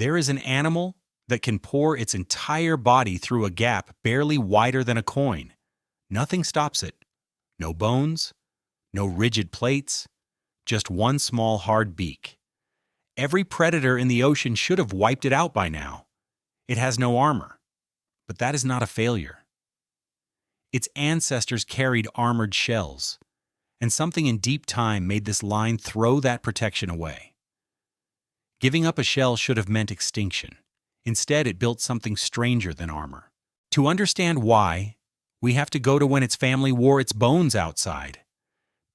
There is an animal that can pour its entire body through a gap barely wider than a coin. Nothing stops it. No bones, no rigid plates, just one small hard beak. Every predator in the ocean should have wiped it out by now. It has no armor, but that is not a failure. Its ancestors carried armored shells, and something in deep time made this line throw that protection away. Giving up a shell should have meant extinction. Instead, it built something stranger than armor. To understand why, we have to go to when its family wore its bones outside.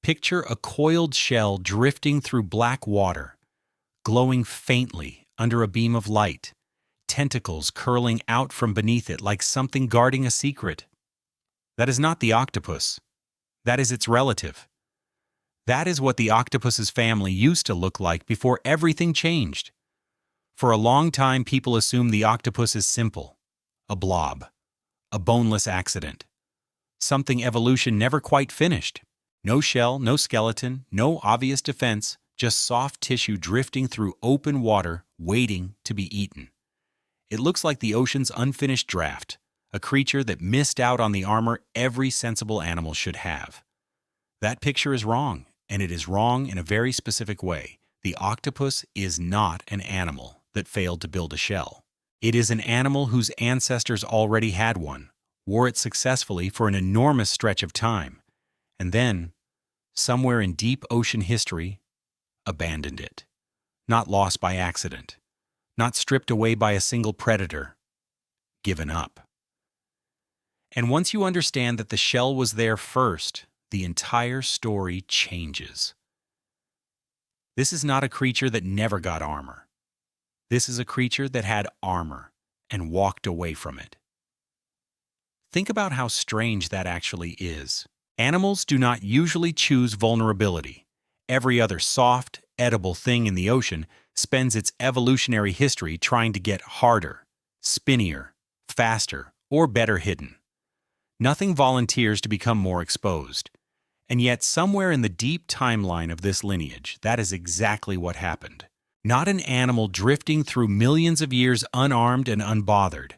Picture a coiled shell drifting through black water, glowing faintly under a beam of light, tentacles curling out from beneath it like something guarding a secret. That is not the octopus. That is its relative. That is what the octopus's family used to look like before everything changed. For a long time, people assumed the octopus is simple, a blob, a boneless accident, something evolution never quite finished. No shell, no skeleton, no obvious defense, just soft tissue drifting through open water, waiting to be eaten. It looks like the ocean's unfinished draft, a creature that missed out on the armor every sensible animal should have. That picture is wrong, and it is wrong in a very specific way. The octopus is not an animal that failed to build a shell. It is an animal whose ancestors already had one, wore it successfully for an enormous stretch of time, and then, somewhere in deep ocean history, abandoned it. Not lost by accident, not stripped away by a single predator, given up. And once you understand that the shell was there first, the entire story changes. This is not a creature that never got armor. This is a creature that had armor and walked away from it. Think about how strange that actually is. Animals do not usually choose vulnerability. Every other soft, edible thing in the ocean spends its evolutionary history trying to get harder, spinnier, faster, or better hidden. Nothing volunteers to become more exposed. And yet, somewhere in the deep timeline of this lineage, that is exactly what happened. Not an animal drifting through millions of years unarmed and unbothered,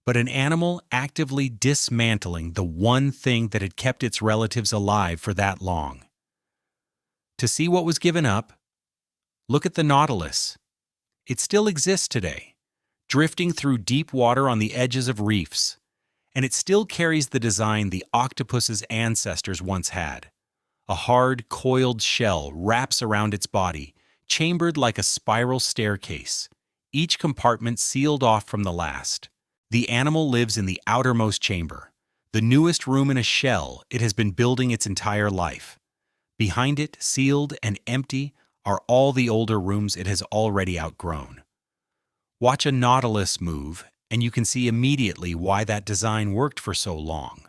but an animal actively dismantling the one thing that had kept its relatives alive for that long. To see what was given up, look at the Nautilus. It still exists today, drifting through deep water on the edges of reefs, and it still carries the design the octopus's ancestors once had. A hard, coiled shell wraps around its body, chambered like a spiral staircase, each compartment sealed off from the last. The animal lives in the outermost chamber, the newest room in a shell it has been building its entire life. Behind it, sealed and empty, are all the older rooms it has already outgrown. Watch a nautilus move, and you can see immediately why that design worked for so long.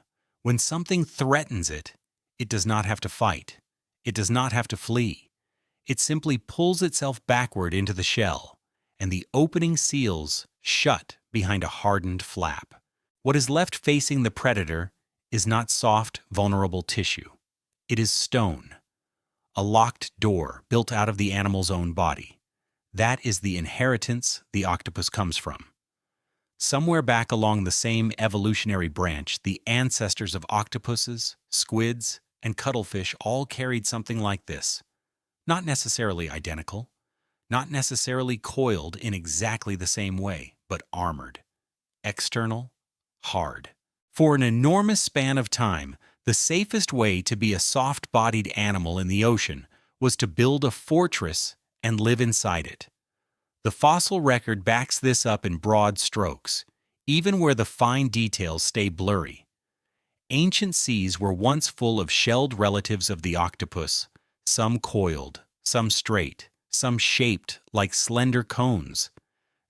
When something threatens it, it does not have to fight. It does not have to flee. It simply pulls itself backward into the shell, and the opening seals shut behind a hardened flap. What is left facing the predator is not soft, vulnerable tissue. It is stone, a locked door built out of the animal's own body. That is the inheritance the octopus comes from. Somewhere back along the same evolutionary branch, the ancestors of octopuses, squids, and cuttlefish all carried something like this. Not necessarily identical, not necessarily coiled in exactly the same way, but armored, external, hard. For an enormous span of time, the safest way to be a soft-bodied animal in the ocean was to build a fortress and live inside it. The fossil record backs this up in broad strokes, even where the fine details stay blurry. Ancient seas were once full of shelled relatives of the octopus, some coiled, some straight, some shaped like slender cones.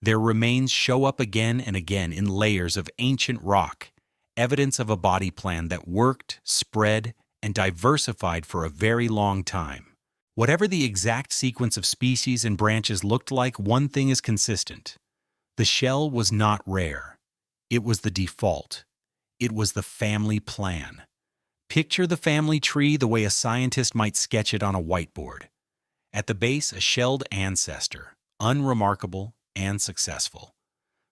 Their remains show up again and again in layers of ancient rock, evidence of a body plan that worked, spread, and diversified for a very long time. Whatever the exact sequence of species and branches looked like, one thing is consistent. The shell was not rare. It was the default. It was the family plan. Picture the family tree the way a scientist might sketch it on a whiteboard. At the base, a shelled ancestor, unremarkable, and successful.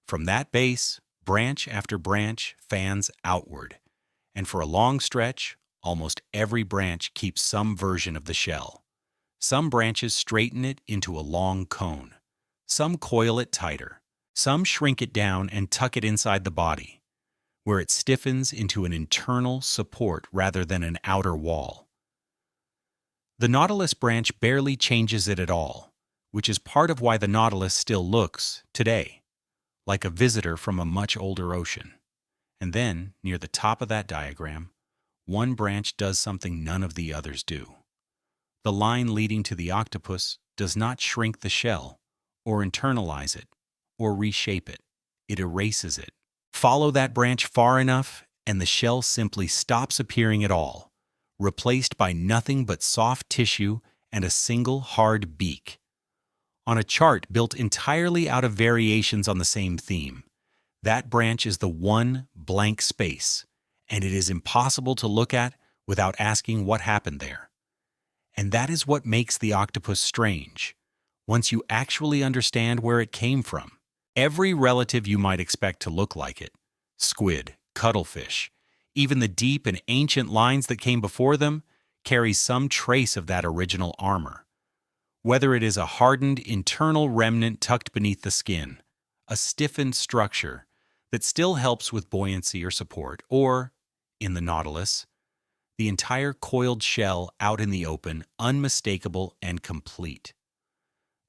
From that base, branch after branch fans outward, and for a long stretch, almost every branch keeps some version of the shell. Some branches straighten it into a long cone. Some coil it tighter. Some shrink it down and tuck it inside the body, where it stiffens into an internal support rather than an outer wall. The Nautilus branch barely changes it at all, which is part of why the Nautilus still looks, today, like a visitor from a much older ocean. And then, near the top of that diagram, one branch does something none of the others do. The line leading to the octopus does not shrink the shell, or internalize it, or reshape it. It erases it. Follow that branch far enough, and the shell simply stops appearing at all, replaced by nothing but soft tissue and a single hard beak. On a chart built entirely out of variations on the same theme, that branch is the one blank space, and it is impossible to look at without asking what happened there. And that is what makes the octopus strange, once you actually understand where it came from. Every relative you might expect to look like it, squid, cuttlefish, even the deep and ancient lines that came before them, carries some trace of that original armor. Whether it is a hardened internal remnant tucked beneath the skin, a stiffened structure that still helps with buoyancy or support, or, in the Nautilus, the entire coiled shell out in the open, unmistakable and complete.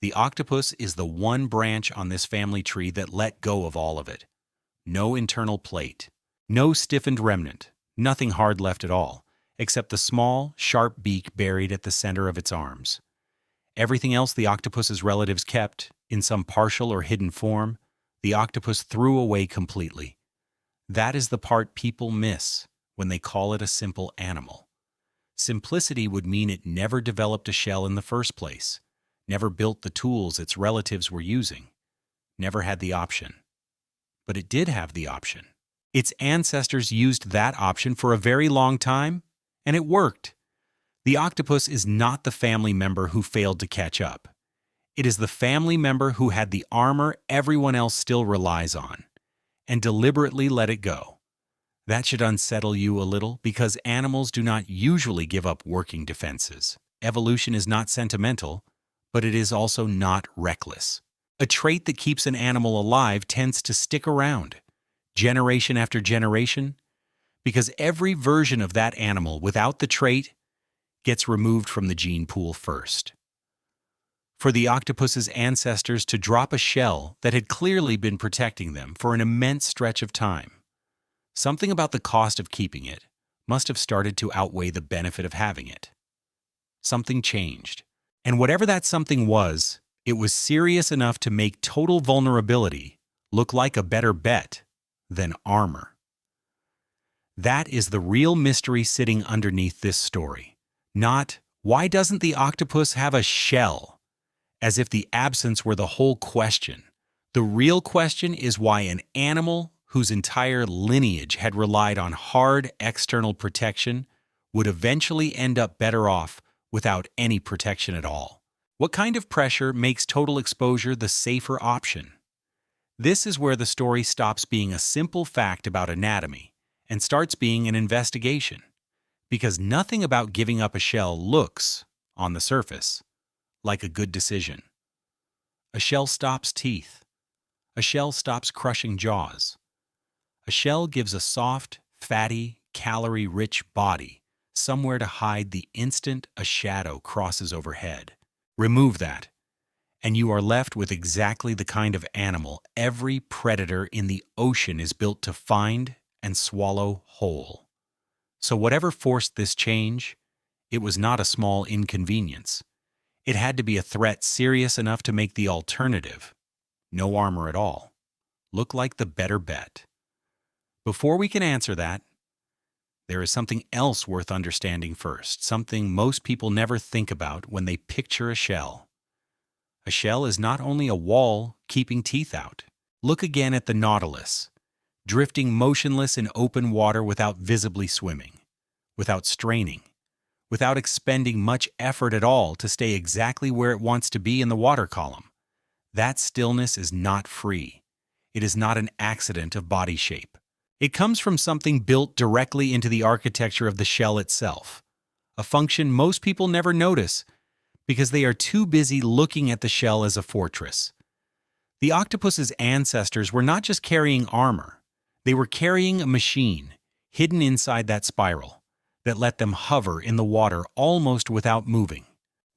The octopus is the one branch on this family tree that let go of all of it. No internal plate, no stiffened remnant, nothing hard left at all, except the small, sharp beak buried at the center of its arms. Everything else the octopus's relatives kept, in some partial or hidden form, the octopus threw away completely. That is the part people miss when they call it a simple animal. Simplicity would mean it never developed a shell in the first place, never built the tools its relatives were using, never had the option. But it did have the option. Its ancestors used that option for a very long time, and it worked. The octopus is not the family member who failed to catch up. It is the family member who had the armor everyone else still relies on, and deliberately let it go. That should unsettle you a little, because animals do not usually give up working defenses. Evolution is not sentimental, but it is also not reckless. A trait that keeps an animal alive tends to stick around, generation after generation, because every version of that animal without the trait gets removed from the gene pool first. For the octopus's ancestors to drop a shell that had clearly been protecting them for an immense stretch of time, something about the cost of keeping it must have started to outweigh the benefit of having it. Something changed. And whatever that something was, it was serious enough to make total vulnerability look like a better bet than armor. That is the real mystery sitting underneath this story. Not, why doesn't the octopus have a shell? As if the absence were the whole question. The real question is why an animal whose entire lineage had relied on hard external protection would eventually end up better off without any protection at all. What kind of pressure makes total exposure the safer option? This is where the story stops being a simple fact about anatomy and starts being an investigation. Because nothing about giving up a shell looks, on the surface, like a good decision. A shell stops teeth. A shell stops crushing jaws. A shell gives a soft, fatty, calorie-rich body somewhere to hide the instant a shadow crosses overhead. Remove that, and you are left with exactly the kind of animal every predator in the ocean is built to find and swallow whole. So whatever forced this change, it was not a small inconvenience. It had to be a threat serious enough to make the alternative, no armor at all, look like the better bet. Before we can answer that, there is something else worth understanding first, something most people never think about when they picture a shell. A shell is not only a wall keeping teeth out. Look again at the Nautilus, drifting motionless in open water without visibly swimming, without straining, without expending much effort at all to stay exactly where it wants to be in the water column. That stillness is not free. It is not an accident of body shape. It comes from something built directly into the architecture of the shell itself, a function most people never notice because they are too busy looking at the shell as a fortress. The octopus's ancestors were not just carrying armor, they were carrying a machine hidden inside that spiral that let them hover in the water almost without moving.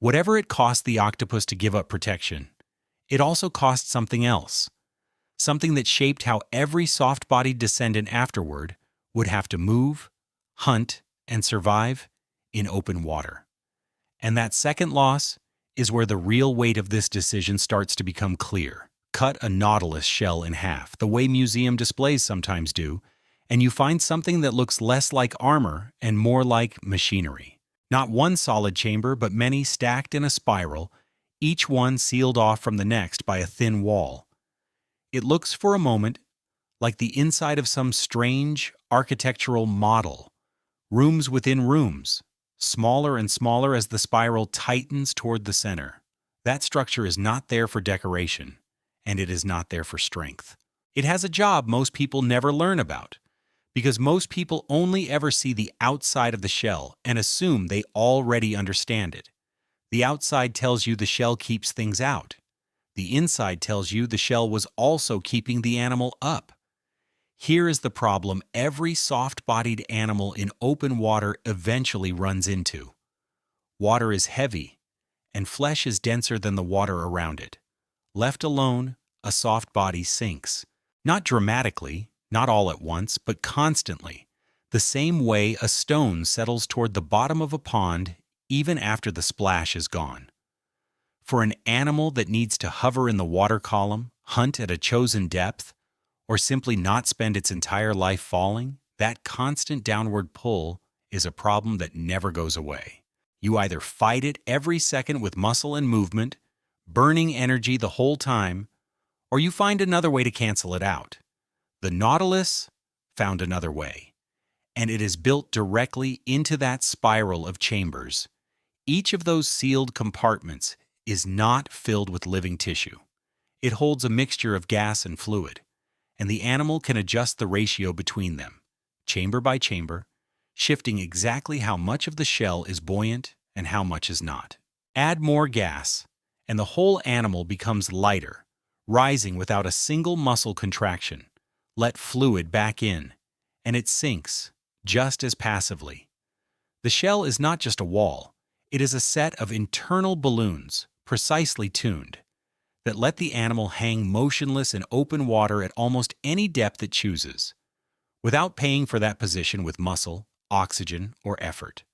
Whatever it cost the octopus to give up protection, it also cost something else, something that shaped how every soft-bodied descendant afterward would have to move, hunt, and survive in open water. And that second loss is where the real weight of this decision starts to become clear. Cut a nautilus shell in half, the way museum displays sometimes do, and you find something that looks less like armor and more like machinery. Not one solid chamber, but many stacked in a spiral, each one sealed off from the next by a thin wall. It looks for a moment like the inside of some strange architectural model, rooms within rooms, smaller and smaller as the spiral tightens toward the center. That structure is not there for decoration, and it is not there for strength. It has a job most people never learn about, because most people only ever see the outside of the shell and assume they already understand it. The outside tells you the shell keeps things out. The inside tells you the shell was also keeping the animal up. Here is the problem every soft-bodied animal in open water eventually runs into. Water is heavy, and flesh is denser than the water around it. Left alone, a soft body sinks. Not dramatically, not all at once, but constantly, the same way a stone settles toward the bottom of a pond even after the splash is gone. For an animal that needs to hover in the water column, hunt at a chosen depth, or simply not spend its entire life falling, that constant downward pull is a problem that never goes away. You either fight it every second with muscle and movement, burning energy the whole time, or you find another way to cancel it out. The Nautilus found another way, and it is built directly into that spiral of chambers. Each of those sealed compartments is not filled with living tissue. It holds a mixture of gas and fluid, and the animal can adjust the ratio between them, chamber by chamber, shifting exactly how much of the shell is buoyant and how much is not. Add more gas, and the whole animal becomes lighter, rising without a single muscle contraction. Let fluid back in, and it sinks, just as passively. The shell is not just a wall, it is a set of internal balloons, precisely tuned, that let the animal hang motionless in open water at almost any depth it chooses, without paying for that position with muscle, oxygen, or effort.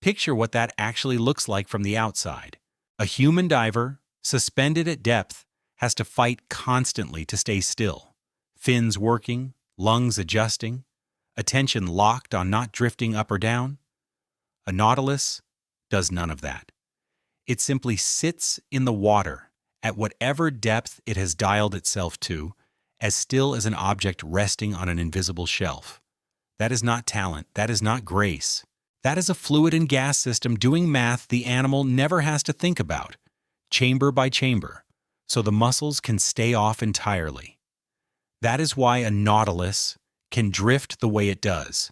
Picture what that actually looks like from the outside. A human diver, suspended at depth, has to fight constantly to stay still. Fins working, lungs adjusting, attention locked on not drifting up or down. A nautilus does none of that. It simply sits in the water at whatever depth it has dialed itself to, as still as an object resting on an invisible shelf. That is not talent, that is not grace. That is a fluid and gas system doing math the animal never has to think about, chamber by chamber, so the muscles can stay off entirely. That is why a nautilus can drift the way it does,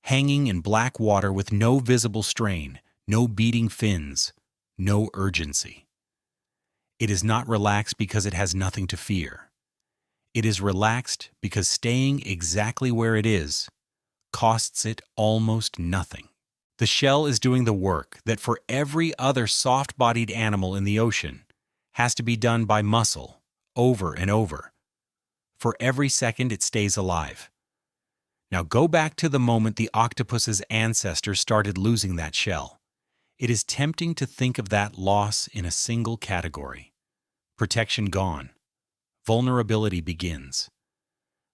hanging in black water with no visible strain, no beating fins, no urgency. It is not relaxed because it has nothing to fear. It is relaxed because staying exactly where it is costs it almost nothing. The shell is doing the work that for every other soft-bodied animal in the ocean has to be done by muscle, over and over. For every second it stays alive. Now go back to the moment the octopus's ancestors started losing that shell. It is tempting to think of that loss in a single category. Protection gone. Vulnerability begins.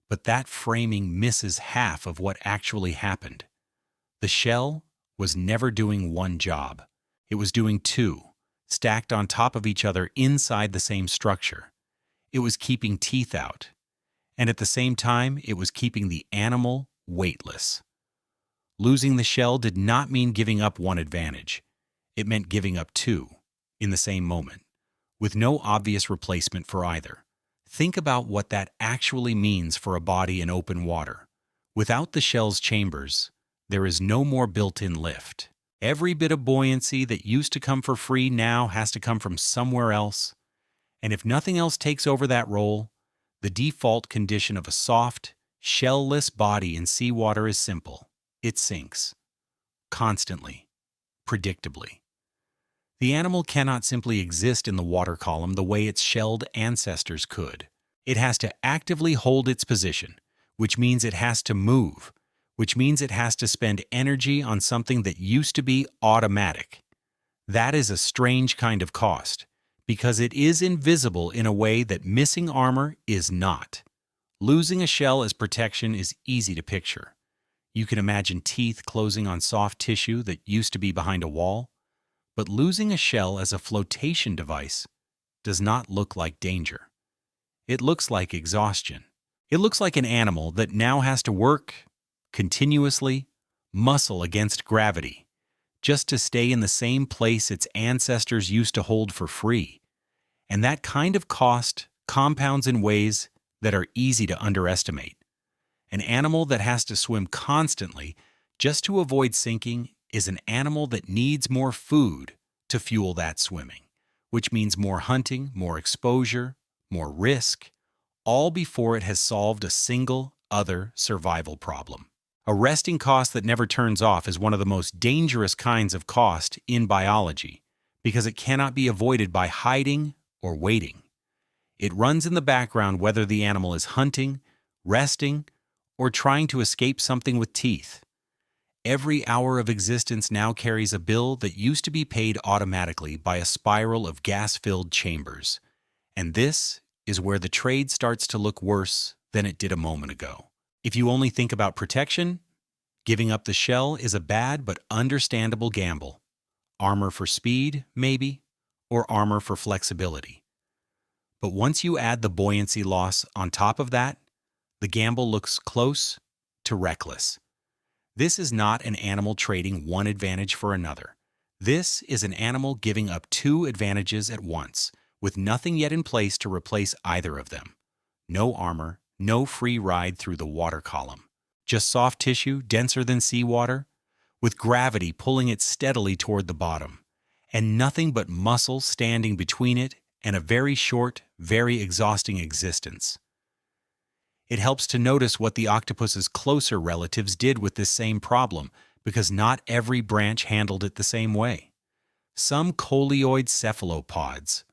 But that framing misses half of what actually happened. The shell was never doing one job. It was doing two, stacked on top of each other inside the same structure. It was keeping teeth out. And at the same time, it was keeping the animal weightless. Losing the shell did not mean giving up one advantage. It meant giving up two in the same moment. with no obvious replacement for either. Think about what that actually means for a body in open water. Without the shell's chambers, there is no more built-in lift. Every bit of buoyancy that used to come for free now has to come from somewhere else. And if nothing else takes over that role, the default condition of a soft, shell-less body in seawater is simple. It sinks. Constantly. Predictably. The animal cannot simply exist in the water column the way its shelled ancestors could. It has to actively hold its position, which means it has to move, which means it has to spend energy on something that used to be automatic. That is a strange kind of cost, because it is invisible in a way that missing armor is not. Losing a shell as protection is easy to picture. You can imagine teeth closing on soft tissue that used to be behind a wall. But losing a shell as a flotation device does not look like danger. It looks like exhaustion. It looks like an animal that now has to work continuously, muscle against gravity, just to stay in the same place its ancestors used to hold for free. And that kind of cost compounds in ways that are easy to underestimate. An animal that has to swim constantly just to avoid sinking is an animal that needs more food to fuel that swimming, which means more hunting, more exposure, more risk, all before it has solved a single other survival problem. A resting cost that never turns off is one of the most dangerous kinds of cost in biology because it cannot be avoided by hiding or waiting. It runs in the background whether the animal is hunting, resting, or trying to escape something with teeth. Every hour of existence now carries a bill that used to be paid automatically by a spiral of gas-filled chambers. And this is where the trade starts to look worse than it did a moment ago. If you only think about protection, giving up the shell is a bad but understandable gamble. Armor for speed, maybe, or armor for flexibility. But once you add the buoyancy loss on top of that, the gamble looks close to reckless. This is not an animal trading one advantage for another. This is an animal giving up two advantages at once, with nothing yet in place to replace either of them. No armor, no free ride through the water column. Just soft tissue, denser than seawater, with gravity pulling it steadily toward the bottom, and nothing but muscle standing between it and a very short, very exhausting existence. It helps to notice what the octopus's closer relatives did with this same problem, because not every branch handled it the same way. Some coleoid cephalopods,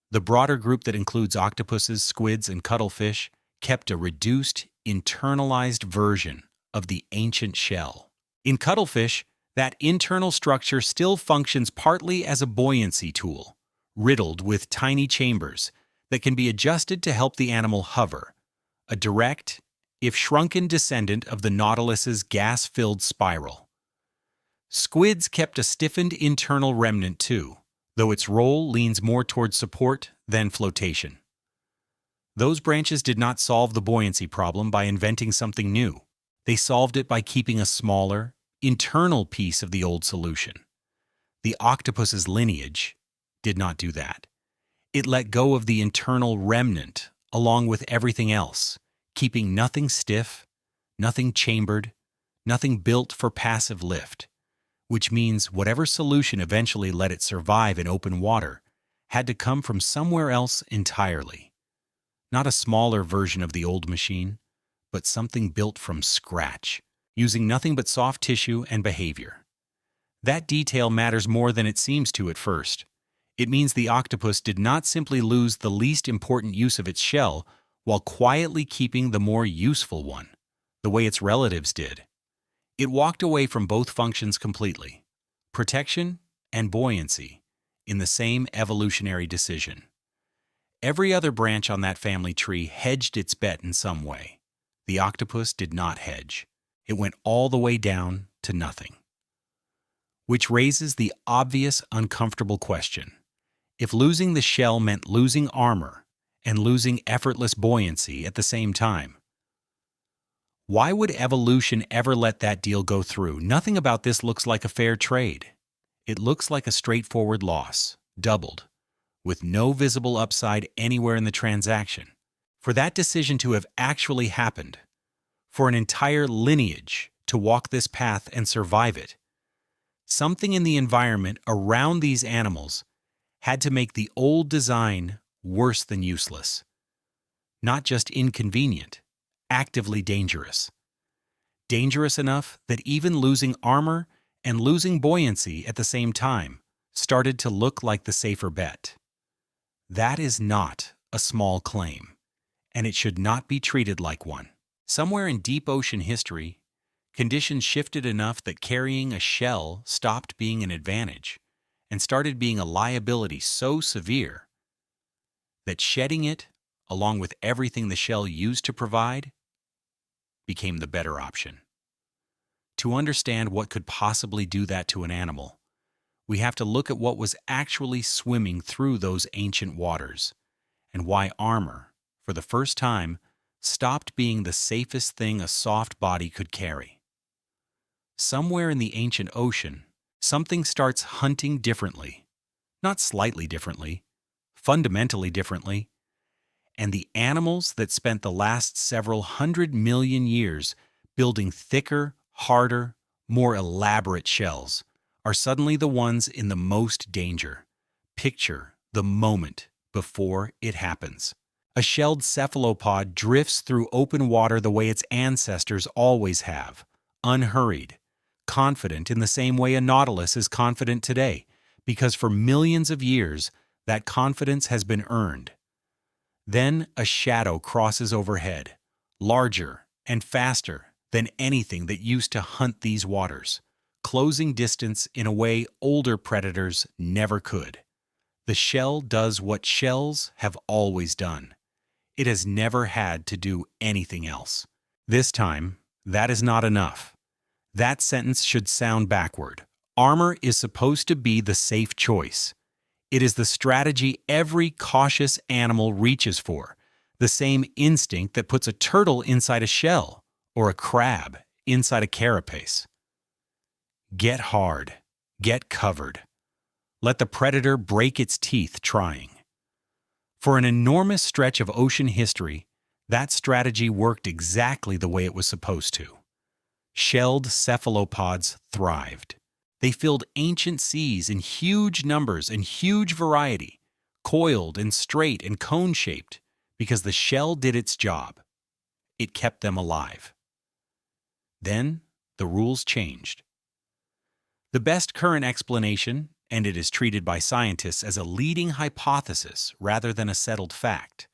the broader group that includes octopuses, squids, and cuttlefish, kept a reduced, internalized version of the ancient shell. In cuttlefish, that internal structure still functions partly as a buoyancy tool, riddled with tiny chambers that can be adjusted to help the animal hover. A direct, if shrunken descendant of the Nautilus's gas-filled spiral. Squids kept a stiffened internal remnant too, though its role leans more towards support than flotation. Those branches did not solve the buoyancy problem by inventing something new. They solved it by keeping a smaller, internal piece of the old solution. The octopus's lineage did not do that. It let go of the internal remnant along with everything else, keeping nothing stiff, nothing chambered, nothing built for passive lift, which means whatever solution eventually let it survive in open water had to come from somewhere else entirely. Not a smaller version of the old machine, but something built from scratch, using nothing but soft tissue and behavior. That detail matters more than it seems to at first. It means the octopus did not simply lose the least important use of its shell while quietly keeping the more useful one, the way its relatives did. It walked away from both functions completely, protection and buoyancy, in the same evolutionary decision. Every other branch on that family tree hedged its bet in some way. The octopus did not hedge. It went all the way down to nothing. Which raises the obvious, uncomfortable question. If losing the shell meant losing armor and losing effortless buoyancy at the same time, why would evolution ever let that deal go through? Nothing about this looks like a fair trade. It looks like a straightforward loss, doubled, with no visible upside anywhere in the transaction. For that decision to have actually happened, for an entire lineage to walk this path and survive it, something in the environment around these animals had to make the old design worse than useless. Not just inconvenient, actively dangerous. Dangerous enough that even losing armor and losing buoyancy at the same time started to look like the safer bet. That is not a small claim, and it should not be treated like one. Somewhere in deep ocean history, conditions shifted enough that carrying a shell stopped being an advantage and started being a liability so severe that shedding it, along with everything the shell used to provide, became the better option. To understand what could possibly do that to an animal, we have to look at what was actually swimming through those ancient waters and why armor, for the first time, stopped being the safest thing a soft body could carry. Somewhere in the ancient ocean, something starts hunting differently, not slightly differently, fundamentally differently, and the animals that spent the last several 100 million years building thicker, harder, more elaborate shells are suddenly the ones in the most danger. Picture the moment before it happens. A shelled cephalopod drifts through open water the way its ancestors always have, unhurried, confident in the same way a nautilus is confident today, because for millions of years that confidence has been earned. Then a shadow crosses overhead, larger and faster than anything that used to hunt these waters, closing distance in a way older predators never could. The shell does what shells have always done. It has never had to do anything else. This time, that is not enough. That sentence should sound backward. Armor is supposed to be the safe choice. It is the strategy every cautious animal reaches for, the same instinct that puts a turtle inside a shell or a crab inside a carapace. Get hard. Get covered. Let the predator break its teeth trying. For an enormous stretch of ocean history, that strategy worked exactly the way it was supposed to. Shelled cephalopods thrived. They filled ancient seas in huge numbers and huge variety, coiled and straight and cone-shaped, because the shell did its job. It kept them alive. Then the rules changed. The best current explanation, and it is treated by scientists as a leading hypothesis rather than a settled fact,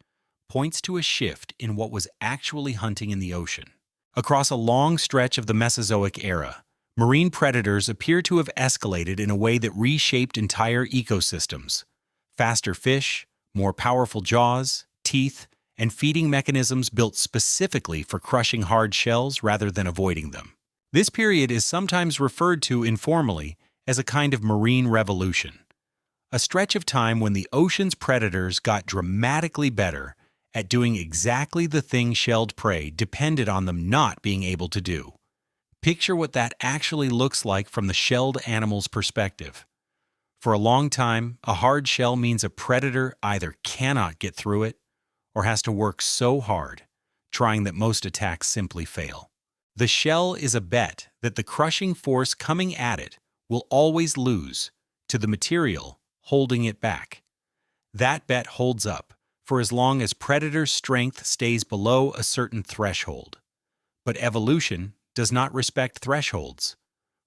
points to a shift in what was actually hunting in the ocean. Across a long stretch of the Mesozoic era, marine predators appear to have escalated in a way that reshaped entire ecosystems. Faster fish, more powerful jaws, teeth, and feeding mechanisms built specifically for crushing hard shells rather than avoiding them. This period is sometimes referred to informally as a kind of marine revolution, a stretch of time when the ocean's predators got dramatically better at doing exactly the thing shelled prey depended on them not being able to do. Picture what that actually looks like from the shelled animal's perspective. For a long time, a hard shell means a predator either cannot get through it or has to work so hard, trying that most attacks simply fail. The shell is a bet that the crushing force coming at it will always lose to the material holding it back. That bet holds up for as long as predator strength stays below a certain threshold. But evolution does not respect thresholds.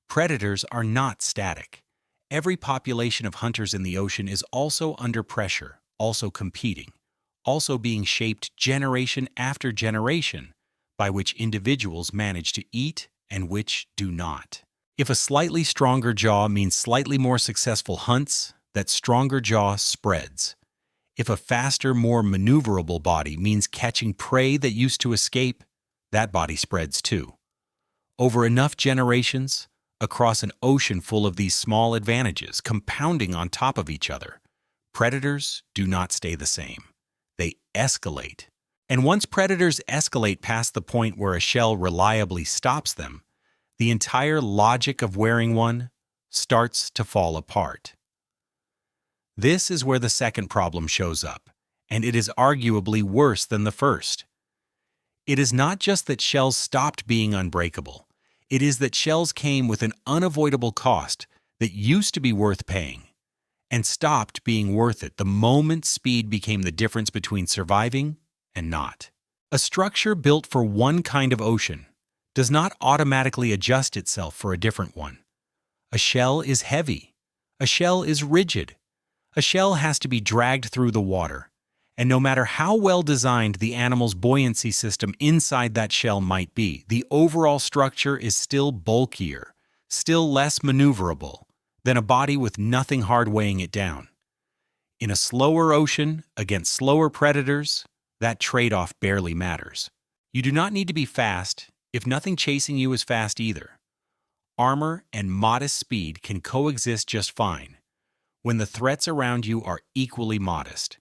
Predators are not static. Every population of hunters in the ocean is also under pressure, also competing, also being shaped generation after generation by which individuals manage to eat and which do not. If a slightly stronger jaw means slightly more successful hunts, that stronger jaw spreads. If a faster, more maneuverable body means catching prey that used to escape, that body spreads too. Over enough generations, across an ocean full of these small advantages compounding on top of each other, predators do not stay the same. They escalate. And once predators escalate past the point where a shell reliably stops them, the entire logic of wearing one starts to fall apart. This is where the second problem shows up, and it is arguably worse than the first. It is not just that shells stopped being unbreakable. It is that shells came with an unavoidable cost that used to be worth paying, and stopped being worth it the moment speed became the difference between surviving and not. A structure built for one kind of ocean does not automatically adjust itself for a different one. A shell is heavy. A shell is rigid. A shell has to be dragged through the water, and no matter how well designed the animal's buoyancy system inside that shell might be, the overall structure is still bulkier, still less maneuverable than a body with nothing hard weighing it down. In a slower ocean, against slower predators, that trade-off barely matters. You do not need to be fast if nothing chasing you is fast either. Armor and modest speed can coexist just fine when the threats around you are equally modest.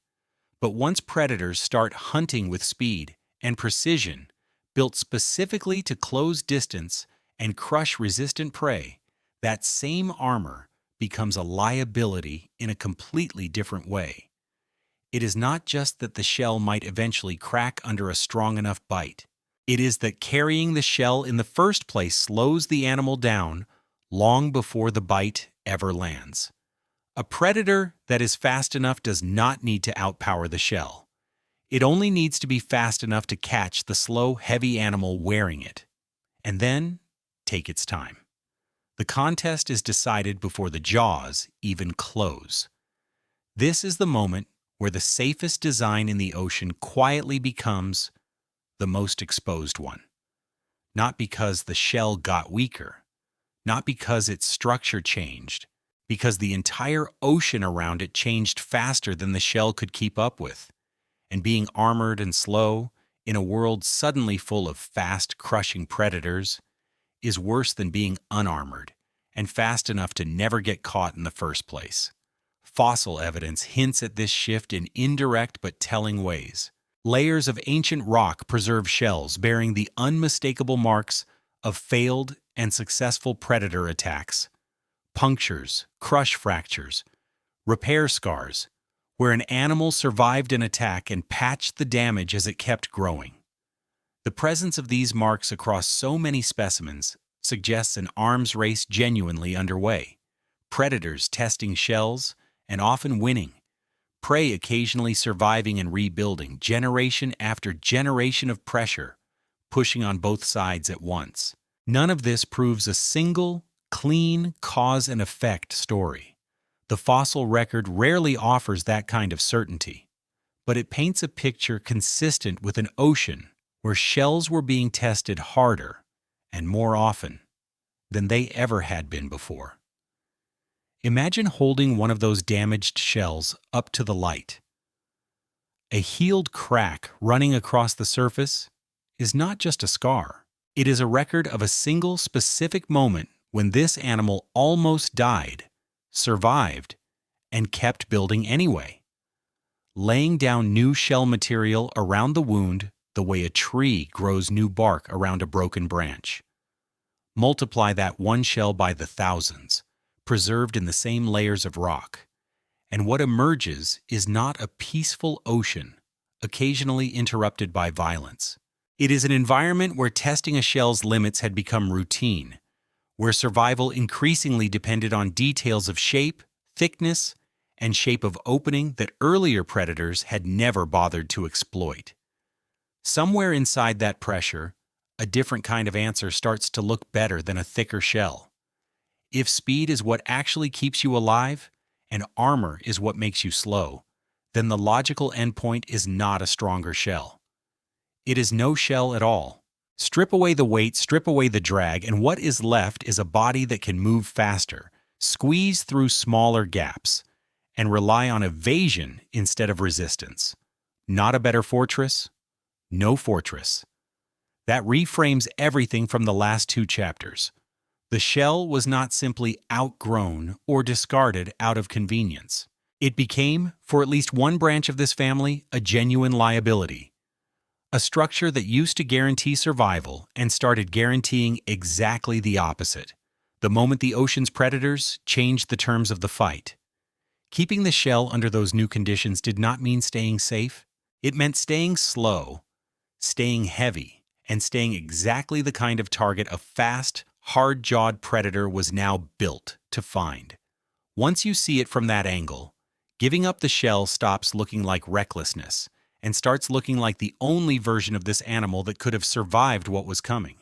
But once predators start hunting with speed and precision, built specifically to close distance and crush resistant prey, that same armor becomes a liability in a completely different way. It is not just that the shell might eventually crack under a strong enough bite. It is that carrying the shell in the first place slows the animal down long before the bite ever lands. A predator that is fast enough does not need to outpower the shell. It only needs to be fast enough to catch the slow, heavy animal wearing it, and then take its time. The contest is decided before the jaws even close. This is the moment where the safest design in the ocean quietly becomes the most exposed one. Not because the shell got weaker, not because its structure changed, because the entire ocean around it changed faster than the shell could keep up with. And being armored and slow, in a world suddenly full of fast, crushing predators, is worse than being unarmored and fast enough to never get caught in the first place. Fossil evidence hints at this shift in indirect but telling ways. Layers of ancient rock preserve shells bearing the unmistakable marks of failed and successful predator attacks. Punctures, crush fractures, repair scars, where an animal survived an attack and patched the damage as it kept growing. The presence of these marks across so many specimens suggests an arms race genuinely underway. Predators testing shells and often winning, prey occasionally surviving and rebuilding, generation after generation of pressure, pushing on both sides at once. None of this proves a single, clean cause and effect story. The fossil record rarely offers that kind of certainty, but it paints a picture consistent with an ocean where shells were being tested harder and more often than they ever had been before. Imagine holding one of those damaged shells up to the light. A healed crack running across the surface is not just a scar. It is a record of a single specific moment when this animal almost died, survived, and kept building anyway. Laying down new shell material around the wound the way a tree grows new bark around a broken branch. Multiply that one shell by the thousands, preserved in the same layers of rock, and what emerges is not a peaceful ocean, occasionally interrupted by violence. It is an environment where testing a shell's limits had become routine, where survival increasingly depended on details of shape, thickness, and shape of opening that earlier predators had never bothered to exploit. Somewhere inside that pressure, a different kind of answer starts to look better than a thicker shell. If speed is what actually keeps you alive, and armor is what makes you slow, then the logical endpoint is not a stronger shell. It is no shell at all. Strip away the weight, strip away the drag, and what is left is a body that can move faster, squeeze through smaller gaps, and rely on evasion instead of resistance. Not a better fortress? No fortress. That reframes everything from the last two chapters. The shell was not simply outgrown or discarded out of convenience. It became, for at least one branch of this family, a genuine liability. A structure that used to guarantee survival and started guaranteeing exactly the opposite, the moment the ocean's predators changed the terms of the fight. Keeping the shell under those new conditions did not mean staying safe. It meant staying slow, staying heavy, and staying exactly the kind of target a fast, hard-jawed predator was now built to find. Once you see it from that angle, giving up the shell stops looking like recklessness and starts looking like the only version of this animal that could have survived what was coming.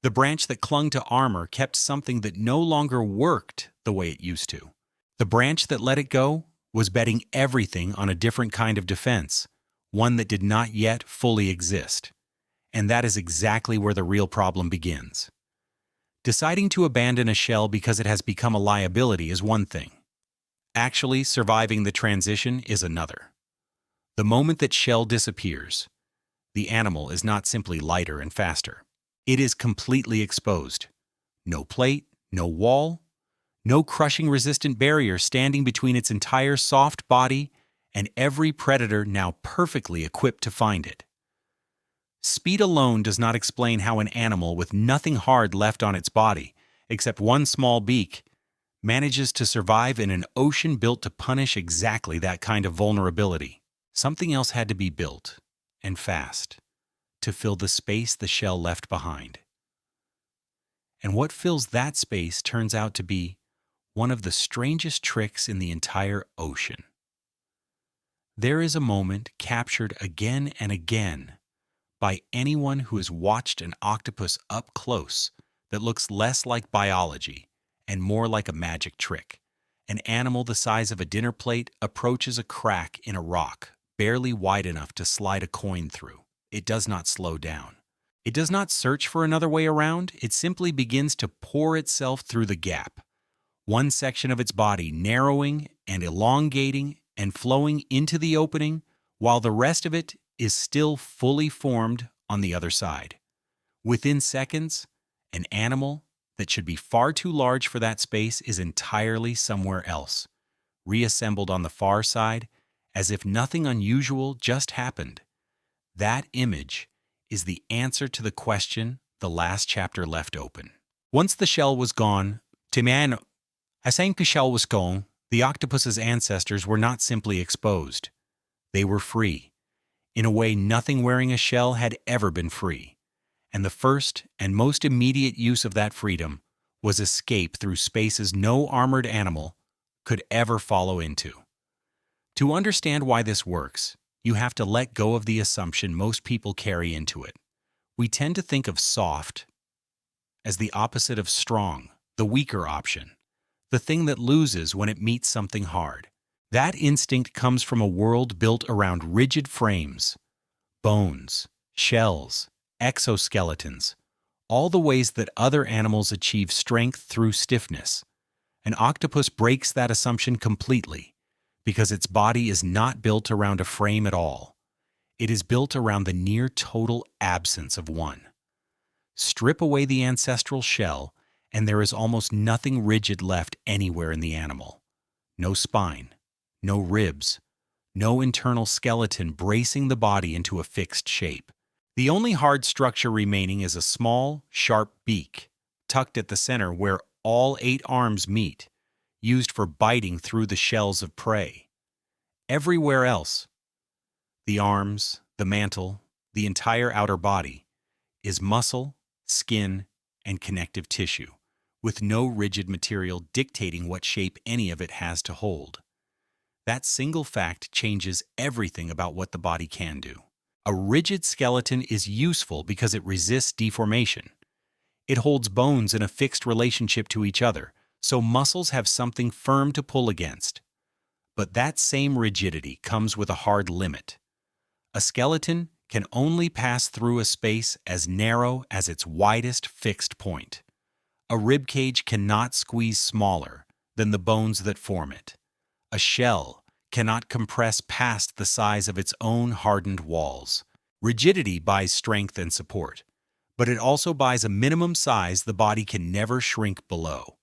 The branch that clung to armor kept something that no longer worked the way it used to. The branch that let it go was betting everything on a different kind of defense, one that did not yet fully exist. And that is exactly where the real problem begins. Deciding to abandon a shell because it has become a liability is one thing. Actually surviving the transition is another. The moment that shell disappears, the animal is not simply lighter and faster. It is completely exposed. No plate, no wall, no crushing resistant barrier standing between its entire soft body and every predator now perfectly equipped to find it. Speed alone does not explain how an animal with nothing hard left on its body, except one small beak, manages to survive in an ocean built to punish exactly that kind of vulnerability. Something else had to be built, and fast, to fill the space the shell left behind. And what fills that space turns out to be one of the strangest tricks in the entire ocean. There is a moment captured again and again by anyone who has watched an octopus up close that looks less like biology and more like a magic trick. An animal the size of a dinner plate approaches a crack in a rock, barely wide enough to slide a coin through. It does not slow down. It does not search for another way around. It simply begins to pour itself through the gap, one section of its body narrowing and elongating and flowing into the opening, while the rest of it is still fully formed on the other side. Within seconds, an animal that should be far too large for that space is entirely somewhere else, reassembled on the far side as if nothing unusual just happened. That image is the answer to the question the last chapter left open. Once the shell was gone, as the shell was gone, the octopus's ancestors were not simply exposed. They were free, in a way nothing wearing a shell had ever been free. And the first and most immediate use of that freedom was escape through spaces no armored animal could ever follow into. To understand why this works, you have to let go of the assumption most people carry into it. We tend to think of soft as the opposite of strong, the weaker option, the thing that loses when it meets something hard. That instinct comes from a world built around rigid frames, bones, shells, exoskeletons, all the ways that other animals achieve strength through stiffness. An octopus breaks that assumption completely because its body is not built around a frame at all. It is built around the near total absence of one. Strip away the ancestral shell, and there is almost nothing rigid left anywhere in the animal. No spine, no ribs, no internal skeleton bracing the body into a fixed shape. The only hard structure remaining is a small, sharp beak, tucked at the center where all 8 arms meet, used for biting through the shells of prey. Everywhere else, the arms, the mantle, the entire outer body, is muscle, skin, and connective tissue, with no rigid material dictating what shape any of it has to hold. That single fact changes everything about what the body can do. A rigid skeleton is useful because it resists deformation. It holds bones in a fixed relationship to each other, so muscles have something firm to pull against. But that same rigidity comes with a hard limit. A skeleton can only pass through a space as narrow as its widest fixed point. A rib cage cannot squeeze smaller than the bones that form it. A shell cannot compress past the size of its own hardened walls. Rigidity buys strength and support, but it also buys a minimum size the body can never shrink below.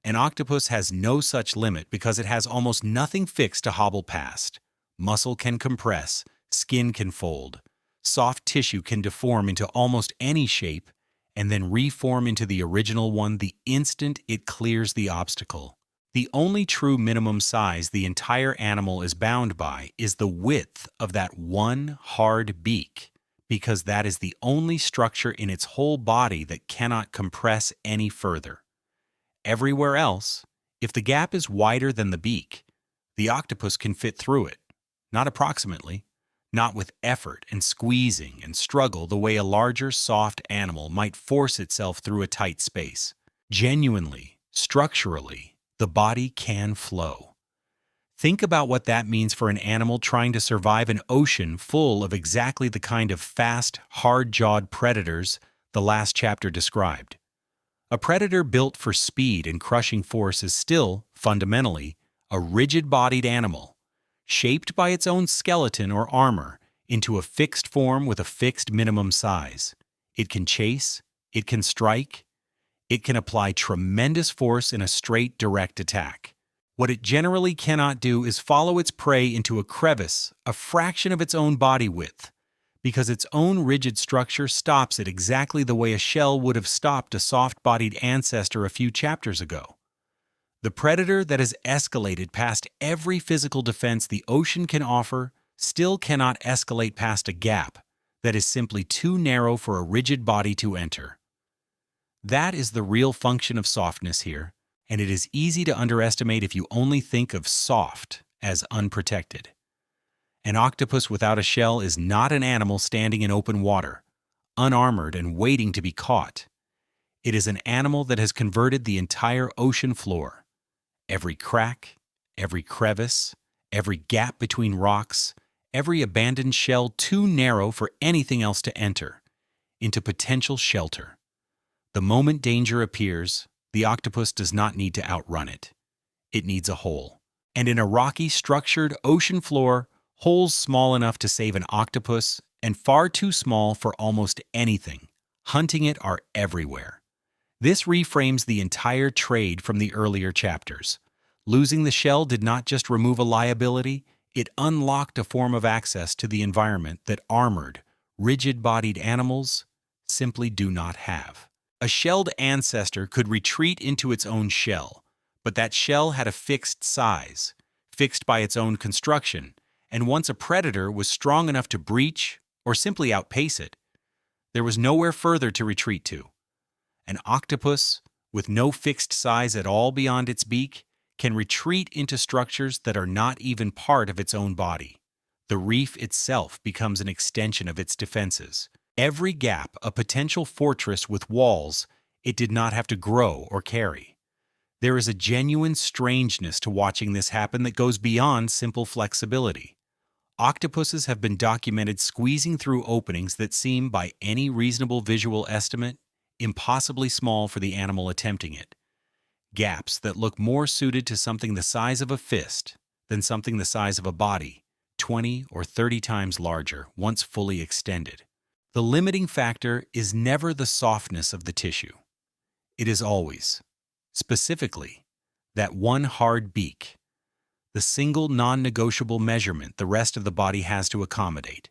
An octopus has no such limit because it has almost nothing fixed to hobble past. Muscle can compress, skin can fold, soft tissue can deform into almost any shape and then reform into the original one the instant it clears the obstacle. The only true minimum size the entire animal is bound by is the width of that one hard beak, because that is the only structure in its whole body that cannot compress any further. Everywhere else, if the gap is wider than the beak, the octopus can fit through it, not approximately, not with effort and squeezing and struggle the way a larger, soft animal might force itself through a tight space. Genuinely, structurally, the body can flow. Think about what that means for an animal trying to survive an ocean full of exactly the kind of fast, hard-jawed predators the last chapter described. A predator built for speed and crushing force is still, fundamentally, a rigid-bodied animal, shaped by its own skeleton or armor into a fixed form with a fixed minimum size. It can chase, it can strike, it can apply tremendous force in a straight, direct attack. What it generally cannot do is follow its prey into a crevice a fraction of its own body width, because its own rigid structure stops it exactly the way a shell would have stopped a soft-bodied ancestor a few chapters ago. The predator that has escalated past every physical defense the ocean can offer still cannot escalate past a gap that is simply too narrow for a rigid body to enter. That is the real function of softness here, and it is easy to underestimate if you only think of soft as unprotected. An octopus without a shell is not an animal standing in open water, unarmored and waiting to be caught. It is an animal that has converted the entire ocean floor, every crack, every crevice, every gap between rocks, every abandoned shell too narrow for anything else to enter, into potential shelter. The moment danger appears, the octopus does not need to outrun it. It needs a hole. And in a rocky, structured ocean floor, holes small enough to save an octopus and far too small for almost anything hunting it are everywhere. This reframes the entire trade from the earlier chapters. Losing the shell did not just remove a liability, it unlocked a form of access to the environment that armored, rigid-bodied animals simply do not have. A shelled ancestor could retreat into its own shell, but that shell had a fixed size, fixed by its own construction, and once a predator was strong enough to breach or simply outpace it, there was nowhere further to retreat to. An octopus, with no fixed size at all beyond its beak, can retreat into structures that are not even part of its own body. The reef itself becomes an extension of its defenses. Every gap a potential fortress with walls it did not have to grow or carry. There is a genuine strangeness to watching this happen that goes beyond simple flexibility. Octopuses have been documented squeezing through openings that seem, by any reasonable visual estimate, impossibly small for the animal attempting it. Gaps that look more suited to something the size of a fist than something the size of a body, 20 or 30 times larger, once fully extended. The limiting factor is never the softness of the tissue. It is always, specifically, that one hard beak, the single non-negotiable measurement the rest of the body has to accommodate.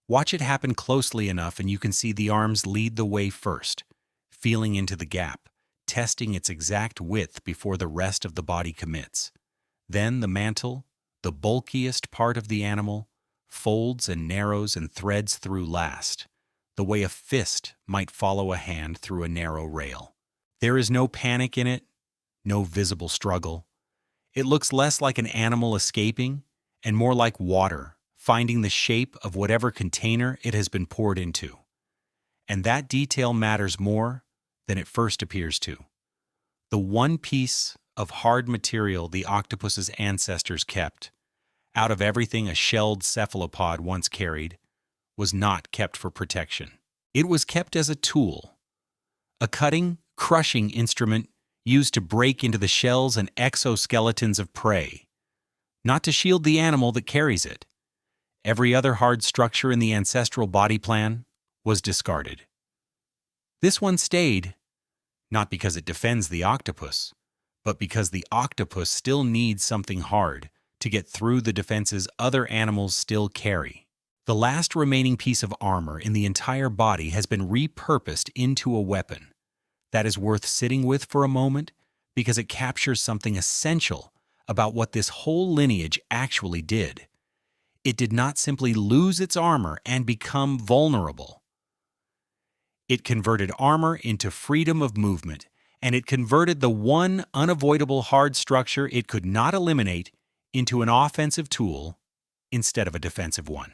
Watch it happen closely enough and you can see the arms lead the way first, feeling into the gap, testing its exact width before the rest of the body commits. Then the mantle, the bulkiest part of the animal, folds and narrows and threads through last, the way a fist might follow a hand through a narrow rail. There is no panic in it, no visible struggle. It looks less like an animal escaping and more like water finding the shape of whatever container it has been poured into. And that detail matters more than it first appears to. The one piece of hard material the octopus's ancestors kept, out of everything a shelled cephalopod once carried, was not kept for protection. It was kept as a tool, a cutting, crushing instrument used to break into the shells and exoskeletons of prey, not to shield the animal that carries it. Every other hard structure in the ancestral body plan was discarded. This one stayed, not because it defends the octopus, but because the octopus still needs something hard to get through the defenses other animals still carry. The last remaining piece of armor in the entire body has been repurposed into a weapon that is worth sitting with for a moment, because it captures something essential about what this whole lineage actually did. It did not simply lose its armor and become vulnerable. It converted armor into freedom of movement, and it converted the one unavoidable hard structure it could not eliminate into an offensive tool instead of a defensive one.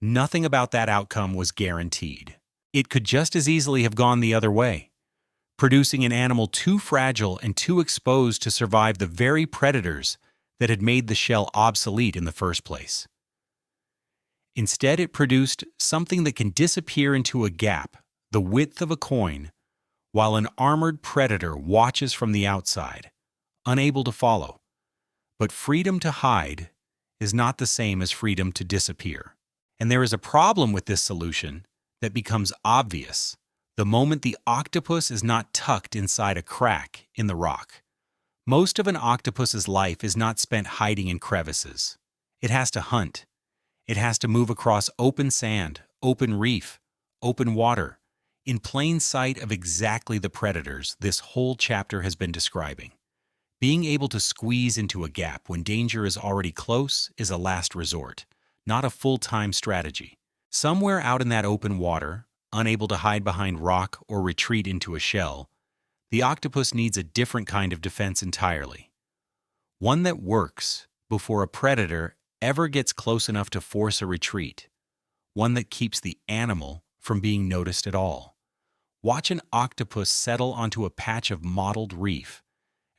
Nothing about that outcome was guaranteed. It could just as easily have gone the other way, producing an animal too fragile and too exposed to survive the very predators that had made the shell obsolete in the first place. Instead, it produced something that can disappear into a gap the width of a coin, while an armored predator watches from the outside, unable to follow. But freedom to hide is not the same as freedom to disappear. And there is a problem with this solution that becomes obvious the moment the octopus is not tucked inside a crack in the rock. Most of an octopus's life is not spent hiding in crevices. It has to hunt. It has to move across open sand, open reef, open water, in plain sight of exactly the predators this whole chapter has been describing. Being able to squeeze into a gap when danger is already close is a last resort, not a full-time strategy. Somewhere out in that open water, unable to hide behind rock or retreat into a shell, the octopus needs a different kind of defense entirely. One that works before a predator ever gets close enough to force a retreat. One that keeps the animal from being noticed at all. Watch an octopus settle onto a patch of mottled reef,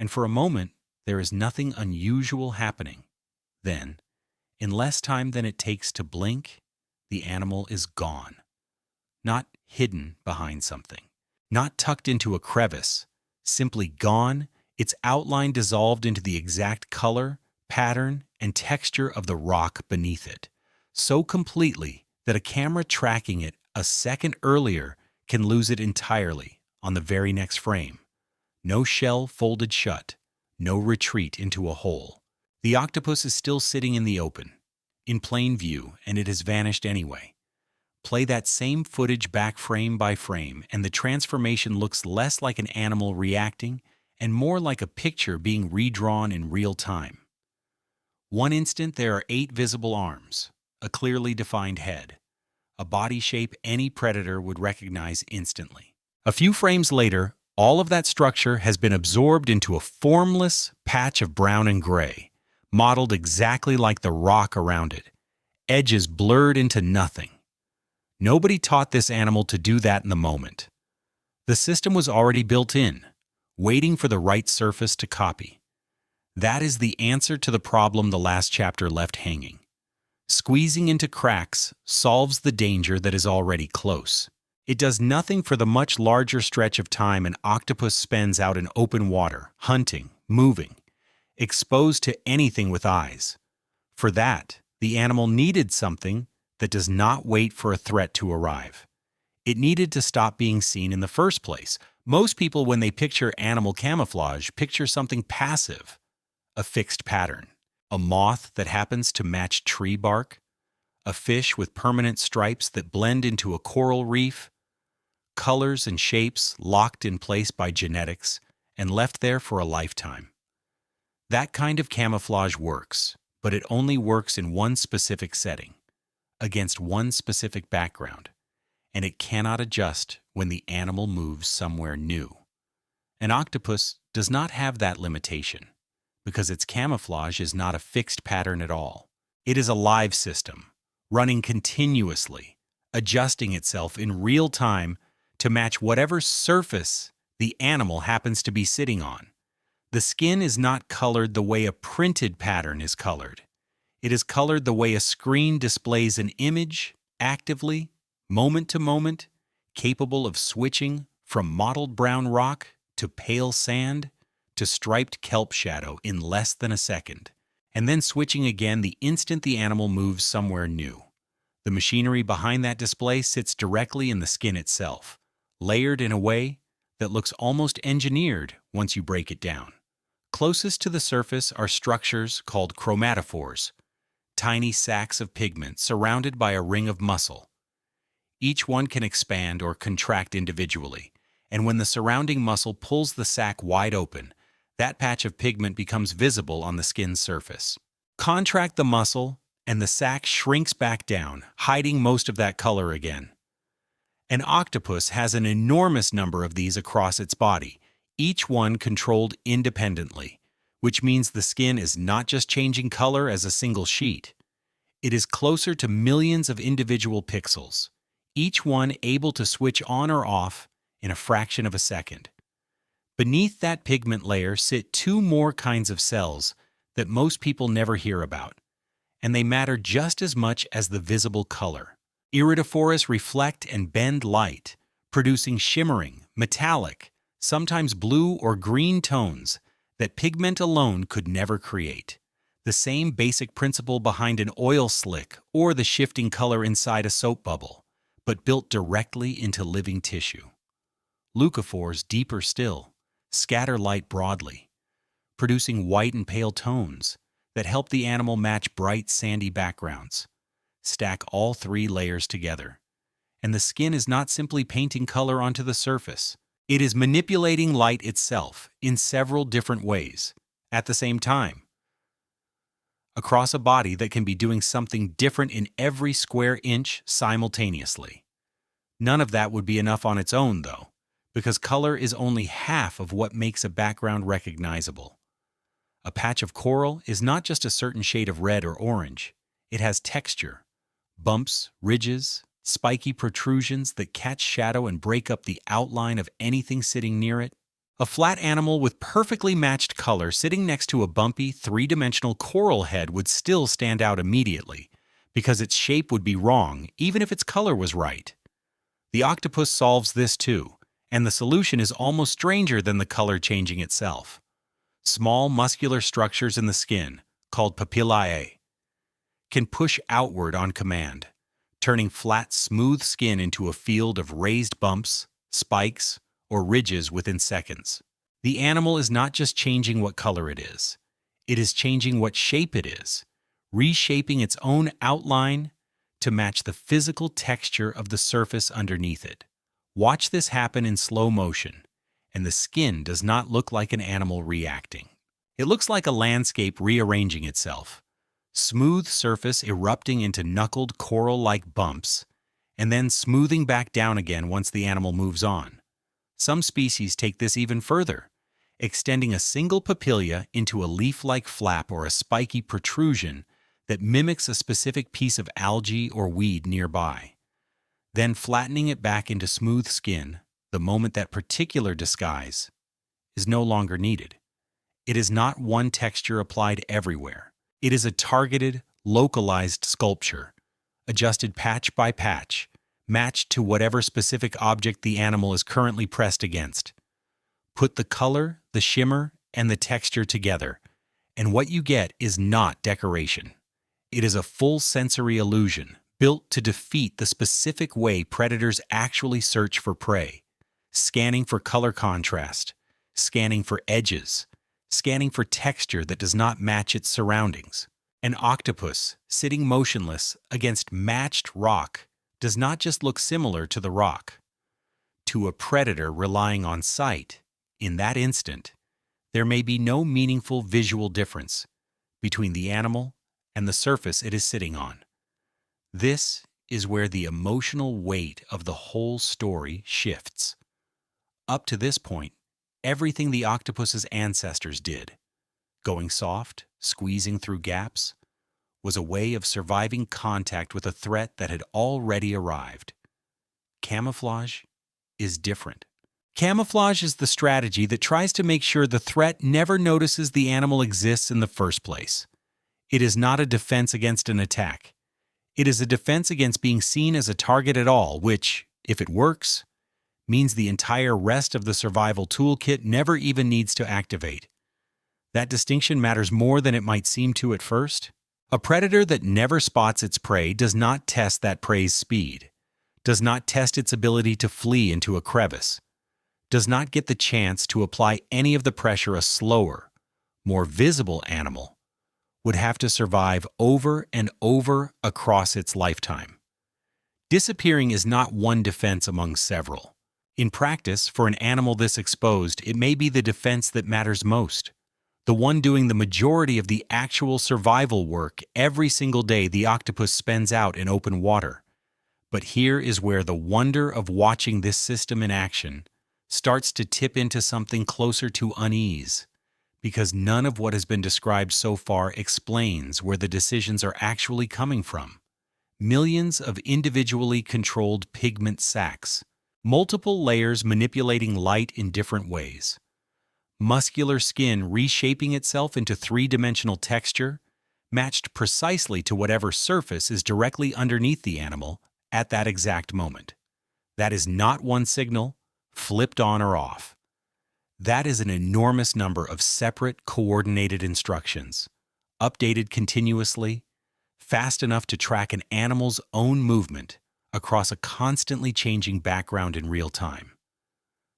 and for a moment there is nothing unusual happening. Then, in less time than it takes to blink, the animal is gone. Not hidden behind something. Not tucked into a crevice. Simply gone, its outline dissolved into the exact color, pattern, and texture of the rock beneath it. So completely that a camera tracking it a second earlier can lose it entirely on the very next frame. No shell folded shut. No retreat into a hole. The octopus is still sitting in the open, in plain view, and it has vanished anyway. Play that same footage back frame by frame, and the transformation looks less like an animal reacting and more like a picture being redrawn in real time. One instant there are 8 visible arms, a clearly defined head, a body shape any predator would recognize instantly. A few frames later, all of that structure has been absorbed into a formless patch of brown and gray, modeled exactly like the rock around it, edges blurred into nothing. Nobody taught this animal to do that in the moment. The system was already built in, waiting for the right surface to copy. That is the answer to the problem the last chapter left hanging. Squeezing into cracks solves the danger that is already close. It does nothing for the much larger stretch of time an octopus spends out in open water, hunting, moving, exposed to anything with eyes. For that, the animal needed something that does not wait for a threat to arrive. It needed to stop being seen in the first place. Most people, when they picture animal camouflage, picture something passive, a fixed pattern, a moth that happens to match tree bark, a fish with permanent stripes that blend into a coral reef, colors and shapes locked in place by genetics and left there for a lifetime. That kind of camouflage works, but it only works in one specific setting, against one specific background, and it cannot adjust when the animal moves somewhere new. An octopus does not have that limitation, because its camouflage is not a fixed pattern at all. It is a live system, running continuously, adjusting itself in real time to match whatever surface the animal happens to be sitting on. The skin is not colored the way a printed pattern is colored. It is colored the way a screen displays an image, actively, moment to moment, capable of switching from mottled brown rock to pale sand to striped kelp shadow in less than a second, and then switching again the instant the animal moves somewhere new. The machinery behind that display sits directly in the skin itself, layered in a way that looks almost engineered once you break it down. Closest to the surface are structures called chromatophores, tiny sacs of pigment surrounded by a ring of muscle. Each one can expand or contract individually, and when the surrounding muscle pulls the sac wide open, that patch of pigment becomes visible on the skin's surface. Contract the muscle, and the sac shrinks back down, hiding most of that color again. An octopus has an enormous number of these across its body, each one controlled independently, which means the skin is not just changing color as a single sheet. It is closer to millions of individual pixels, each one able to switch on or off in a fraction of a second. Beneath that pigment layer sit two more kinds of cells that most people never hear about, and they matter just as much as the visible color. Iridophores reflect and bend light, producing shimmering, metallic, sometimes blue or green tones that pigment alone could never create. The same basic principle behind an oil slick or the shifting color inside a soap bubble, but built directly into living tissue. Leucophores, deeper still, scatter light broadly, producing white and pale tones that help the animal match bright sandy backgrounds. Stack all three layers together, and the skin is not simply painting color onto the surface. It is manipulating light itself in several different ways at the same time, across a body that can be doing something different in every square inch simultaneously. None of that would be enough on its own, though, because color is only half of what makes a background recognizable. A patch of coral is not just a certain shade of red or orange. It has texture, bumps, ridges, spiky protrusions that catch shadow and break up the outline of anything sitting near it. A flat animal with perfectly matched color sitting next to a bumpy, three-dimensional coral head would still stand out immediately, because its shape would be wrong even if its color was right. The octopus solves this too, and the solution is almost stranger than the color changing itself. Small muscular structures in the skin, called papillae, can push outward on command, turning flat, smooth skin into a field of raised bumps, spikes, or ridges within seconds. The animal is not just changing what color it is changing what shape it is, reshaping its own outline to match the physical texture of the surface underneath it. Watch this happen in slow motion, and the skin does not look like an animal reacting. It looks like a landscape rearranging itself. Smooth surface erupting into knuckled coral-like bumps, and then smoothing back down again once the animal moves on. Some species take this even further, extending a single papilla into a leaf-like flap or a spiky protrusion that mimics a specific piece of algae or weed nearby, then flattening it back into smooth skin the moment that particular disguise is no longer needed. It is not one texture applied everywhere. It is a targeted, localized sculpture, adjusted patch by patch, matched to whatever specific object the animal is currently pressed against. Put the color, the shimmer, and the texture together, and what you get is not decoration. It is a full sensory illusion, built to defeat the specific way predators actually search for prey, scanning for color contrast, scanning for edges, scanning for texture that does not match its surroundings. An octopus, sitting motionless against matched rock, does not just look similar to the rock. To a predator relying on sight, in that instant, there may be no meaningful visual difference between the animal and the surface it is sitting on. This is where the emotional weight of the whole story shifts. Up to this point, everything the octopus's ancestors did, going soft, squeezing through gaps, was a way of surviving contact with a threat that had already arrived. Camouflage is different. Camouflage is the strategy that tries to make sure the threat never notices the animal exists in the first place. It is not a defense against an attack. It is a defense against being seen as a target at all, which, if it works, means the entire rest of the survival toolkit never even needs to activate. That distinction matters more than it might seem to at first. A predator that never spots its prey does not test that prey's speed, does not test its ability to flee into a crevice, does not get the chance to apply any of the pressure a slower, more visible animal would have to survive over and over across its lifetime. Disappearing is not one defense among several. In practice, for an animal this exposed, it may be the defense that matters most. The one doing the majority of the actual survival work every single day the octopus spends out in open water. But here is where the wonder of watching this system in action starts to tip into something closer to unease, because none of what has been described so far explains where the decisions are actually coming from. Millions of individually controlled pigment sacs, multiple layers manipulating light in different ways, muscular skin reshaping itself into three-dimensional texture, matched precisely to whatever surface is directly underneath the animal at that exact moment. That is not one signal, flipped on or off. That is an enormous number of separate, coordinated instructions, updated continuously, fast enough to track an animal's own movement across a constantly changing background in real time.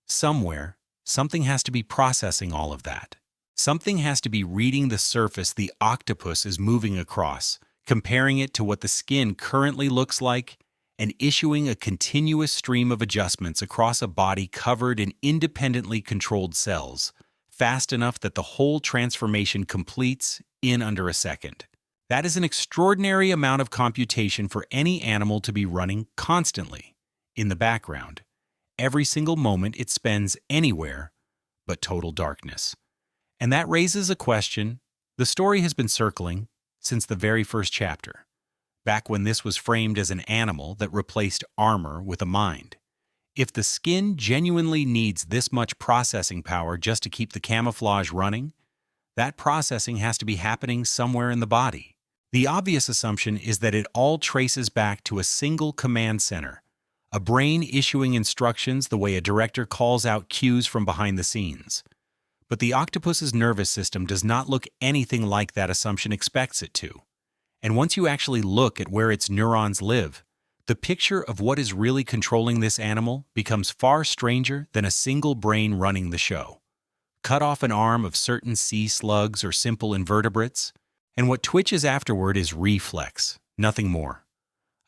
Somewhere, something has to be processing all of that. Something has to be reading the surface the octopus is moving across, comparing it to what the skin currently looks like, and issuing a continuous stream of adjustments across a body covered in independently controlled cells, fast enough that the whole transformation completes in under a second. That is an extraordinary amount of computation for any animal to be running constantly, in the background, every single moment it spends anywhere but total darkness. And that raises a question the story has been circling since the very first chapter, back when this was framed as an animal that replaced armor with a mind. If the skin genuinely needs this much processing power just to keep the camouflage running, that processing has to be happening somewhere in the body. The obvious assumption is that it all traces back to a single command center, a brain issuing instructions the way a director calls out cues from behind the scenes. But the octopus's nervous system does not look anything like that assumption expects it to. And once you actually look at where its neurons live, the picture of what is really controlling this animal becomes far stranger than a single brain running the show. Cut off an arm of certain sea slugs or simple invertebrates, and what twitches afterward is reflex, nothing more.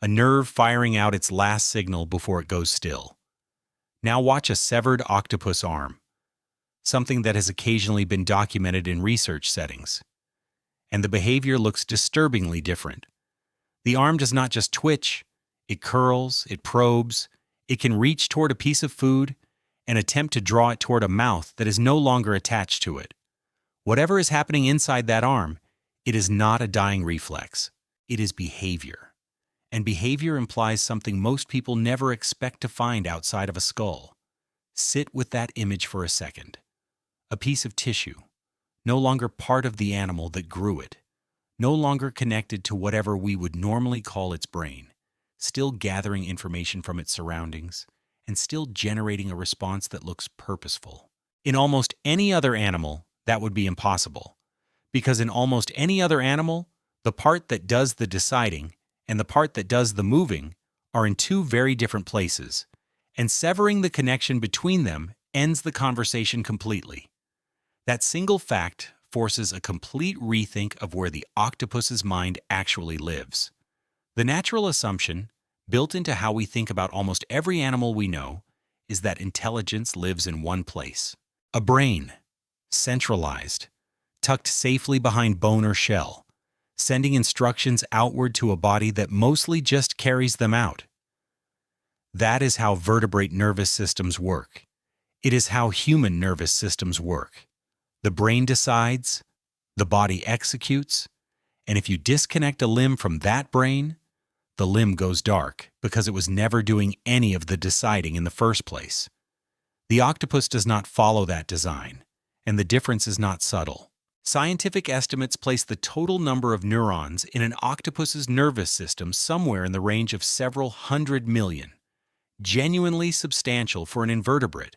A nerve firing out its last signal before it goes still. Now watch a severed octopus arm, something that has occasionally been documented in research settings. And the behavior looks disturbingly different. The arm does not just twitch, it curls, it probes, it can reach toward a piece of food and attempt to draw it toward a mouth that is no longer attached to it. Whatever is happening inside that arm, it is not a dying reflex. It is behavior. And behavior implies something most people never expect to find outside of a skull. Sit with that image for a second. A piece of tissue, no longer part of the animal that grew it, no longer connected to whatever we would normally call its brain, still gathering information from its surroundings, and still generating a response that looks purposeful. In almost any other animal, that would be impossible, because in almost any other animal, the part that does the deciding and the part that does the moving are in two very different places, and severing the connection between them ends the conversation completely. That single fact forces a complete rethink of where the octopus's mind actually lives. The natural assumption, built into how we think about almost every animal we know, is that intelligence lives in one place. A brain, centralized, tucked safely behind bone or shell, sending instructions outward to a body that mostly just carries them out. That is how vertebrate nervous systems work. It is how human nervous systems work. The brain decides, the body executes, and if you disconnect a limb from that brain, the limb goes dark because it was never doing any of the deciding in the first place. The octopus does not follow that design, and the difference is not subtle. Scientific estimates place the total number of neurons in an octopus's nervous system somewhere in the range of several 100 million, genuinely substantial for an invertebrate,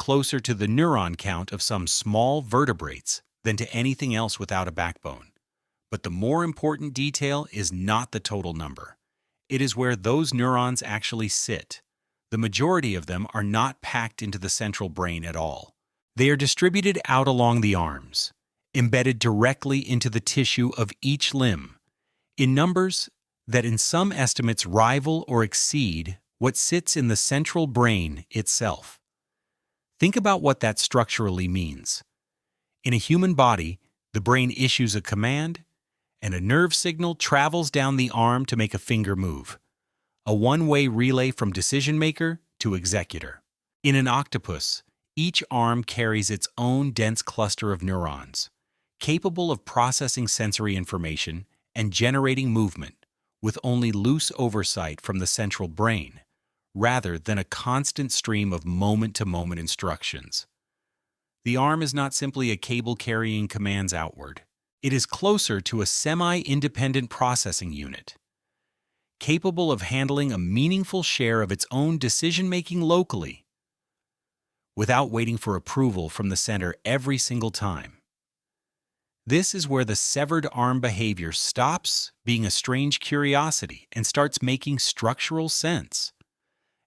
closer to the neuron count of some small vertebrates than to anything else without a backbone. But the more important detail is not the total number. It is where those neurons actually sit. The majority of them are not packed into the central brain at all. They are distributed out along the arms, embedded directly into the tissue of each limb, in numbers that in some estimates rival or exceed what sits in the central brain itself. Think about what that structurally means. In a human body, the brain issues a command, and a nerve signal travels down the arm to make a finger move. A one-way relay from decision maker to executor. In an octopus, each arm carries its own dense cluster of neurons, capable of processing sensory information and generating movement with only loose oversight from the central brain, rather than a constant stream of moment-to-moment instructions. The arm is not simply a cable carrying commands outward. It is closer to a semi-independent processing unit, capable of handling a meaningful share of its own decision-making locally, without waiting for approval from the center every single time. This is where the severed arm behavior stops being a strange curiosity and starts making structural sense.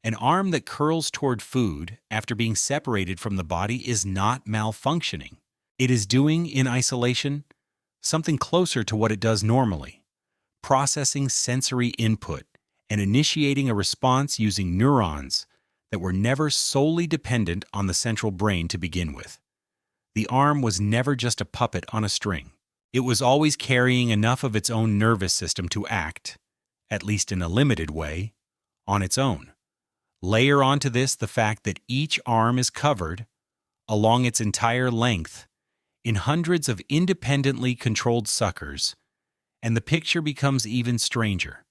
An arm that curls toward food after being separated from the body is not malfunctioning. It is doing, in isolation, something closer to what it does normally, processing sensory input and initiating a response using neurons that were never solely dependent on the central brain to begin with. The arm was never just a puppet on a string. It was always carrying enough of its own nervous system to act, at least in a limited way, on its own. Layer onto this the fact that each arm is covered, along its entire length, in hundreds of independently controlled suckers, and the picture becomes even stranger.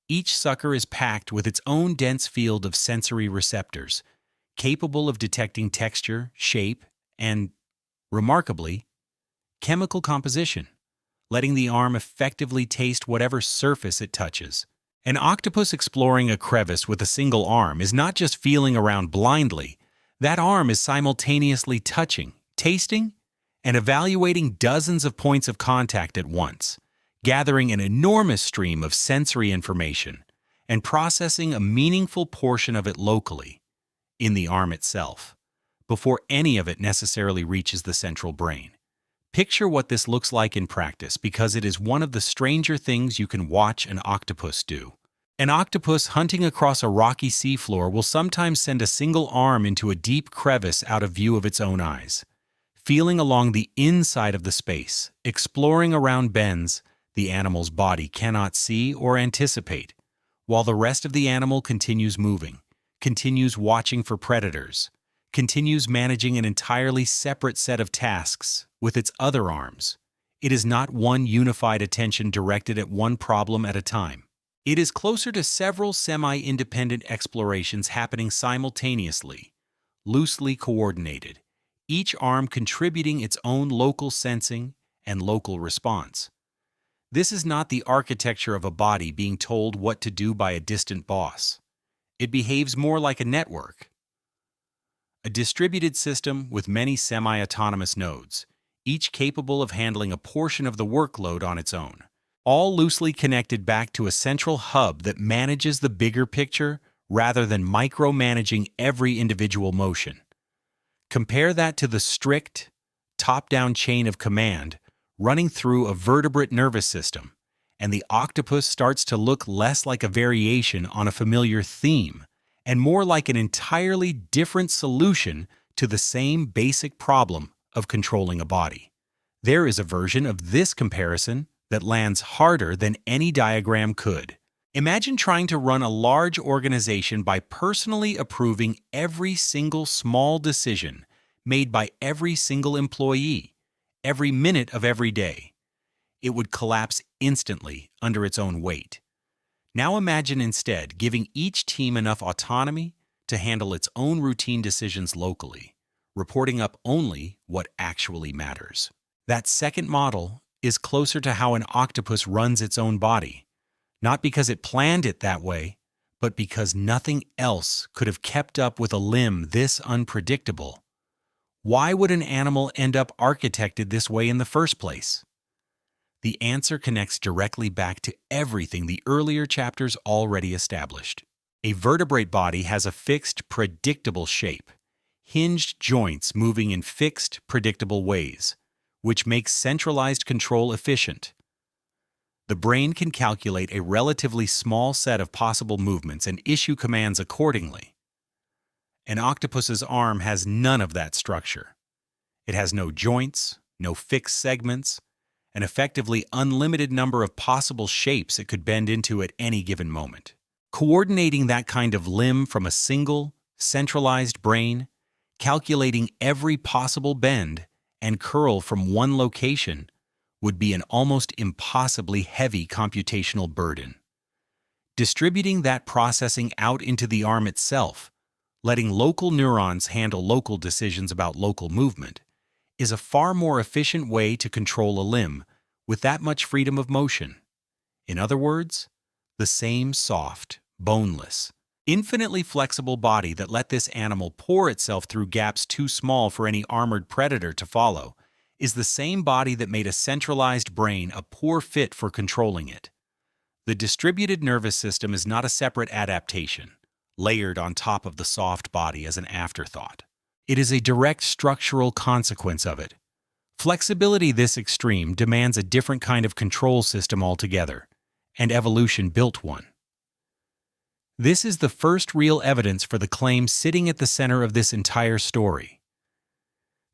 Each sucker is packed with its own dense field of sensory receptors, capable of detecting texture, shape, and, remarkably, chemical composition, letting the arm effectively taste whatever surface it touches. An octopus exploring a crevice with a single arm is not just feeling around blindly. That arm is simultaneously touching, tasting, and evaluating dozens of points of contact at once, gathering an enormous stream of sensory information and processing a meaningful portion of it locally, in the arm itself, before any of it necessarily reaches the central brain. Picture what this looks like in practice, because it is one of the stranger things you can watch an octopus do. An octopus hunting across a rocky seafloor will sometimes send a single arm into a deep crevice out of view of its own eyes, feeling along the inside of the space, exploring around bends the animal's body cannot see or anticipate, while the rest of the animal continues moving, continues watching for predators, continues managing an entirely separate set of tasks with its other arms. It is not one unified attention directed at one problem at a time. It is closer to several semi-independent explorations happening simultaneously, loosely coordinated, each arm contributing its own local sensing and local response. This is not the architecture of a body being told what to do by a distant boss. It behaves more like a network, a distributed system with many semi-autonomous nodes, each capable of handling a portion of the workload on its own, all loosely connected back to a central hub that manages the bigger picture rather than micromanaging every individual motion. Compare that to the strict, top-down chain of command running through a vertebrate nervous system, and the octopus starts to look less like a variation on a familiar theme and more like an entirely different solution to the same basic problem of controlling a body. There is a version of this comparison that lands harder than any diagram could. Imagine trying to run a large organization by personally approving every single small decision made by every single employee, every minute of every day. It would collapse instantly under its own weight. Now imagine instead giving each team enough autonomy to handle its own routine decisions locally, reporting up only what actually matters. That second model is closer to how an octopus runs its own body, not because it planned it that way, but because nothing else could have kept up with a limb this unpredictable. Why would an animal end up architected this way in the first place? The answer connects directly back to everything the earlier chapters already established. A vertebrate body has a fixed, predictable shape, hinged joints moving in fixed, predictable ways, which makes centralized control efficient. The brain can calculate a relatively small set of possible movements and issue commands accordingly. An octopus's arm has none of that structure. It has no joints, no fixed segments, an effectively unlimited number of possible shapes it could bend into at any given moment. Coordinating that kind of limb from a single, centralized brain, calculating every possible bend and curl from one location, would be an almost impossibly heavy computational burden. Distributing that processing out into the arm itself, letting local neurons handle local decisions about local movement, is a far more efficient way to control a limb with that much freedom of motion. In other words, the same soft, boneless, infinitely flexible body that let this animal pour itself through gaps too small for any armored predator to follow is the same body that made a centralized brain a poor fit for controlling it. The distributed nervous system is not a separate adaptation, layered on top of the soft body as an afterthought. It is a direct structural consequence of it. Flexibility this extreme demands a different kind of control system altogether, and evolution built one. This is the first real evidence for the claim sitting at the center of this entire story,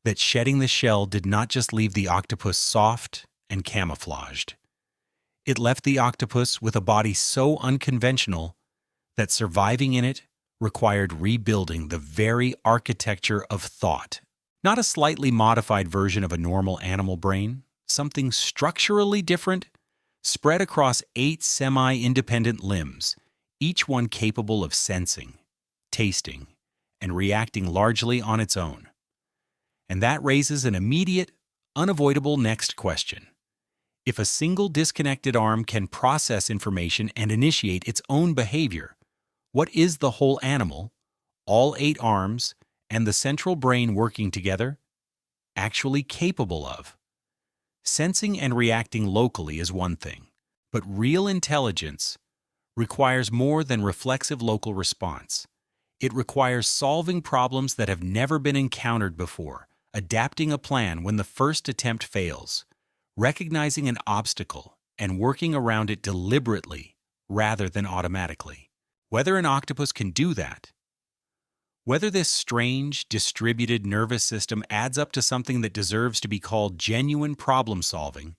that shedding the shell did not just leave the octopus soft and camouflaged. It left the octopus with a body so unconventional that surviving in it required rebuilding the very architecture of thought. Not a slightly modified version of a normal animal brain, something structurally different, spread across 8 semi-independent limbs, each one capable of sensing, tasting, and reacting largely on its own. And that raises an immediate, unavoidable next question. If a single disconnected arm can process information and initiate its own behavior, what is the whole animal, all 8 arms, and the central brain working together, actually capable of? Sensing and reacting locally is one thing, but real intelligence requires more than reflexive local response. It requires solving problems that have never been encountered before, adapting a plan when the first attempt fails, recognizing an obstacle and working around it deliberately rather than automatically. Whether an octopus can do that, whether this strange, distributed nervous system adds up to something that deserves to be called genuine problem-solving,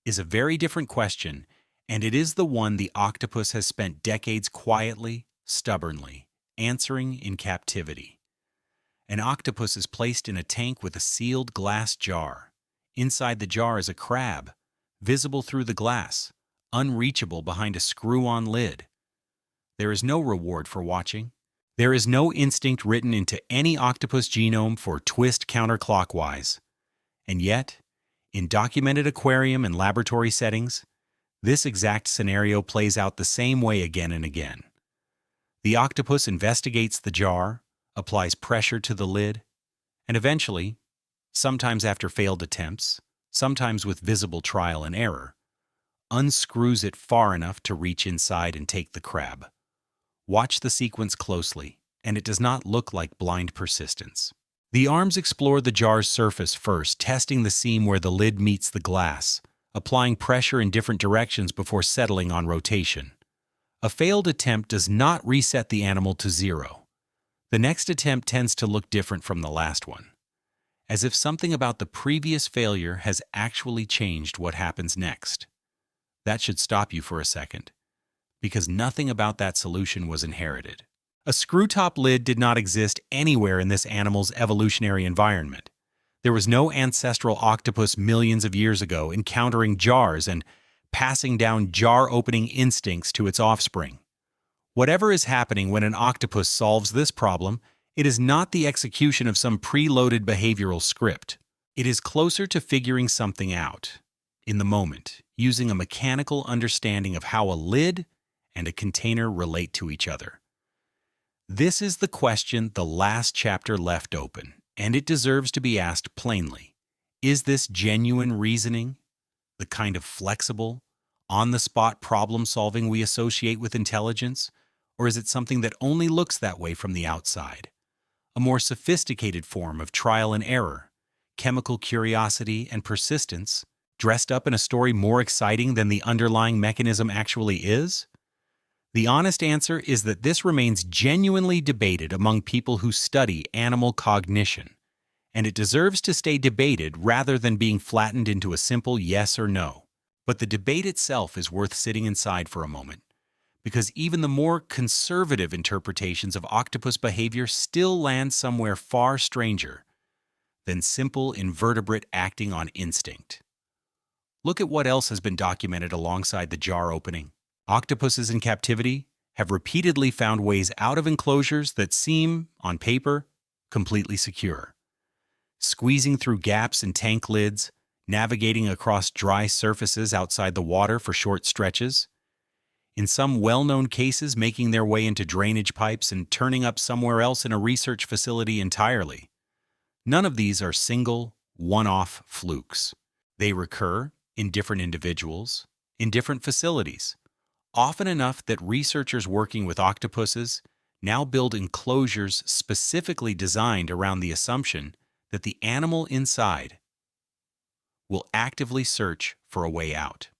is a very different question, and it is the one the octopus has spent decades quietly, stubbornly, answering in captivity. An octopus is placed in a tank with a sealed glass jar. Inside the jar is a crab, visible through the glass, unreachable behind a screw-on lid. There is no reward for watching. There is no instinct written into any octopus genome for twist counterclockwise. And yet, in documented aquarium and laboratory settings, this exact scenario plays out the same way again and again. The octopus investigates the jar, applies pressure to the lid, and eventually, sometimes after failed attempts, sometimes with visible trial and error, unscrews it far enough to reach inside and take the crab. Watch the sequence closely, and it does not look like blind persistence. The arms explore the jar's surface first, testing the seam where the lid meets the glass, applying pressure in different directions before settling on rotation. A failed attempt does not reset the animal to 0. The next attempt tends to look different from the last one, as if something about the previous failure has actually changed what happens next. That should stop you for a second, because nothing about that solution was inherited. A screw-top lid did not exist anywhere in this animal's evolutionary environment. There was no ancestral octopus millions of years ago encountering jars and passing down jar-opening instincts to its offspring. Whatever is happening when an octopus solves this problem, it is not the execution of some preloaded behavioral script. It is closer to figuring something out, in the moment, using a mechanical understanding of how a lid and a container relate to each other. This is the question the last chapter left open, and it deserves to be asked plainly. Is this genuine reasoning, the kind of flexible, on-the-spot problem-solving we associate with intelligence, or is it something that only looks that way from the outside? A more sophisticated form of trial and error, chemical curiosity and persistence, dressed up in a story more exciting than the underlying mechanism actually is? The honest answer is that this remains genuinely debated among people who study animal cognition, and it deserves to stay debated rather than being flattened into a simple yes or no. But the debate itself is worth sitting inside for a moment, because even the more conservative interpretations of octopus behavior still land somewhere far stranger than simple invertebrate acting on instinct. Look at what else has been documented alongside the jar opening. Octopuses in captivity have repeatedly found ways out of enclosures that seem, on paper, completely secure. Squeezing through gaps in tank lids, navigating across dry surfaces outside the water for short stretches, in some well-known cases making their way into drainage pipes and turning up somewhere else in a research facility entirely. None of these are single, one-off flukes. They recur in different individuals, in different facilities, often enough that researchers working with octopuses now build enclosures specifically designed around the assumption that the animal inside will actively search for a way out.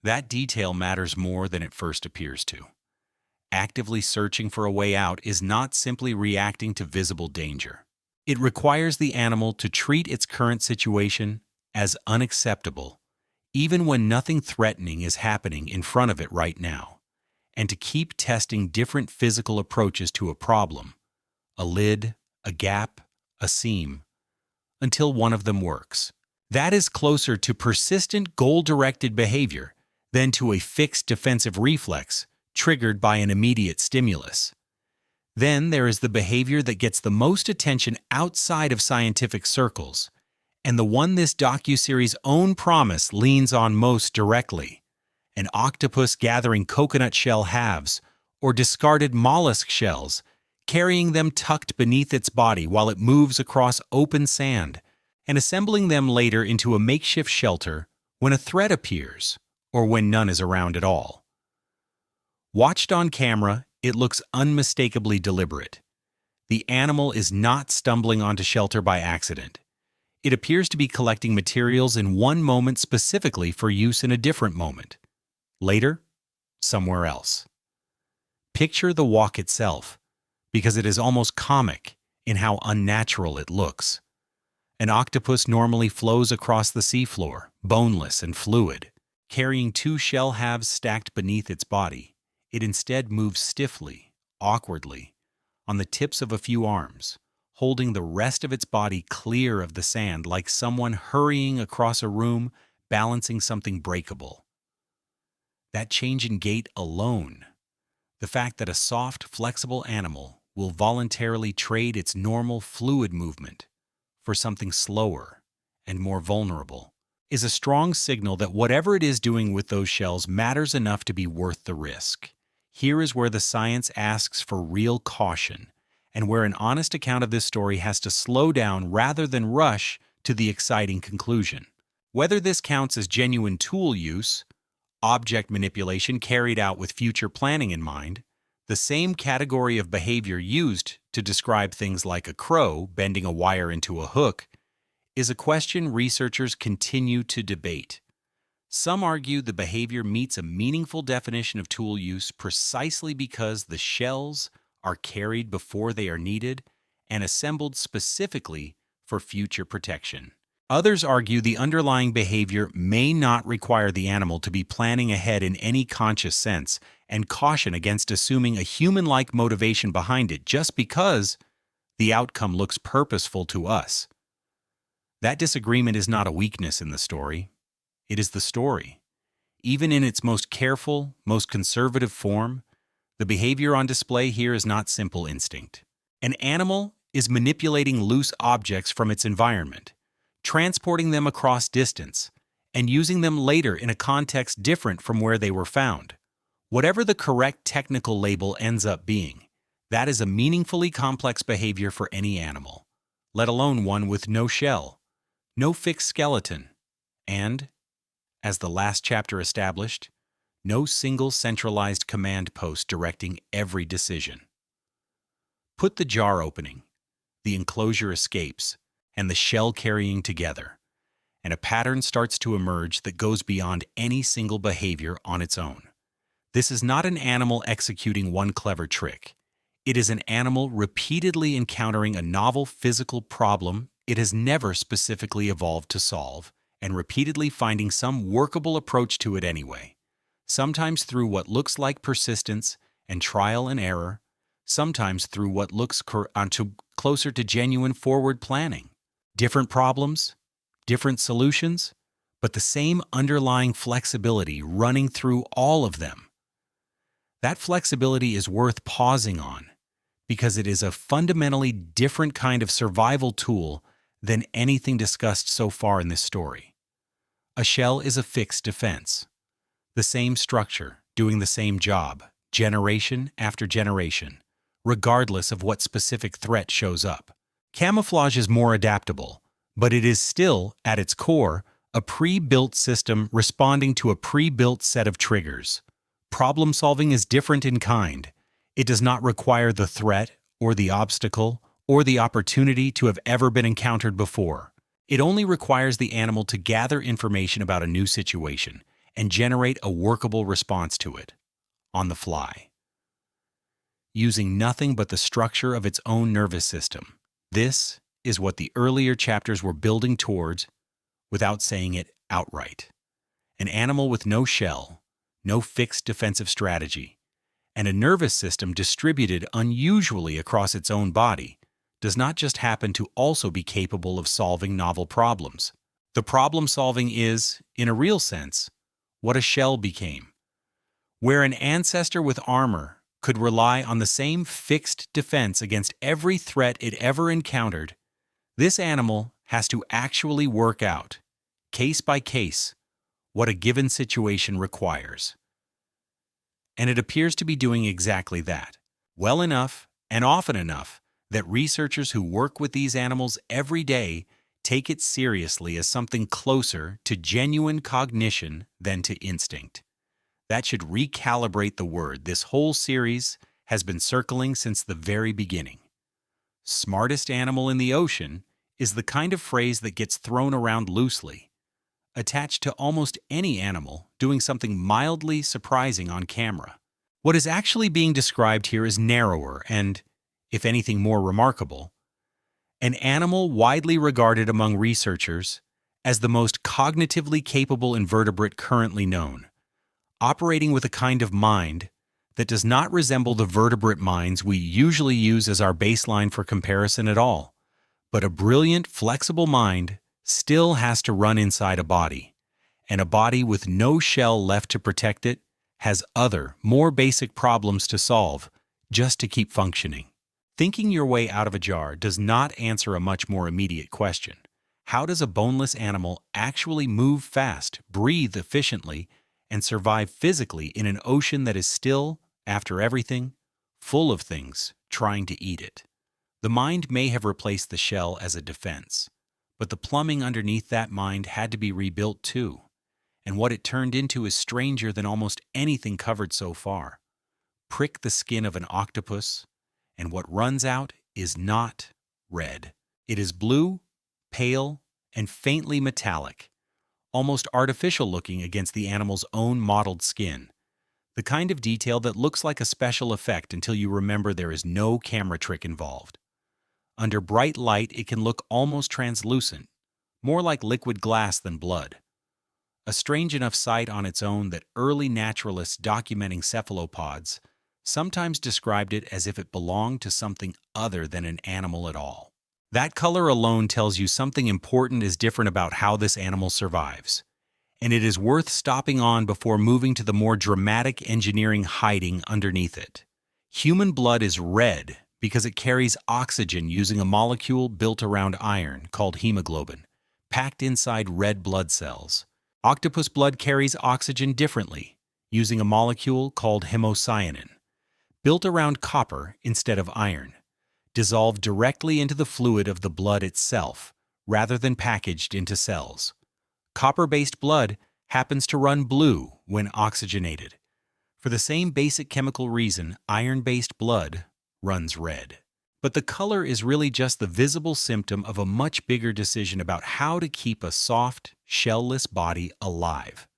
That detail matters more than it first appears to. Actively searching for a way out is not simply reacting to visible danger. It requires the animal to treat its current situation as unacceptable, even when nothing threatening is happening in front of it right now, and to keep testing different physical approaches to a problem, a lid, a gap, a seam, until one of them works. That is closer to persistent goal-directed behavior than to a fixed defensive reflex triggered by an immediate stimulus. Then there is the behavior that gets the most attention outside of scientific circles, and the one this docuseries' own promise leans on most directly: an octopus gathering coconut shell halves or discarded mollusk shells, carrying them tucked beneath its body while it moves across open sand, and assembling them later into a makeshift shelter when a threat appears or when none is around at all. Watched on camera, it looks unmistakably deliberate. The animal is not stumbling onto shelter by accident. It appears to be collecting materials in one moment specifically for use in a different moment. Later, somewhere else. Picture the walk itself, because it is almost comic in how unnatural it looks. An octopus normally flows across the seafloor, boneless and fluid. Carrying two shell halves stacked beneath its body, it instead moves stiffly, awkwardly, on the tips of a few arms, holding the rest of its body clear of the sand like someone hurrying across a room, balancing something breakable. That change in gait alone, the fact that a soft, flexible animal will voluntarily trade its normal fluid movement for something slower and more vulnerable, is a strong signal that whatever it is doing with those shells matters enough to be worth the risk. Here is where the science asks for real caution, and where an honest account of this story has to slow down rather than rush to the exciting conclusion. Whether this counts as genuine tool use, object manipulation carried out with future planning in mind, the same category of behavior used to describe things like a crow bending a wire into a hook, is a question researchers continue to debate. Some argue the behavior meets a meaningful definition of tool use precisely because the shells are carried before they are needed and assembled specifically for future protection. Others argue the underlying behavior may not require the animal to be planning ahead in any conscious sense, and caution against assuming a human-like motivation behind it just because the outcome looks purposeful to us. That disagreement is not a weakness in the story. It is the story. Even in its most careful, most conservative form, the behavior on display here is not simple instinct. An animal is manipulating loose objects from its environment, transporting them across distance, and using them later in a context different from where they were found. Whatever the correct technical label ends up being, that is a meaningfully complex behavior for any animal, let alone one with no shell, no fixed skeleton, and, as the last chapter established, no single centralized command post directing every decision. Put the jar opening, the enclosure escapes, and the shell carrying together, and a pattern starts to emerge that goes beyond any single behavior on its own. This is not an animal executing one clever trick. It is an animal repeatedly encountering a novel physical problem it has never specifically evolved to solve, and repeatedly finding some workable approach to it anyway, sometimes through what looks like persistence and trial and error, sometimes through what looks closer to genuine forward planning. Different problems, different solutions, but the same underlying flexibility running through all of them. That flexibility is worth pausing on, because it is a fundamentally different kind of survival tool than anything discussed so far in this story. A shell is a fixed defense. The same structure, doing the same job, generation after generation, regardless of what specific threat shows up. Camouflage is more adaptable, but it is still, at its core, a pre-built system responding to a pre-built set of triggers. Problem solving is different in kind. It does not require the threat, or the obstacle, or the opportunity to have ever been encountered before. It only requires the animal to gather information about a new situation and generate a workable response to it, on the fly, using nothing but the structure of its own nervous system. This is what the earlier chapters were building towards without saying it outright. An animal with no shell, no fixed defensive strategy, and a nervous system distributed unusually across its own body does not just happen to also be capable of solving novel problems. The problem solving is, in a real sense, what a shell became. Where an ancestor with armor could rely on the same fixed defense against every threat it ever encountered, this animal has to actually work out, case by case, what a given situation requires. And it appears to be doing exactly that, well enough and often enough that researchers who work with these animals every day take it seriously as something closer to genuine cognition than to instinct. That should recalibrate the word this whole series has been circling since the very beginning. Smartest animal in the ocean is the kind of phrase that gets thrown around loosely, attached to almost any animal doing something mildly surprising on camera. What is actually being described here is narrower and, if anything, more remarkable. An animal widely regarded among researchers as the most cognitively capable invertebrate currently known, operating with a kind of mind that does not resemble the vertebrate minds we usually use as our baseline for comparison at all, but a brilliant, flexible mind still has to run inside a body, and a body with no shell left to protect it has other, more basic problems to solve just to keep functioning. Thinking your way out of a jar does not answer a much more immediate question. How does a boneless animal actually move fast, breathe efficiently, and survive physically in an ocean that is still, after everything, full of things trying to eat it? The mind may have replaced the shell as a defense, but the plumbing underneath that mind had to be rebuilt too, and what it turned into is stranger than almost anything covered so far. Prick the skin of an octopus, and what runs out is not red. It is blue, pale, and faintly metallic, almost artificial looking against the animal's own mottled skin. The kind of detail that looks like a special effect until you remember there is no camera trick involved. Under bright light, it can look almost translucent, more like liquid glass than blood. A strange enough sight on its own that early naturalists documenting cephalopods sometimes described it as if it belonged to something other than an animal at all. That color alone tells you something important is different about how this animal survives, and it is worth stopping on before moving to the more dramatic engineering hiding underneath it. Human blood is red because it carries oxygen using a molecule built around iron called hemoglobin, packed inside red blood cells. Octopus blood carries oxygen differently, using a molecule called hemocyanin, built around copper instead of iron, dissolved directly into the fluid of the blood itself, rather than packaged into cells. Copper-based blood happens to run blue when oxygenated. For the same basic chemical reason, iron-based blood runs red. But the color is really just the visible symptom of a much bigger decision about how to keep a soft, shell-less body alive.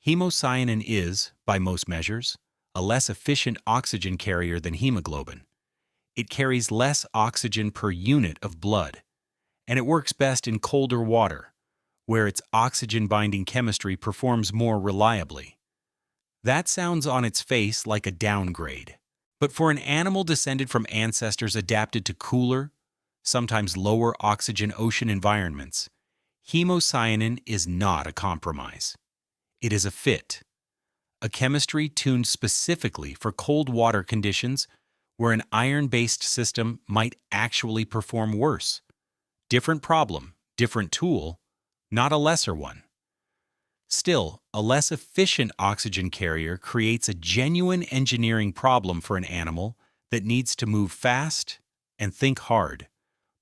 Hemocyanin is, by most measures, a less efficient oxygen carrier than hemoglobin. It carries less oxygen per unit of blood, and it works best in colder water, where its oxygen-binding chemistry performs more reliably. That sounds on its face like a downgrade. But for an animal descended from ancestors adapted to cooler, sometimes lower oxygen ocean environments, hemocyanin is not a compromise. It is a fit, a chemistry tuned specifically for cold water conditions where an iron-based system might actually perform worse. Different problem, different tool, not a lesser one. Still, a less efficient oxygen carrier creates a genuine engineering problem for an animal that needs to move fast and think hard,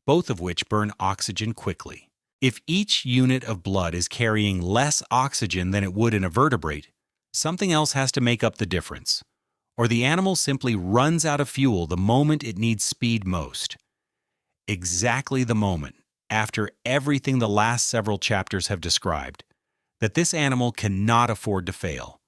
both of which burn oxygen quickly. If each unit of blood is carrying less oxygen than it would in a vertebrate, something else has to make up the difference, or the animal simply runs out of fuel the moment it needs speed most. Exactly the moment, after everything the last several chapters have described, that this animal cannot afford to fail.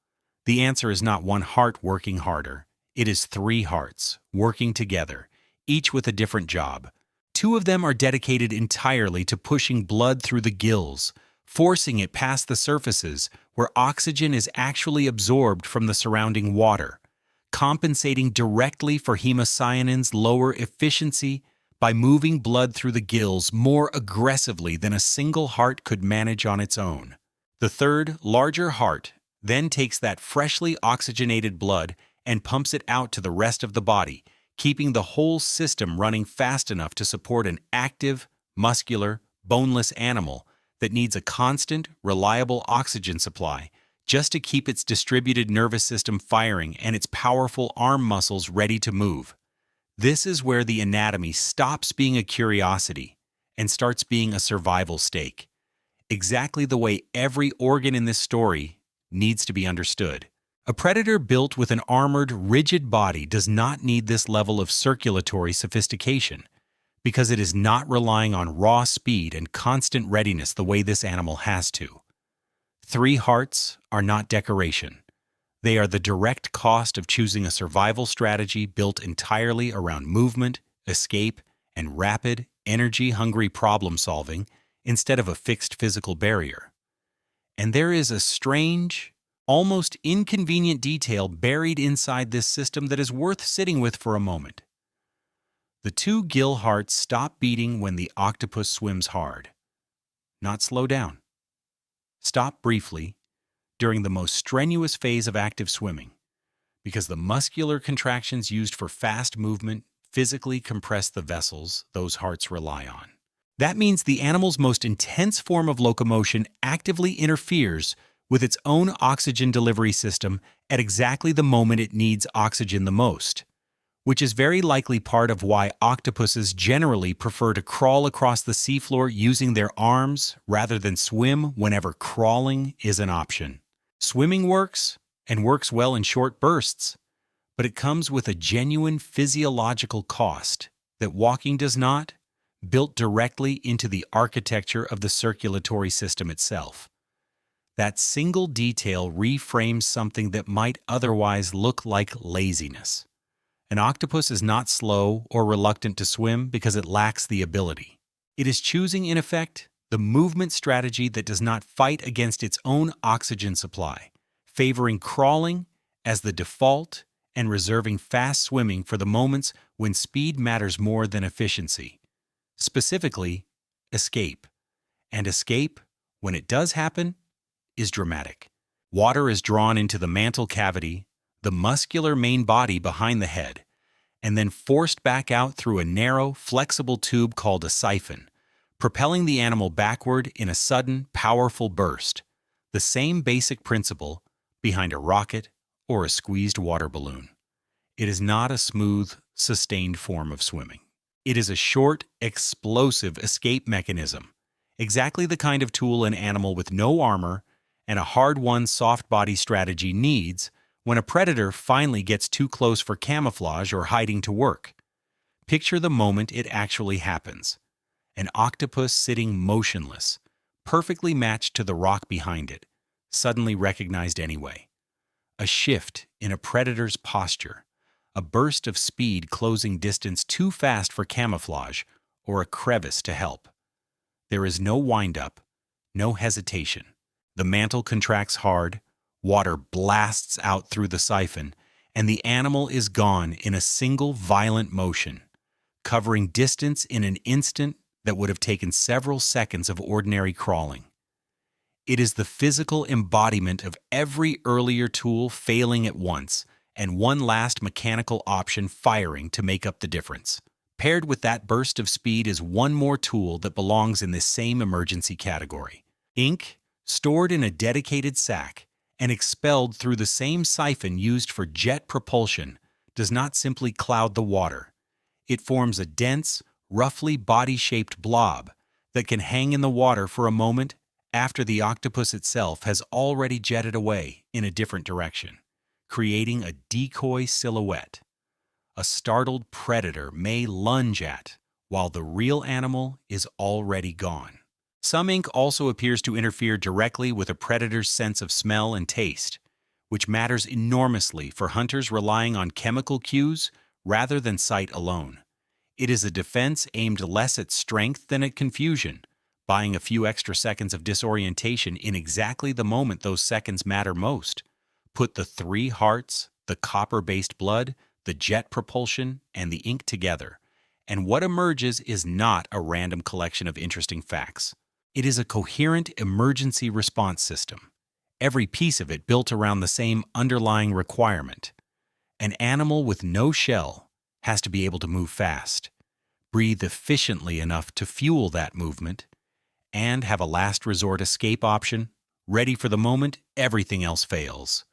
The answer is not one heart working harder. It is 3 hearts working together, each with a different job. 2 of them are dedicated entirely to pushing blood through the gills, forcing it past the surfaces where oxygen is actually absorbed from the surrounding water, compensating directly for hemocyanin's lower efficiency by moving blood through the gills more aggressively than a single heart could manage on its own. The third, larger heart then takes that freshly oxygenated blood and pumps it out to the rest of the body, keeping the whole system running fast enough to support an active, muscular, boneless animal that needs a constant, reliable oxygen supply just to keep its distributed nervous system firing and its powerful arm muscles ready to move. This is where the anatomy stops being a curiosity and starts being a survival stake. Exactly the way every organ in this story needs to be understood. A predator built with an armored, rigid body does not need this level of circulatory sophistication because it is not relying on raw speed and constant readiness the way this animal has to. 3 hearts are not decoration. They are the direct cost of choosing a survival strategy built entirely around movement, escape, and rapid, energy-hungry problem-solving instead of a fixed physical barrier. And there is a strange, almost inconvenient detail buried inside this system that is worth sitting with for a moment. The 2 gill hearts stop beating when the octopus swims hard. Not slow down. Stop briefly during the most strenuous phase of active swimming, because the muscular contractions used for fast movement physically compress the vessels those hearts rely on. That means the animal's most intense form of locomotion actively interferes with its own oxygen delivery system at exactly the moment it needs oxygen the most, which is very likely part of why octopuses generally prefer to crawl across the seafloor using their arms rather than swim whenever crawling is an option. Swimming works, and works well in short bursts, but it comes with a genuine physiological cost that walking does not, built directly into the architecture of the circulatory system itself. That single detail reframes something that might otherwise look like laziness. An octopus is not slow or reluctant to swim because it lacks the ability. It is choosing, in effect, the movement strategy that does not fight against its own oxygen supply, favoring crawling as the default and reserving fast swimming for the moments when speed matters more than efficiency. Specifically, escape. And escape, when it does happen, is dramatic. Water is drawn into the mantle cavity, the muscular main body behind the head, and then forced back out through a narrow, flexible tube called a siphon, propelling the animal backward in a sudden, powerful burst. The same basic principle behind a rocket or a squeezed water balloon. It is not a smooth, sustained form of swimming. It is a short, explosive escape mechanism, exactly the kind of tool an animal with no armor and a hard-won soft body strategy needs when a predator finally gets too close for camouflage or hiding to work. Picture the moment it actually happens. An octopus sitting motionless, perfectly matched to the rock behind it, suddenly recognized anyway. A shift in a predator's posture, a burst of speed closing distance too fast for camouflage, or a crevice to help. There is no wind-up, no hesitation. The mantle contracts hard, water blasts out through the siphon, and the animal is gone in a single violent motion, covering distance in an instant that would have taken several seconds of ordinary crawling. It is the physical embodiment of every earlier tool failing at once, and one last mechanical option firing to make up the difference. Paired with that burst of speed is one more tool that belongs in this same emergency category. Ink, stored in a dedicated sack and expelled through the same siphon used for jet propulsion, does not simply cloud the water. It forms a dense, roughly body-shaped blob that can hang in the water for a moment after the octopus itself has already jetted away in a different direction, creating a decoy silhouette. A startled predator may lunge at, while the real animal is already gone. Some ink also appears to interfere directly with a predator's sense of smell and taste, which matters enormously for hunters relying on chemical cues rather than sight alone. It is a defense aimed less at strength than at confusion, buying a few extra seconds of disorientation in exactly the moment those seconds matter most. Put the 3 hearts, the copper-based blood, the jet propulsion, and the ink together, and what emerges is not a random collection of interesting facts. It is a coherent emergency response system, every piece of it built around the same underlying requirement. An animal with no shell has to be able to move fast, breathe efficiently enough to fuel that movement, and have a last resort escape option, ready for the moment everything else fails.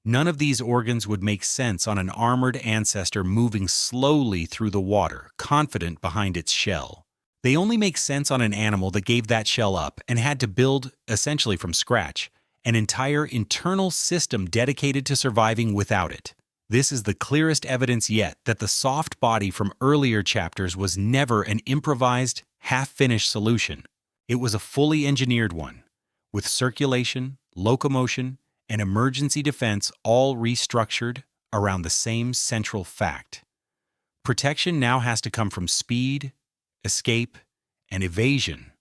None of these organs would make sense on an armored ancestor moving slowly through the water, confident behind its shell. They only make sense on an animal that gave that shell up and had to build, essentially from scratch, an entire internal system dedicated to surviving without it. This is the clearest evidence yet that the soft body from earlier chapters was never an improvised, half-finished solution. It was a fully engineered one, with circulation, locomotion, and emergency defense all restructured around the same central fact. Protection now has to come from speed, escape, and evasion,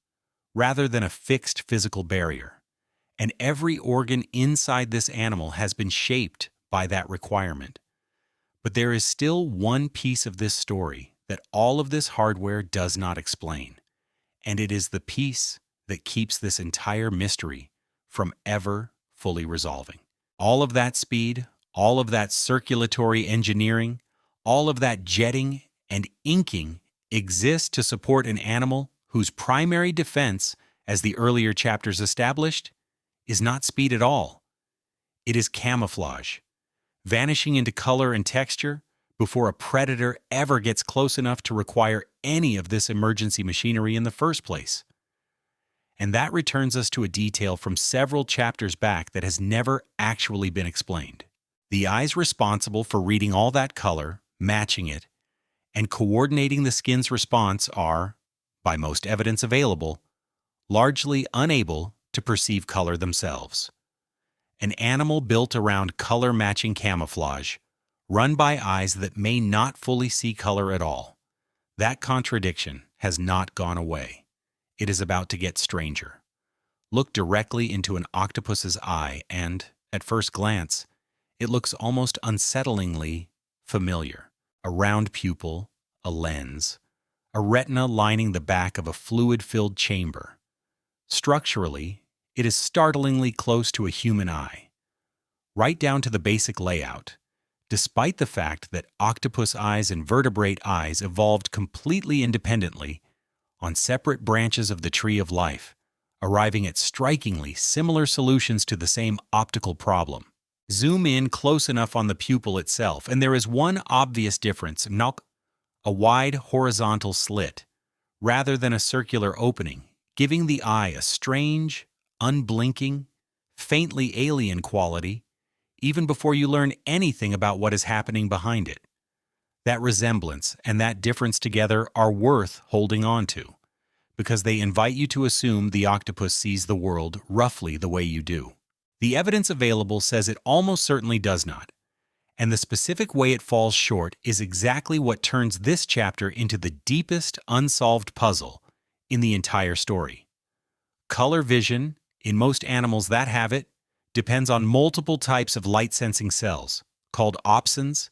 rather than a fixed physical barrier. And every organ inside this animal has been shaped by that requirement. But there is still one piece of this story that all of this hardware does not explain, and it is the piece that keeps this entire mystery from ever fully resolving. All of that speed, all of that circulatory engineering, all of that jetting and inking exists to support an animal whose primary defense, as the earlier chapters established, is not speed at all. It is camouflage, vanishing into color and texture before a predator ever gets close enough to require any of this emergency machinery in the first place. And that returns us to a detail from several chapters back that has never actually been explained. The eyes responsible for reading all that color, matching it, and coordinating the skin's response are, by most evidence available, largely unable to perceive color themselves. An animal built around color-matching camouflage, run by eyes that may not fully see color at all. That contradiction has not gone away. It is about to get stranger. Look directly into an octopus's eye and, at first glance, it looks almost unsettlingly familiar. A round pupil, a lens, a retina lining the back of a fluid-filled chamber. Structurally, it is startlingly close to a human eye, right down to the basic layout, despite the fact that octopus eyes and vertebrate eyes evolved completely independently on separate branches of the tree of life, arriving at strikingly similar solutions to the same optical problem. Zoom in close enough on the pupil itself, and there is one obvious difference: a wide horizontal slit, rather than a circular opening, giving the eye a strange, unblinking, faintly alien quality, even before you learn anything about what is happening behind it. That resemblance and that difference together are worth holding on to, because they invite you to assume the octopus sees the world roughly the way you do. The evidence available says it almost certainly does not, and the specific way it falls short is exactly what turns this chapter into the deepest unsolved puzzle in the entire story. Color vision, in most animals that have it, depends on multiple types of light-sensing cells, called opsins,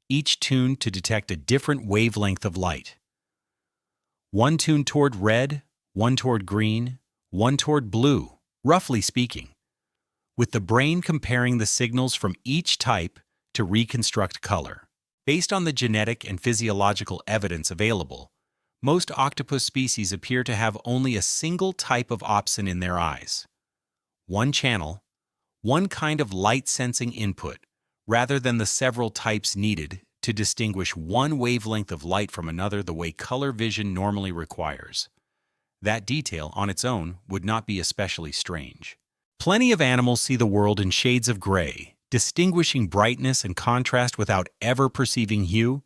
each tuned to detect a different wavelength of light. One tuned toward red, one toward green, one toward blue, roughly speaking, with the brain comparing the signals from each type to reconstruct color. Based on the genetic and physiological evidence available, most octopus species appear to have only a single type of opsin in their eyes. One channel, one kind of light-sensing input, rather than the several types needed to distinguish one wavelength of light from another the way color vision normally requires. That detail on its own would not be especially strange. Plenty of animals see the world in shades of gray, distinguishing brightness and contrast without ever perceiving hue,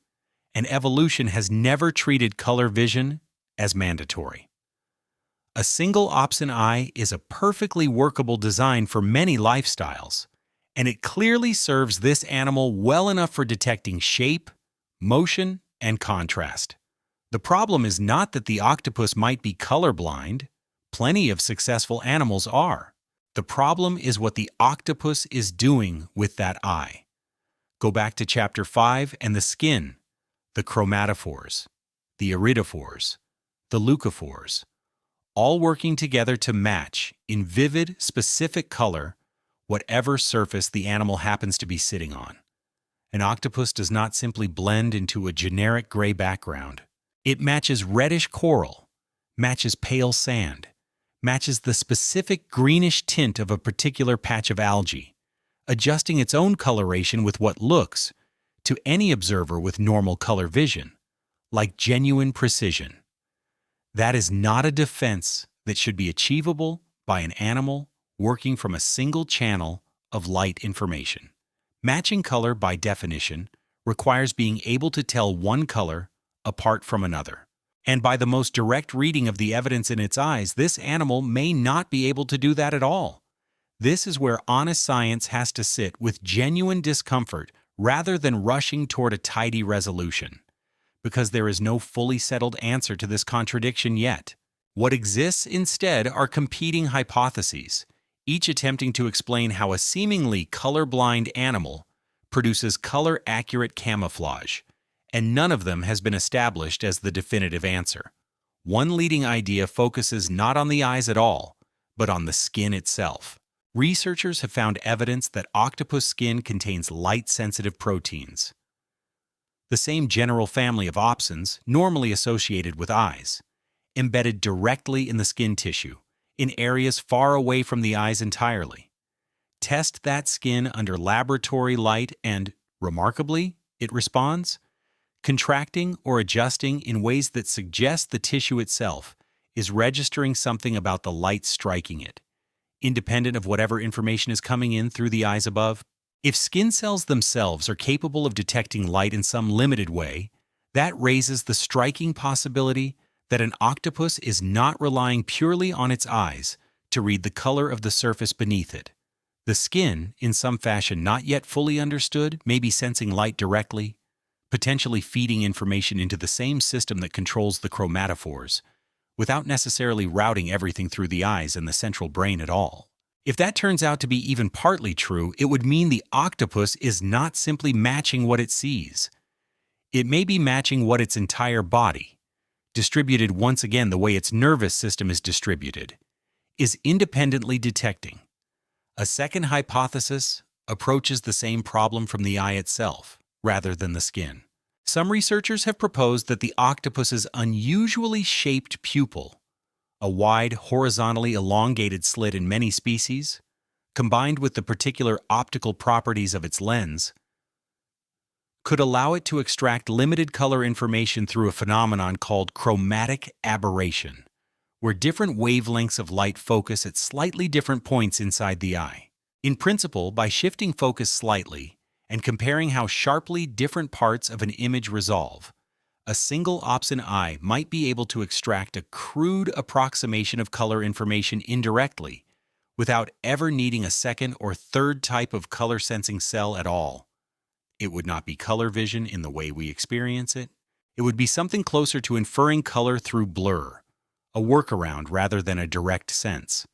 and evolution has never treated color vision as mandatory. A single opsin eye is a perfectly workable design for many lifestyles, and it clearly serves this animal well enough for detecting shape, motion, and contrast. The problem is not that the octopus might be colorblind. Plenty of successful animals are. The problem is what the octopus is doing with that eye. Go back to Chapter 5 and the skin, the chromatophores, the iridophores, the leucophores, all working together to match, in vivid, specific color, whatever surface the animal happens to be sitting on. An octopus does not simply blend into a generic gray background. It matches reddish coral, matches pale sand, matches the specific greenish tint of a particular patch of algae, adjusting its own coloration with what looks, to any observer with normal color vision, like genuine precision. That is not a defense that should be achievable by an animal working from a single channel of light information. Matching color, by definition, requires being able to tell one color apart from another. And by the most direct reading of the evidence in its eyes, this animal may not be able to do that at all. This is where honest science has to sit with genuine discomfort rather than rushing toward a tidy resolution, because there is no fully settled answer to this contradiction yet. What exists instead are competing hypotheses, each attempting to explain how a seemingly colorblind animal produces color-accurate camouflage, and none of them has been established as the definitive answer. One leading idea focuses not on the eyes at all, but on the skin itself. Researchers have found evidence that octopus skin contains light-sensitive proteins, the same general family of opsins normally associated with eyes, embedded directly in the skin tissue, in areas far away from the eyes entirely. Test that skin under laboratory light and, remarkably, it responds, contracting or adjusting in ways that suggest the tissue itself is registering something about the light striking it, independent of whatever information is coming in through the eyes above. If skin cells themselves are capable of detecting light in some limited way, that raises the striking possibility that an octopus is not relying purely on its eyes to read the color of the surface beneath it. The skin, in some fashion not yet fully understood, may be sensing light directly, potentially feeding information into the same system that controls the chromatophores, without necessarily routing everything through the eyes and the central brain at all. If that turns out to be even partly true, it would mean the octopus is not simply matching what it sees. It may be matching what its entire body, distributed once again the way its nervous system is distributed, is independently detecting. A second hypothesis approaches the same problem from the eye itself, rather than the skin. Some researchers have proposed that the octopus's unusually shaped pupil, a wide, horizontally elongated slit in many species, combined with the particular optical properties of its lens, could allow it to extract limited color information through a phenomenon called chromatic aberration, where different wavelengths of light focus at slightly different points inside the eye. In principle, by shifting focus slightly and comparing how sharply different parts of an image resolve. A single opsin eye might be able to extract a crude approximation of color information indirectly, without ever needing a second or third type of color-sensing cell at all. It would not be color vision in the way we experience it. It would be something closer to inferring color through blur, a workaround rather than a direct sense.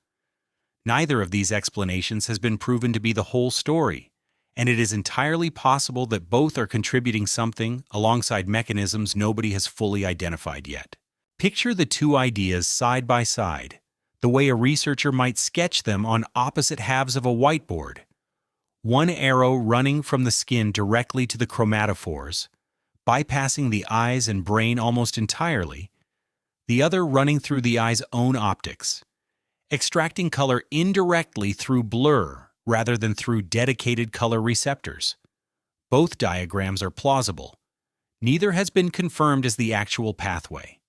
Neither of these explanations has been proven to be the whole story, and it is entirely possible that both are contributing something alongside mechanisms nobody has fully identified yet. Picture the two ideas side by side, the way a researcher might sketch them on opposite halves of a whiteboard. One arrow running from the skin directly to the chromatophores, bypassing the eyes and brain almost entirely, the other running through the eye's own optics, extracting color indirectly through blur rather than through dedicated color receptors. Both diagrams are plausible. Neither has been confirmed as the actual pathway.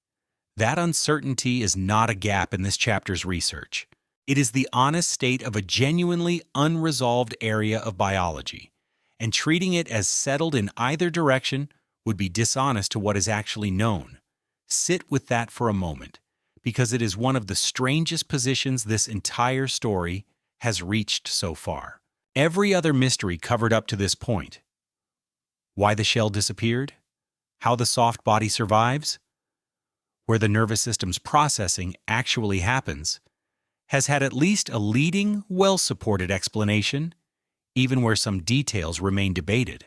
That uncertainty is not a gap in this chapter's research. It is the honest state of a genuinely unresolved area of biology, and treating it as settled in either direction would be dishonest to what is actually known. Sit with that for a moment, because it is one of the strangest positions this entire story has reached so far. Every other mystery covered up to this point, why the shell disappeared, how the soft body survives, where the nervous system's processing actually happens, has had at least a leading, well-supported explanation, even where some details remain debated.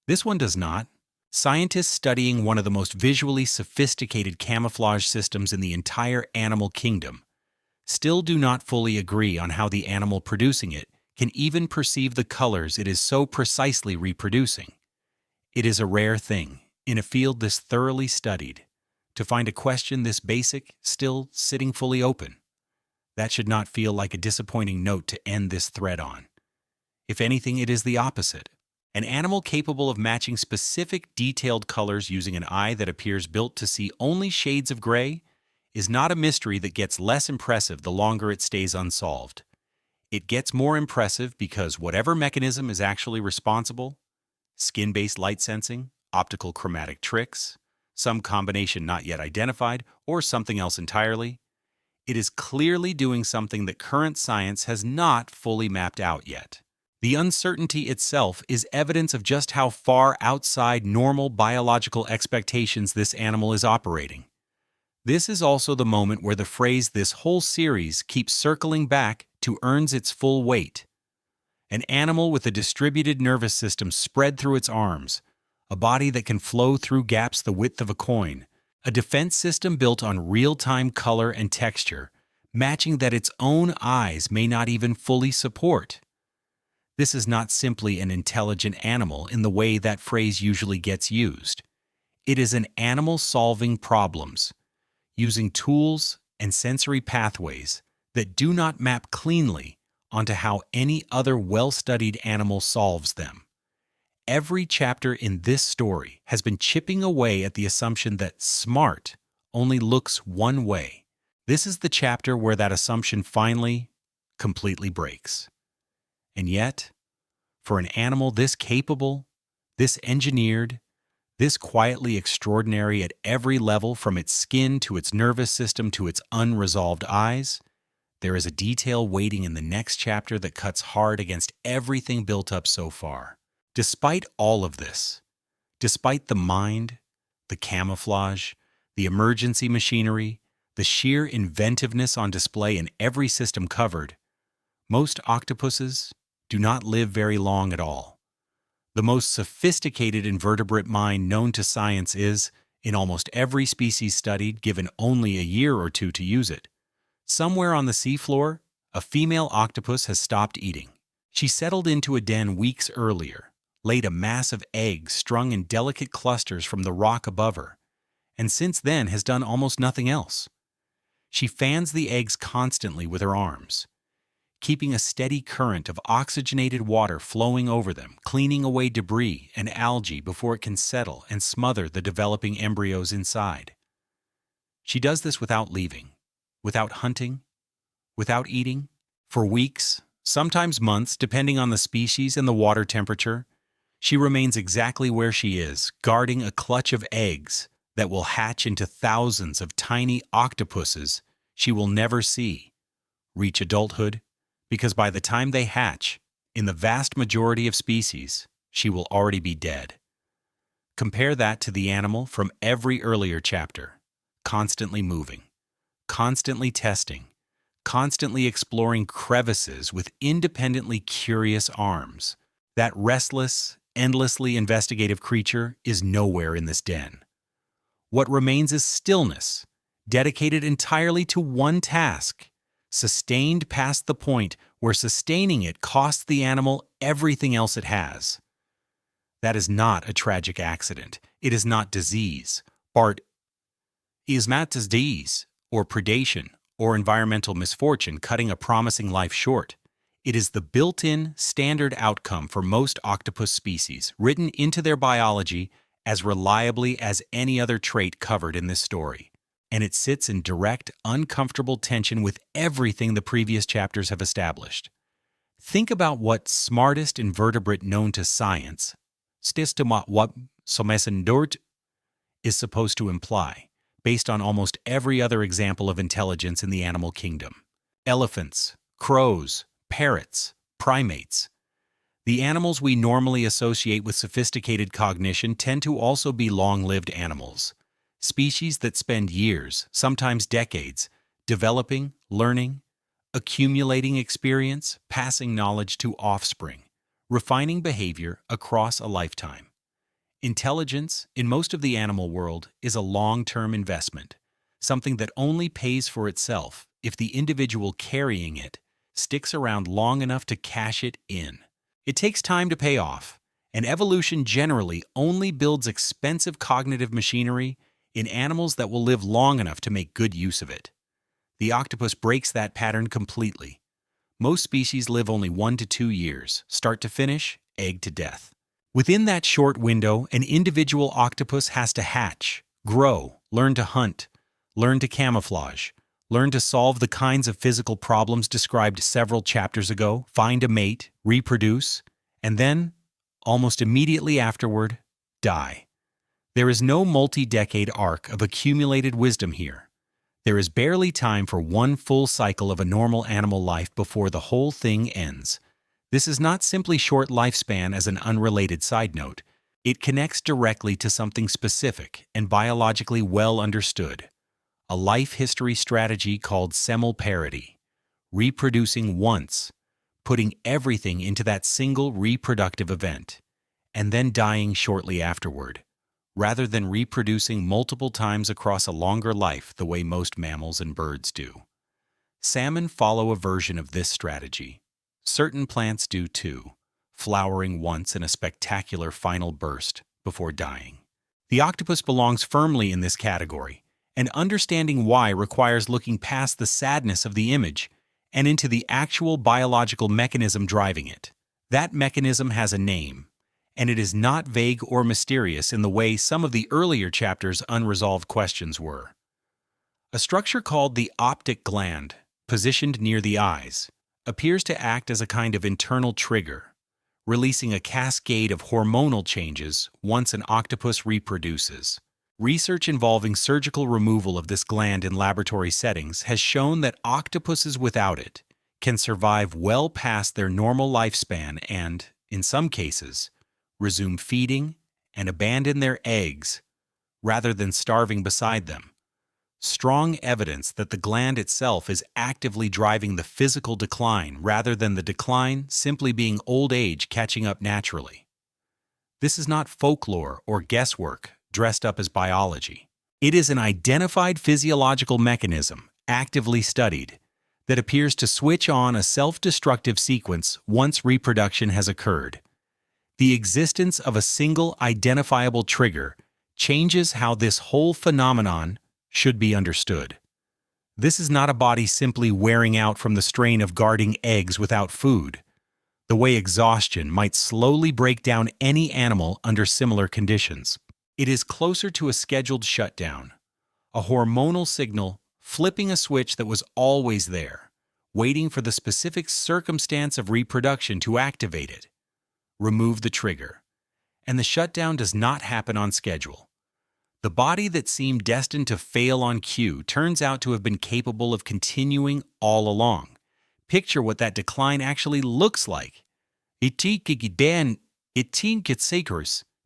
This one does not. Scientists studying one of the most visually sophisticated camouflage systems in the entire animal kingdom still do not fully agree on how the animal producing it can even perceive the colors it is so precisely reproducing. It is a rare thing, in a field this thoroughly studied, to find a question this basic still sitting fully open. That should not feel like a disappointing note to end this thread on. If anything, it is the opposite. An animal capable of matching specific detailed colors using an eye that appears built to see only shades of gray is not a mystery that gets less impressive the longer it stays unsolved. It gets more impressive because whatever mechanism is actually responsible, skin-based light sensing, optical chromatic tricks, some combination not yet identified, or something else entirely, it is clearly doing something that current science has not fully mapped out yet. The uncertainty itself is evidence of just how far outside normal biological expectations this animal is operating. This is also the moment where the phrase this whole series keeps circling back to earns its full weight. An animal with a distributed nervous system spread through its arms, a body that can flow through gaps the width of a coin, a defense system built on real-time color and texture, matching that its own eyes may not even fully support. This is not simply an intelligent animal in the way that phrase usually gets used. It is an animal solving problems, using tools and sensory pathways that do not map cleanly onto how any other well-studied animal solves them. Every chapter in this story has been chipping away at the assumption that smart only looks one way. This is the chapter where that assumption finally, completely breaks. And yet, for an animal this capable, this engineered, this quietly extraordinary at every level from its skin to its nervous system to its unresolved eyes, there is a detail waiting in the next chapter that cuts hard against everything built up so far. Despite all of this, despite the mind, the camouflage, the emergency machinery, the sheer inventiveness on display in every system covered, most octopuses do not live very long at all. The most sophisticated invertebrate mind known to science is, in almost every species studied, given only a year or two to use it. Somewhere on the seafloor, a female octopus has stopped eating. She settled into a den weeks earlier, laid a mass of eggs strung in delicate clusters from the rock above her, and since then has done almost nothing else. She fans the eggs constantly with her arms, keeping a steady current of oxygenated water flowing over them, cleaning away debris and algae before it can settle and smother the developing embryos inside. She does this without leaving, without hunting, without eating. For weeks, sometimes months depending on the species and the water temperature. She remains exactly where she is, guarding a clutch of eggs that will hatch into thousands of tiny octopuses she will never see reach adulthood, because by the time they hatch, in the vast majority of species, she will already be dead. Compare that to the animal from every earlier chapter, constantly moving, constantly testing, constantly exploring crevices with independently curious arms. That restless, endlessly investigative creature is nowhere in this den. What remains is stillness, dedicated entirely to one task, sustained past the point where sustaining it costs the animal everything else it has. That is not a tragic accident. It is not disease. Bart is not disease, or predation, or environmental misfortune cutting a promising life short. It is the built-in, standard outcome for most octopus species, written into their biology as reliably as any other trait covered in this story. And it sits in direct, uncomfortable tension with everything the previous chapters have established. Think about what smartest invertebrate known to science, what is supposed to imply, based on almost every other example of intelligence in the animal kingdom. Elephants, crows, parrots, primates. The animals we normally associate with sophisticated cognition tend to also be long-lived animals. Species that spend years, sometimes decades, developing, learning, accumulating experience, passing knowledge to offspring, refining behavior across a lifetime. Intelligence, in most of the animal world, is a long-term investment, something that only pays for itself if the individual carrying it sticks around long enough to cash it in. It takes time to pay off, and evolution generally only builds expensive cognitive machinery in animals that will live long enough to make good use of it. The octopus breaks that pattern completely. Most species live only 1 to 2 years, start to finish, egg to death. Within that short window, an individual octopus has to hatch, grow, learn to hunt, learn to camouflage, learn to solve the kinds of physical problems described several chapters ago, find a mate, reproduce, and then, almost immediately afterward, die. There is no multi-decade arc of accumulated wisdom here. There is barely time for one full cycle of a normal animal life before the whole thing ends. This is not simply short lifespan as an unrelated side note. It connects directly to something specific and biologically well understood. A life history strategy called semelparity, reproducing once, putting everything into that single reproductive event, and then dying shortly afterward, rather than reproducing multiple times across a longer life the way most mammals and birds do. Salmon follow a version of this strategy. Certain plants do too, flowering once in a spectacular final burst before dying. The octopus belongs firmly in this category, and understanding why requires looking past the sadness of the image and into the actual biological mechanism driving it. That mechanism has a name, and it is not vague or mysterious in the way some of the earlier chapters' unresolved questions were. A structure called the optic gland, positioned near the eyes, appears to act as a kind of internal trigger, releasing a cascade of hormonal changes once an octopus reproduces. Research involving surgical removal of this gland in laboratory settings has shown that octopuses without it can survive well past their normal lifespan and, in some cases, resume feeding and abandon their eggs rather than starving beside them. Strong evidence that the gland itself is actively driving the physical decline rather than the decline simply being old age catching up naturally. This is not folklore or guesswork dressed up as biology. It is an identified physiological mechanism, actively studied, that appears to switch on a self-destructive sequence once reproduction has occurred. The existence of a single identifiable trigger changes how this whole phenomenon should be understood. This is not a body simply wearing out from the strain of guarding eggs without food, the way exhaustion might slowly break down any animal under similar conditions. It is closer to a scheduled shutdown, a hormonal signal flipping a switch that was always there, waiting for the specific circumstance of reproduction to activate it. Remove the trigger, and the shutdown does not happen on schedule. The body that seemed destined to fail on cue turns out to have been capable of continuing all along. Picture what that decline actually looks like.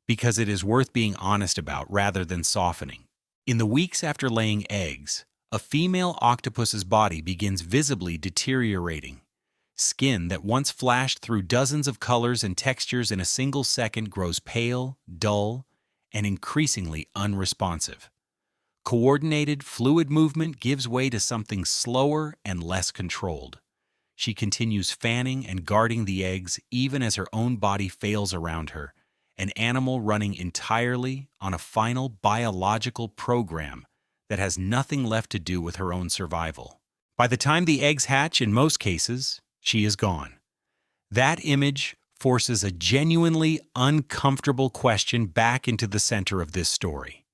Because it is worth being honest about rather than softening. In the weeks after laying eggs, a female octopus's body begins visibly deteriorating. Skin that once flashed through dozens of colors and textures in a single second grows pale, dull, and increasingly unresponsive. Coordinated, fluid movement gives way to something slower and less controlled. She continues fanning and guarding the eggs even as her own body fails around her, an animal running entirely on a final biological program that has nothing left to do with her own survival. By the time the eggs hatch, in most cases, she is gone. That image forces a genuinely uncomfortable question back into the center of this story.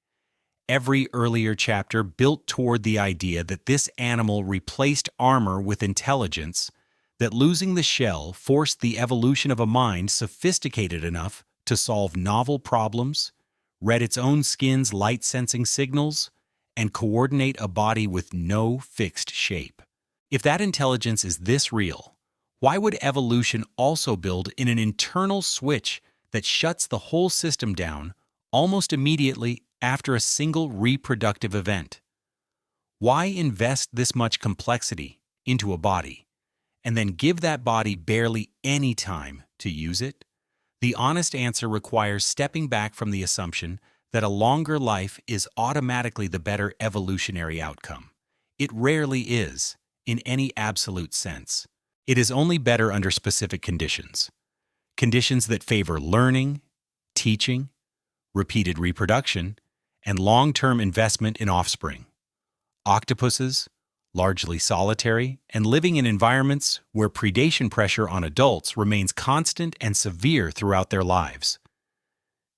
Every earlier chapter built toward the idea that this animal replaced armor with intelligence, that losing the shell forced the evolution of a mind sophisticated enough to solve novel problems, read its own skin's light-sensing signals, and coordinate a body with no fixed shape. If that intelligence is this real, why would evolution also build in an internal switch that shuts the whole system down almost immediately after a single reproductive event? Why invest this much complexity into a body and then give that body barely any time to use it? The honest answer requires stepping back from the assumption that a longer life is automatically the better evolutionary outcome. It rarely is, in any absolute sense. It is only better under specific conditions. Conditions that favor learning, teaching, repeated reproduction, and long-term investment in offspring. Octopuses, largely solitary and living in environments where predation pressure on adults remains constant and severe throughout their lives,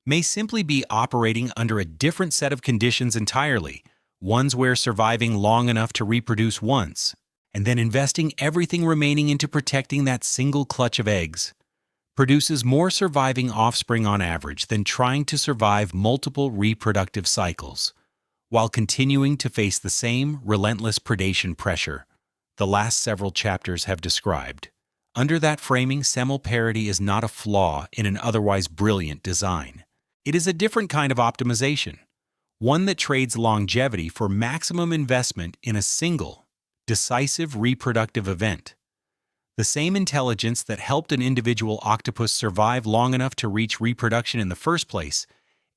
may simply be operating under a different set of conditions entirely, ones where surviving long enough to reproduce once, and then investing everything remaining into protecting that single clutch of eggs, produces more surviving offspring on average than trying to survive multiple reproductive cycles, while continuing to face the same relentless predation pressure the last several chapters have described. Under that framing, semal parity is not a flaw in an otherwise brilliant design. It is a different kind of optimization, one that trades longevity for maximum investment in a single, decisive reproductive event. The same intelligence that helped an individual octopus survive long enough to reach reproduction in the first place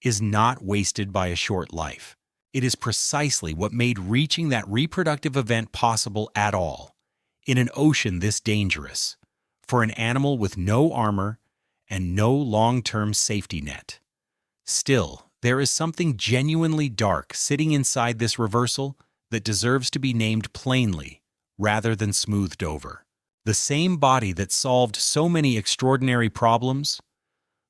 is not wasted by a short life. It is precisely what made reaching that reproductive event possible at all, in an ocean this dangerous, for an animal with no armor and no long-term safety net. Still, there is something genuinely dark sitting inside this reversal that deserves to be named plainly rather than smoothed over. The same body that solved so many extraordinary problems,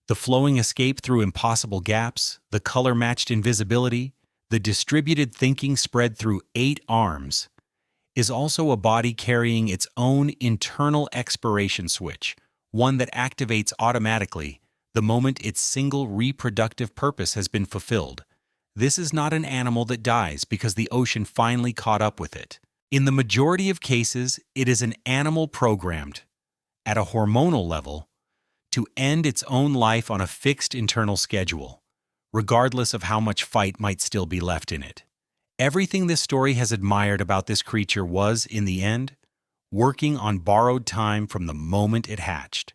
the flowing escape through impossible gaps, the color-matched invisibility, the distributed thinking spread through 8 arms, is also a body carrying its own internal expiration switch, one that activates automatically the moment its single reproductive purpose has been fulfilled. This is not an animal that dies because the ocean finally caught up with it. In the majority of cases, it is an animal programmed, at a hormonal level, to end its own life on a fixed internal schedule, regardless of how much fight might still be left in it. Everything this story has admired about this creature was, in the end, working on borrowed time from the moment it hatched.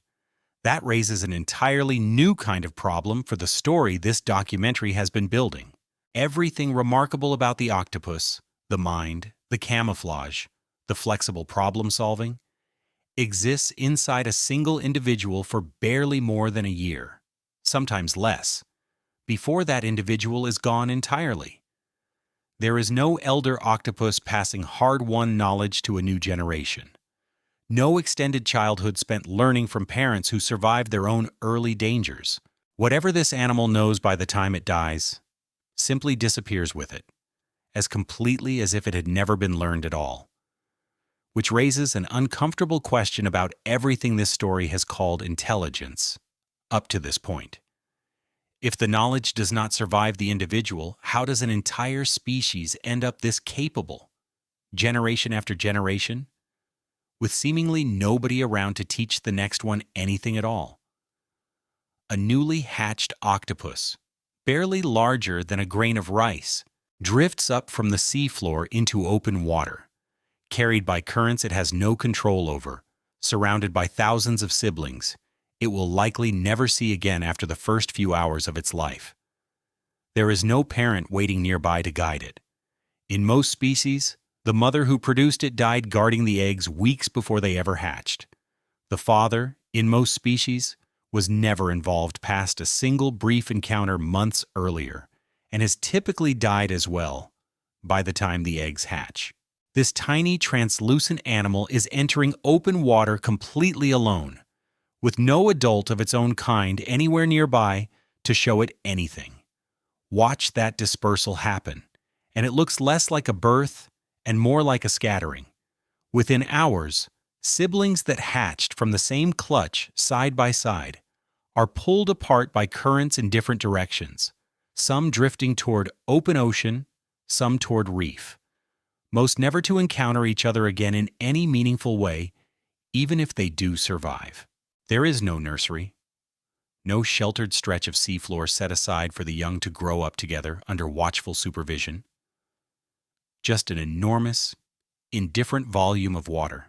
That raises an entirely new kind of problem for the story this documentary has been building. Everything remarkable about the octopus, the mind, the camouflage, the flexible problem-solving, exists inside a single individual for barely more than a year, sometimes less, before that individual is gone entirely. There is no elder octopus passing hard-won knowledge to a new generation. No extended childhood spent learning from parents who survived their own early dangers. Whatever this animal knows by the time it dies simply disappears with it, as completely as if it had never been learned at all. which raises an uncomfortable question about everything this story has called intelligence up to this point. If the knowledge does not survive the individual, how does an entire species end up this capable, generation after generation, with seemingly nobody around to teach the next one anything at all? A newly hatched octopus, barely larger than a grain of rice, drifts up from the seafloor into open water, carried by currents it has no control over, surrounded by thousands of siblings it will likely never see again after the first few hours of its life. There is no parent waiting nearby to guide it. In most species, the mother who produced it died guarding the eggs weeks before they ever hatched. The father, in most species, was never involved past a single brief encounter months earlier, and has typically died as well by the time the eggs hatch. This tiny, translucent animal is entering open water completely alone, with no adult of its own kind anywhere nearby to show it anything. Watch that dispersal happen, and it looks less like a birth and more like a scattering. Within hours, siblings that hatched from the same clutch side by side are pulled apart by currents in different directions, some drifting toward open ocean, some toward reef, most never to encounter each other again in any meaningful way, even if they do survive. There is no nursery, no sheltered stretch of seafloor set aside for the young to grow up together under watchful supervision. Just an enormous, indifferent volume of water,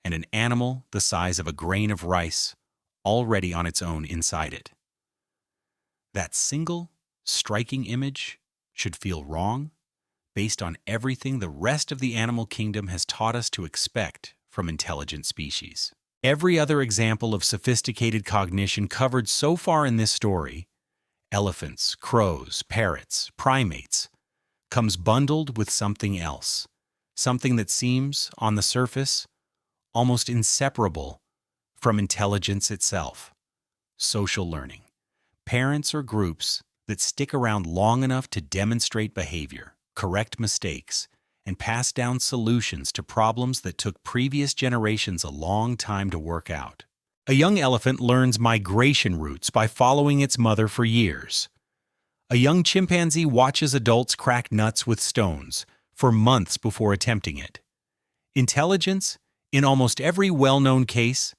and an animal the size of a grain of rice already on its own inside it. That single, striking image should feel wrong based on everything the rest of the animal kingdom has taught us to expect from intelligent species. Every other example of sophisticated cognition covered so far in this story, elephants, crows, parrots, primates, comes bundled with something else, something that seems, on the surface, almost inseparable from intelligence itself: social learning. Parents or groups that stick around long enough to demonstrate behavior, correct mistakes, and pass down solutions to problems that took previous generations a long time to work out. A young elephant learns migration routes by following its mother for years. A young chimpanzee watches adults crack nuts with stones for months before attempting it. Intelligence, in almost every well-known case,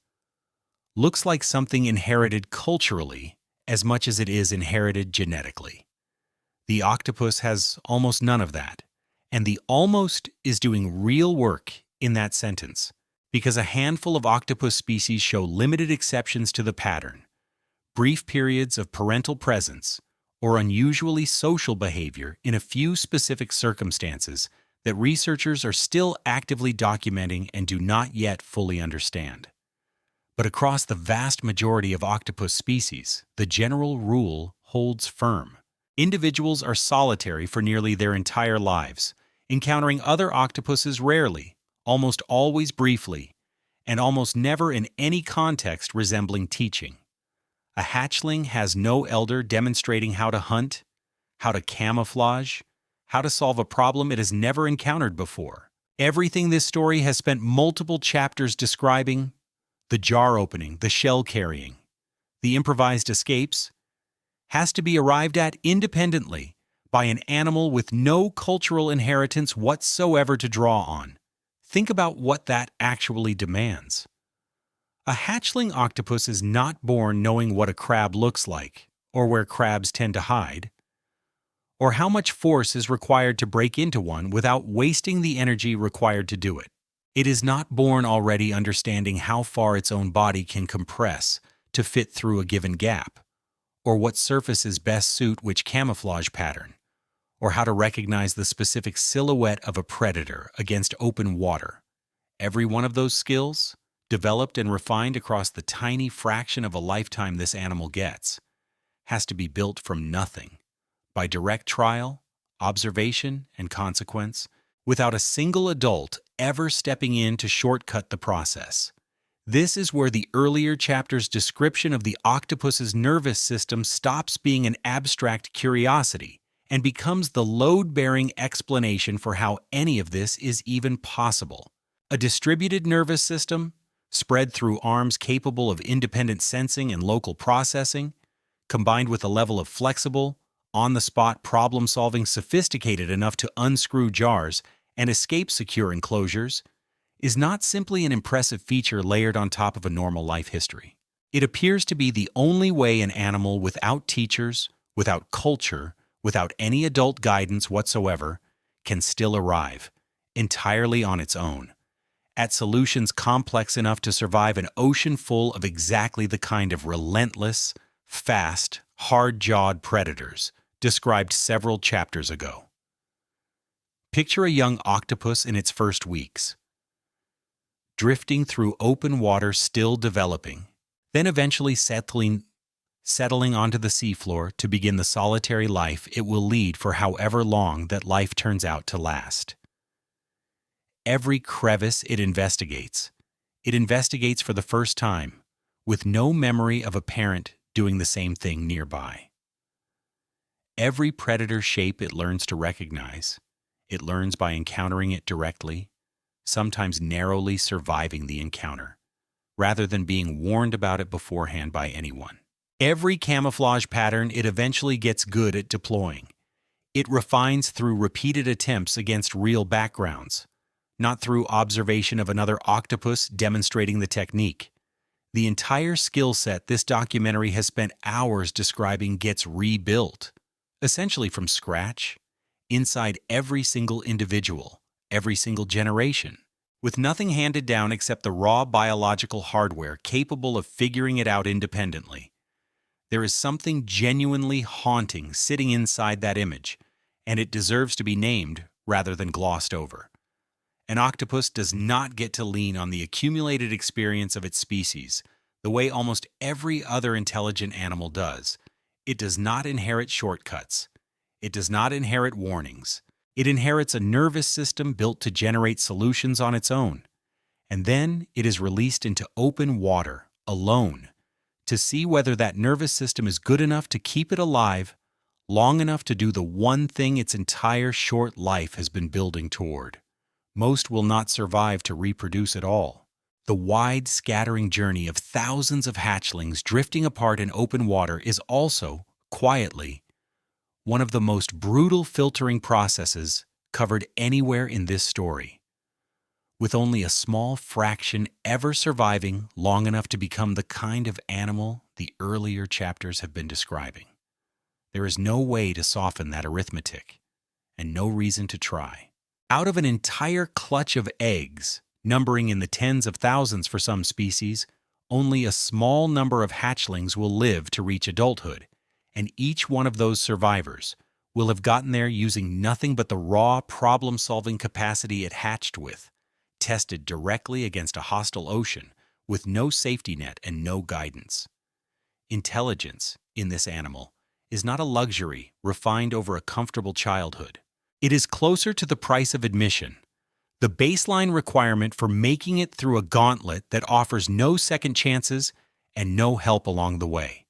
looks like something inherited culturally as much as it is inherited genetically. The octopus has almost none of that, and the almost is doing real work in that sentence, because a handful of octopus species show limited exceptions to the pattern: brief periods of parental presence or unusually social behavior in a few specific circumstances that researchers are still actively documenting and do not yet fully understand. But across the vast majority of octopus species, the general rule holds firm. Individuals are solitary for nearly their entire lives, encountering other octopuses rarely, almost always briefly, and almost never in any context resembling teaching. A hatchling has no elder demonstrating how to hunt, how to camouflage, how to solve a problem it has never encountered before. Everything this story has spent multiple chapters describing: the jar opening, the shell carrying, the improvised escapes, has to be arrived at independently by an animal with no cultural inheritance whatsoever to draw on. Think about what that actually demands. A hatchling octopus is not born knowing what a crab looks like, or where crabs tend to hide, or how much force is required to break into one without wasting the energy required to do it. It is not born already understanding how far its own body can compress to fit through a given gap, or what surfaces best suit which camouflage pattern, or how to recognize the specific silhouette of a predator against open water. Every one of those skills, developed and refined across the tiny fraction of a lifetime this animal gets, has to be built from nothing, by direct trial, observation, and consequence, without a single adult ever stepping in to shortcut the process. This is where the earlier chapter's description of the octopus's nervous system stops being an abstract curiosity and becomes the load-bearing explanation for how any of this is even possible. A distributed nervous system, spread through arms capable of independent sensing and local processing, combined with a level of flexible, on-the-spot problem-solving sophisticated enough to unscrew jars and escape secure enclosures, is not simply an impressive feature layered on top of a normal life history. It appears to be the only way an animal without teachers, without culture, without any adult guidance whatsoever, can still arrive, entirely on its own, at solutions complex enough to survive an ocean full of exactly the kind of relentless, fast, hard-jawed predators described several chapters ago. Picture a young octopus in its first weeks, drifting through open water still developing, then eventually settling onto the seafloor to begin the solitary life it will lead for however long that life turns out to last. Every crevice it investigates for the first time, with no memory of a parent doing the same thing nearby. Every predator shape it learns to recognize, it learns by encountering it directly, sometimes narrowly surviving the encounter, rather than being warned about it beforehand by anyone. Every camouflage pattern it eventually gets good at deploying. It refines through repeated attempts against real backgrounds, not through observation of another octopus demonstrating the technique. The entire skill set this documentary has spent hours describing gets rebuilt, essentially from scratch, inside every single individual, every single generation, with nothing handed down except the raw biological hardware capable of figuring it out independently. There is something genuinely haunting sitting inside that image, and it deserves to be named rather than glossed over. An octopus does not get to lean on the accumulated experience of its species, the way almost every other intelligent animal does. It does not inherit shortcuts. It does not inherit warnings. It inherits a nervous system built to generate solutions on its own. And then it is released into open water, alone, to see whether that nervous system is good enough to keep it alive, long enough to do the one thing its entire short life has been building toward. Most will not survive to reproduce at all. The wide, scattering journey of thousands of hatchlings drifting apart in open water is also, quietly, one of the most brutal filtering processes covered anywhere in this story, with only a small fraction ever surviving long enough to become the kind of animal the earlier chapters have been describing. There is no way to soften that arithmetic, and no reason to try. Out of an entire clutch of eggs, numbering in the tens of thousands for some species, only a small number of hatchlings will live to reach adulthood, and each one of those survivors will have gotten there using nothing but the raw problem-solving capacity it hatched with, tested directly against a hostile ocean with no safety net and no guidance. Intelligence, in this animal, is not a luxury refined over a comfortable childhood. It is closer to the price of admission, the baseline requirement for making it through a gauntlet that offers no second chances and no help along the way.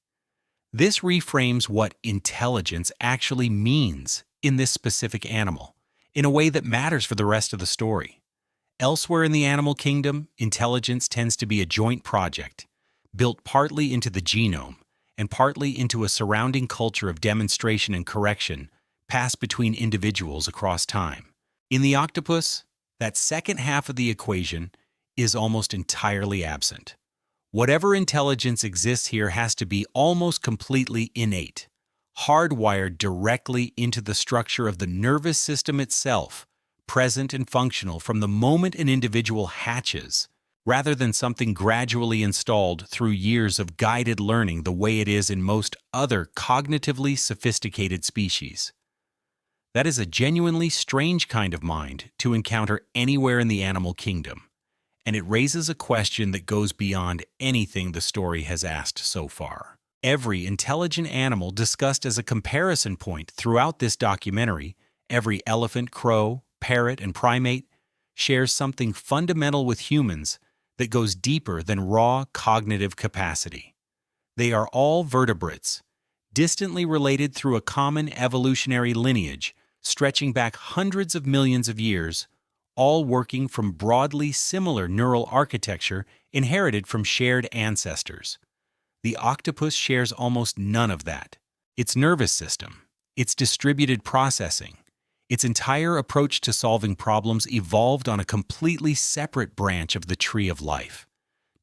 This reframes what intelligence actually means in this specific animal, in a way that matters for the rest of the story. Elsewhere in the animal kingdom, intelligence tends to be a joint project, built partly into the genome and partly into a surrounding culture of demonstration and correction passed between individuals across time. In the octopus, that second half of the equation is almost entirely absent. Whatever intelligence exists here has to be almost completely innate, hardwired directly into the structure of the nervous system itself, present and functional from the moment an individual hatches, rather than something gradually installed through years of guided learning the way it is in most other cognitively sophisticated species. That is a genuinely strange kind of mind to encounter anywhere in the animal kingdom, and it raises a question that goes beyond anything the story has asked so far. Every intelligent animal discussed as a comparison point throughout this documentary, every elephant, crow, parrot, and primate, shares something fundamental with humans that goes deeper than raw cognitive capacity. They are all vertebrates, distantly related through a common evolutionary lineage stretching back hundreds of millions of years, all working from broadly similar neural architecture inherited from shared ancestors. The octopus shares almost none of that. Its nervous system, its distributed processing, its entire approach to solving problems evolved on a completely separate branch of the tree of life,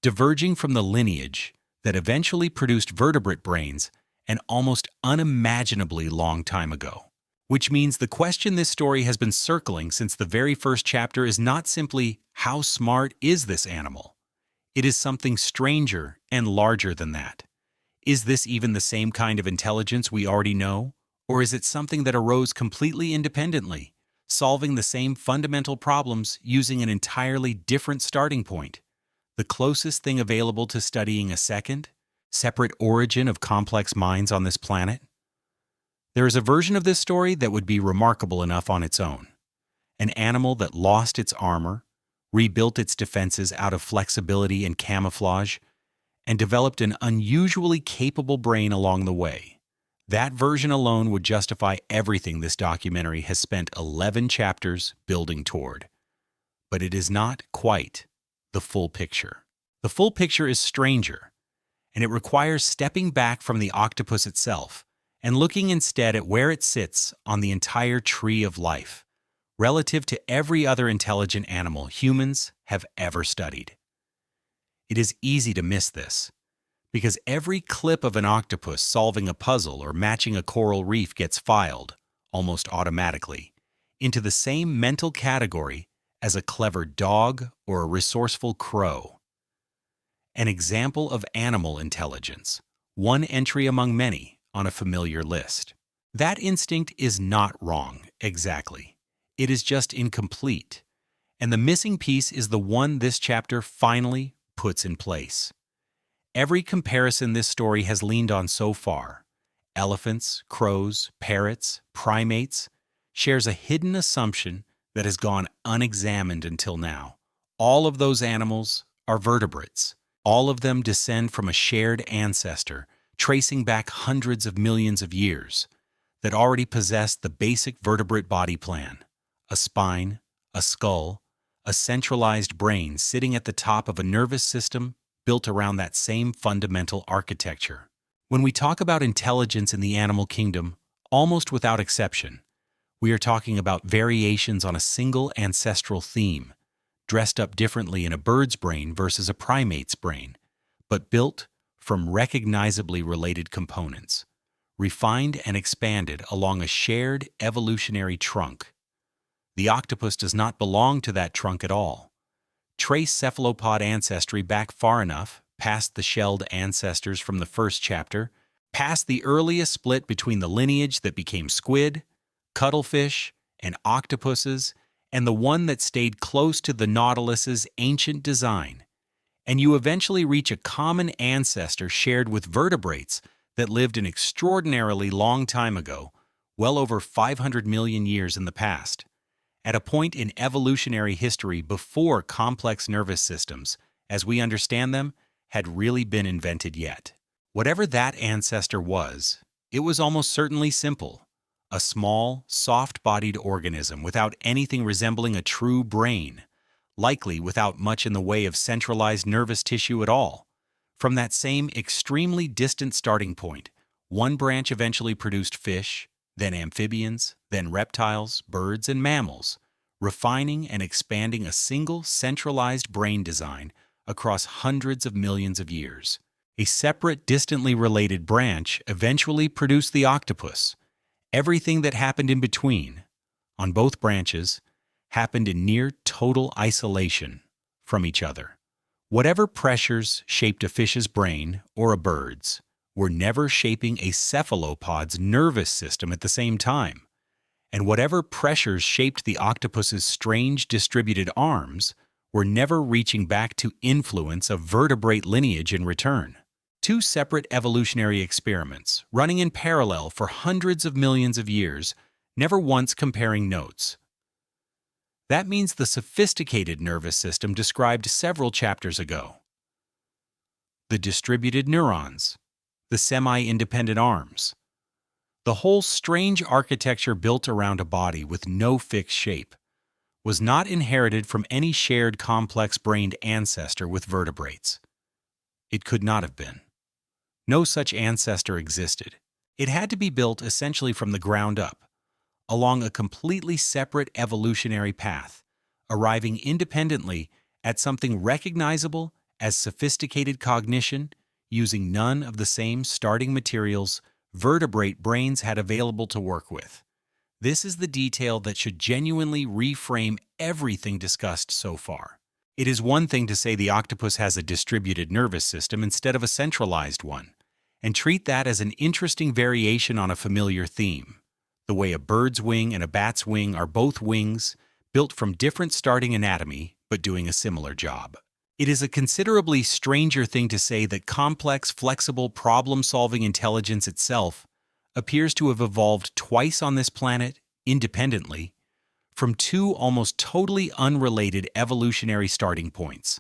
diverging from the lineage that eventually produced vertebrate brains an almost unimaginably long time ago. Which means the question this story has been circling since the very first chapter is not simply, how smart is this animal? It is something stranger and larger than that. Is this even the same kind of intelligence we already know? Or is it something that arose completely independently, solving the same fundamental problems using an entirely different starting point? The closest thing available to studying a second, separate origin of complex minds on this planet? There is a version of this story that would be remarkable enough on its own. An animal that lost its armor, rebuilt its defenses out of flexibility and camouflage, and developed an unusually capable brain along the way. That version alone would justify everything this documentary has spent 11 chapters building toward. But it is not quite the full picture. The full picture is stranger, and it requires stepping back from the octopus itself and looking instead at where it sits on the entire tree of life, relative to every other intelligent animal humans have ever studied. It is easy to miss this, because every clip of an octopus solving a puzzle or matching a coral reef gets filed, almost automatically, into the same mental category as a clever dog or a resourceful crow. An example of animal intelligence, one entry among many on a familiar list. That instinct is not wrong, exactly. It is just incomplete, and the missing piece is the one this chapter finally puts in place. Every comparison this story has leaned on so far, elephants, crows, parrots, primates, shares a hidden assumption that has gone unexamined until now. All of those animals are vertebrates. All of them descend from a shared ancestor, tracing back hundreds of millions of years, that already possessed the basic vertebrate body plan: a spine, a skull, a centralized brain sitting at the top of a nervous system built around that same fundamental architecture. When we talk about intelligence in the animal kingdom, almost without exception, we are talking about variations on a single ancestral theme, dressed up differently in a bird's brain versus a primate's brain, but built from recognizably related components, refined and expanded along a shared evolutionary trunk. The octopus does not belong to that trunk at all. Trace cephalopod ancestry back far enough, past the shelled ancestors from the first chapter, past the earliest split between the lineage that became squid, cuttlefish, and octopuses, and the one that stayed close to the Nautilus's ancient design, and you eventually reach a common ancestor shared with vertebrates that lived an extraordinarily long time ago, well over 500 million years in the past, at a point in evolutionary history before complex nervous systems, as we understand them, had really been invented yet. Whatever that ancestor was, it was almost certainly simple: a small, soft-bodied organism without anything resembling a true brain, likely without much in the way of centralized nervous tissue at all. From that same extremely distant starting point, one branch eventually produced fish, then amphibians, then reptiles, birds, and mammals, refining and expanding a single centralized brain design across hundreds of millions of years. A separate, distantly related branch eventually produced the octopus. Everything that happened in between, on both branches, happened in near total isolation from each other. Whatever pressures shaped a fish's brain or a bird's were never shaping a cephalopod's nervous system at the same time, and whatever pressures shaped the octopus's strange distributed arms were never reaching back to influence a vertebrate lineage in return. Two separate evolutionary experiments, running in parallel for hundreds of millions of years, never once comparing notes. That means the sophisticated nervous system described several chapters ago. The distributed neurons, the semi-independent arms, the whole strange architecture built around a body with no fixed shape, was not inherited from any shared complex-brained ancestor with vertebrates. It could not have been. No such ancestor existed. It had to be built essentially from the ground up, along a completely separate evolutionary path, arriving independently at something recognizable as sophisticated cognition, using none of the same starting materials vertebrate brains had available to work with. This is the detail that should genuinely reframe everything discussed so far. It is one thing to say the octopus has a distributed nervous system instead of a centralized one, and treat that as an interesting variation on a familiar theme. The way a bird's wing and a bat's wing are both wings, built from different starting anatomy, but doing a similar job. It is a considerably stranger thing to say that complex, flexible, problem-solving intelligence itself appears to have evolved twice on this planet, independently, from two almost totally unrelated evolutionary starting points,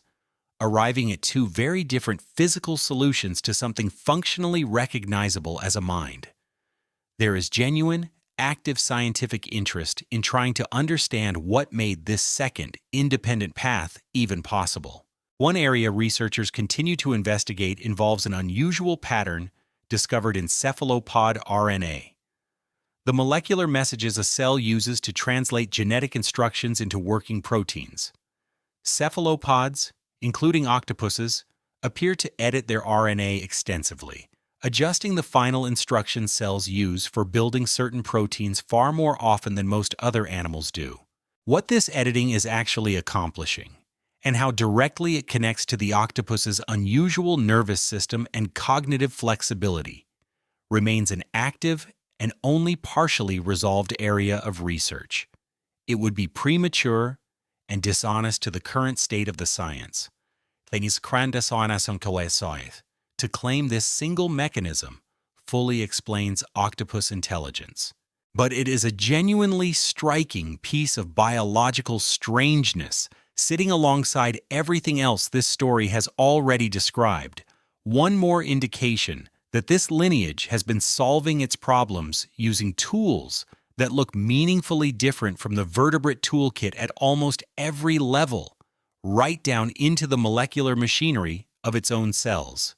arriving at two very different physical solutions to something functionally recognizable as a mind. There is genuine, active scientific interest in trying to understand what made this second, independent path even possible. One area researchers continue to investigate involves an unusual pattern discovered in cephalopod RNA. The molecular messages a cell uses to translate genetic instructions into working proteins. Cephalopods, including octopuses, appear to edit their RNA extensively, adjusting the final instruction cells use for building certain proteins far more often than most other animals do. What this editing is actually accomplishing, and how directly it connects to the octopus's unusual nervous system and cognitive flexibility, remains an active and only partially resolved area of research. It would be premature and dishonest to the current state of the science to claim this single mechanism fully explains octopus intelligence. But it is a genuinely striking piece of biological strangeness sitting alongside everything else this story has already described. One more indication that this lineage has been solving its problems using tools that look meaningfully different from the vertebrate toolkit at almost every level, right down into the molecular machinery of its own cells.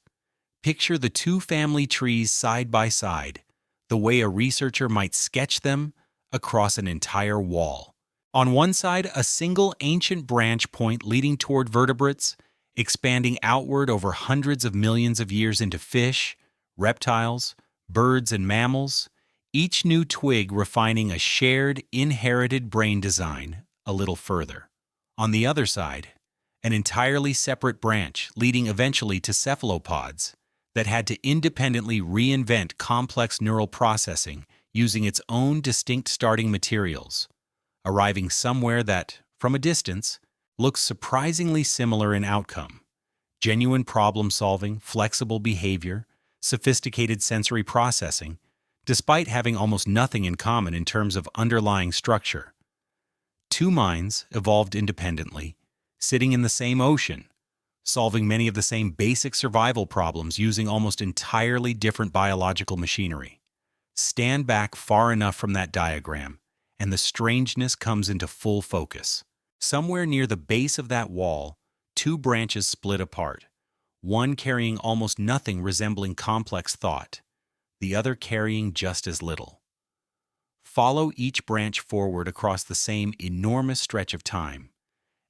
Picture the two family trees side by side, the way a researcher might sketch them across an entire wall. On one side, a single ancient branch point leading toward vertebrates, expanding outward over hundreds of millions of years into fish, reptiles, birds, and mammals, each new twig refining a shared, inherited brain design a little further. On the other side, an entirely separate branch leading eventually to cephalopods that had to independently reinvent complex neural processing using its own distinct starting materials, arriving somewhere that, from a distance, looks surprisingly similar in outcome. Genuine problem-solving, flexible behavior, sophisticated sensory processing, despite having almost nothing in common in terms of underlying structure. Two minds evolved independently, sitting in the same ocean, solving many of the same basic survival problems using almost entirely different biological machinery. Stand back far enough from that diagram, and the strangeness comes into full focus. Somewhere near the base of that wall, two branches split apart, one carrying almost nothing resembling complex thought, the other carrying just as little. Follow each branch forward across the same enormous stretch of time,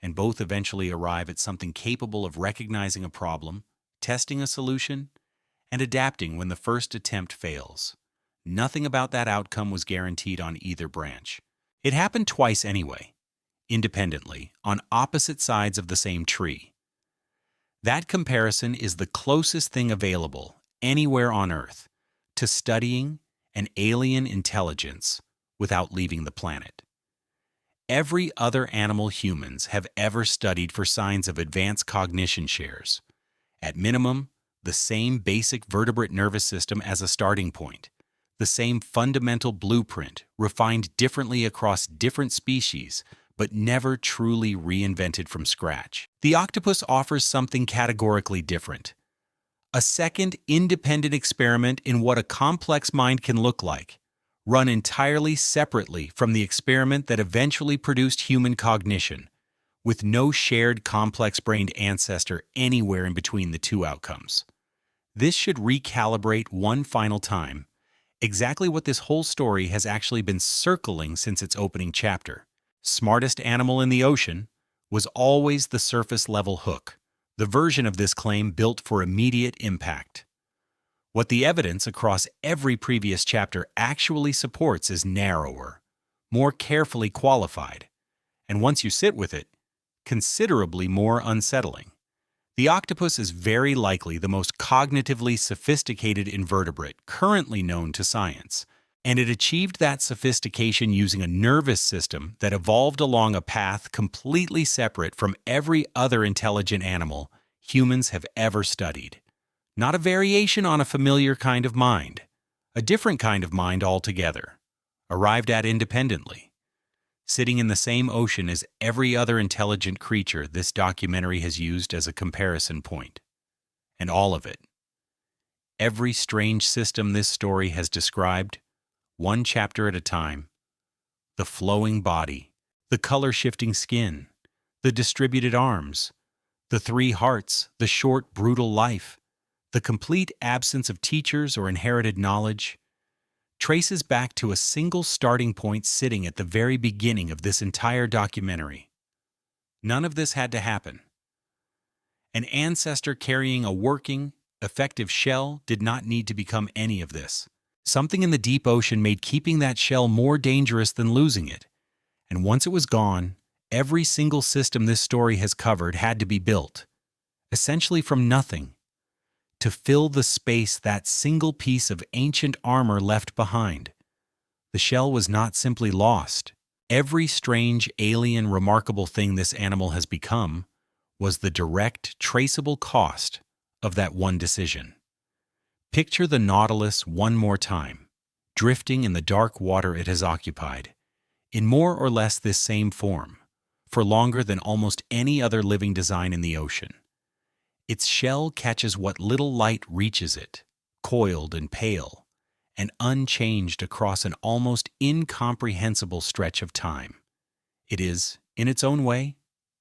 and both eventually arrive at something capable of recognizing a problem, testing a solution, and adapting when the first attempt fails. Nothing about that outcome was guaranteed on either branch. It happened twice anyway, independently, on opposite sides of the same tree. That comparison is the closest thing available, anywhere on Earth, to studying an alien intelligence without leaving the planet. Every other animal humans have ever studied for signs of advanced cognition shares. At minimum, the same basic vertebrate nervous system as a starting point, the same fundamental blueprint refined differently across different species, but never truly reinvented from scratch. The octopus offers something categorically different. A second independent experiment in what a complex mind can look like, run entirely separately from the experiment that eventually produced human cognition, with no shared complex-brained ancestor anywhere in between the two outcomes. This should recalibrate one final time exactly what this whole story has actually been circling since its opening chapter. Smartest animal in the ocean was always the surface-level hook, the version of this claim built for immediate impact. What the evidence across every previous chapter actually supports is narrower, more carefully qualified, and once you sit with it, considerably more unsettling. The octopus is very likely the most cognitively sophisticated invertebrate currently known to science, and it achieved that sophistication using a nervous system that evolved along a path completely separate from every other intelligent animal humans have ever studied. Not a variation on a familiar kind of mind, a different kind of mind altogether, arrived at independently. Sitting in the same ocean as every other intelligent creature this documentary has used as a comparison point. And all of it. Every strange system this story has described, one chapter at a time. The flowing body, the color-shifting skin, the distributed arms, the three hearts, the short, brutal life, the complete absence of teachers or inherited knowledge, traces back to a single starting point sitting at the very beginning of this entire documentary. None of this had to happen. An ancestor carrying a working, effective shell did not need to become any of this. Something in the deep ocean made keeping that shell more dangerous than losing it. And once it was gone, every single system this story has covered had to be built, essentially from nothing, to fill the space that single piece of ancient armor left behind. The shell was not simply lost. Every strange, alien, remarkable thing this animal has become was the direct, traceable cost of that one decision. Picture the Nautilus one more time, drifting in the dark water it has occupied, in more or less this same form, for longer than almost any other living design in the ocean. Its shell catches what little light reaches it, coiled and pale, and unchanged across an almost incomprehensible stretch of time. It is, in its own way,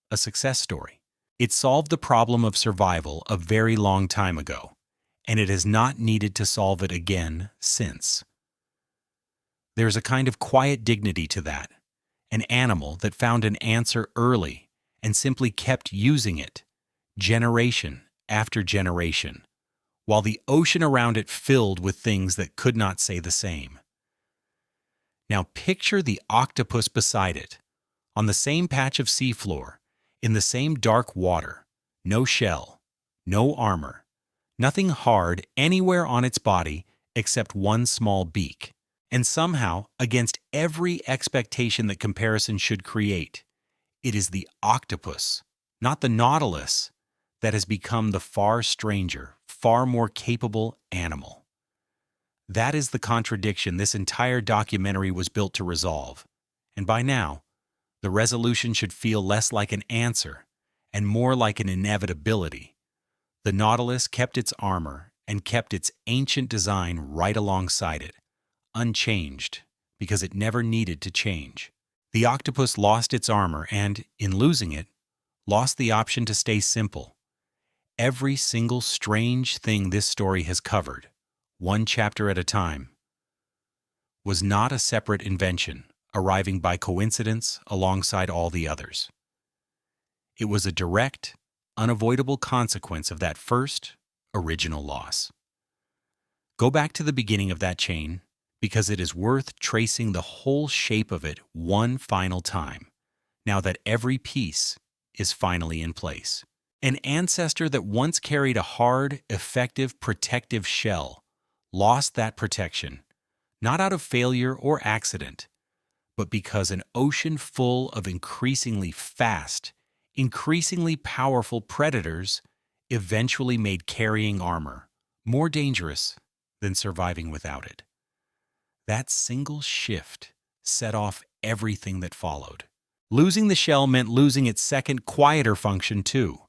a success story. It solved the problem of survival a very long time ago, and it has not needed to solve it again since. There's a kind of quiet dignity to that, an animal that found an answer early and simply kept using it, generation after generation, while the ocean around it filled with things that could not say the same. Now picture the octopus beside it, on the same patch of seafloor, in the same dark water, no shell, no armor, nothing hard anywhere on its body except one small beak. And somehow, against every expectation that comparison should create, it is the octopus, not the Nautilus, that has become the far stranger, far more capable animal. That is the contradiction this entire documentary was built to resolve, and by now, the resolution should feel less like an answer and more like an inevitability. The Nautilus kept its armor and kept its ancient design right alongside it, unchanged, because it never needed to change. The octopus lost its armor and, in losing it, lost the option to stay simple. Every single strange thing this story has covered, one chapter at a time, was not a separate invention arriving by coincidence alongside all the others. It was a direct, unavoidable consequence of that first, original loss. Go back to the beginning of that chain, because it is worth tracing the whole shape of it one final time, now that every piece is finally in place. An ancestor that once carried a hard, effective, protective shell lost that protection, not out of failure or accident, but because an ocean full of increasingly fast, increasingly powerful predators eventually made carrying armor more dangerous than surviving without it. That single shift set off everything that followed. Losing the shell meant losing its second, quieter function too.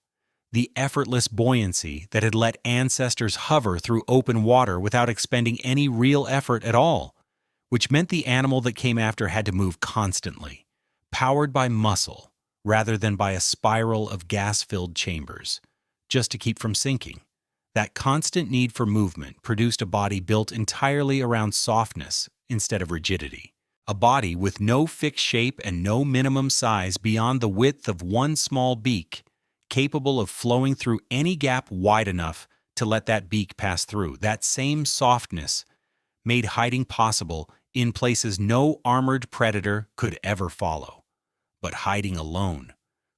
The effortless buoyancy that had let ancestors hover through open water without expending any real effort at all, which meant the animal that came after had to move constantly, powered by muscle rather than by a spiral of gas-filled chambers, just to keep from sinking. That constant need for movement produced a body built entirely around softness instead of rigidity. A body with no fixed shape and no minimum size beyond the width of one small beak, capable of flowing through any gap wide enough to let that beak pass through. That same softness made hiding possible in places no armored predator could ever follow. But hiding alone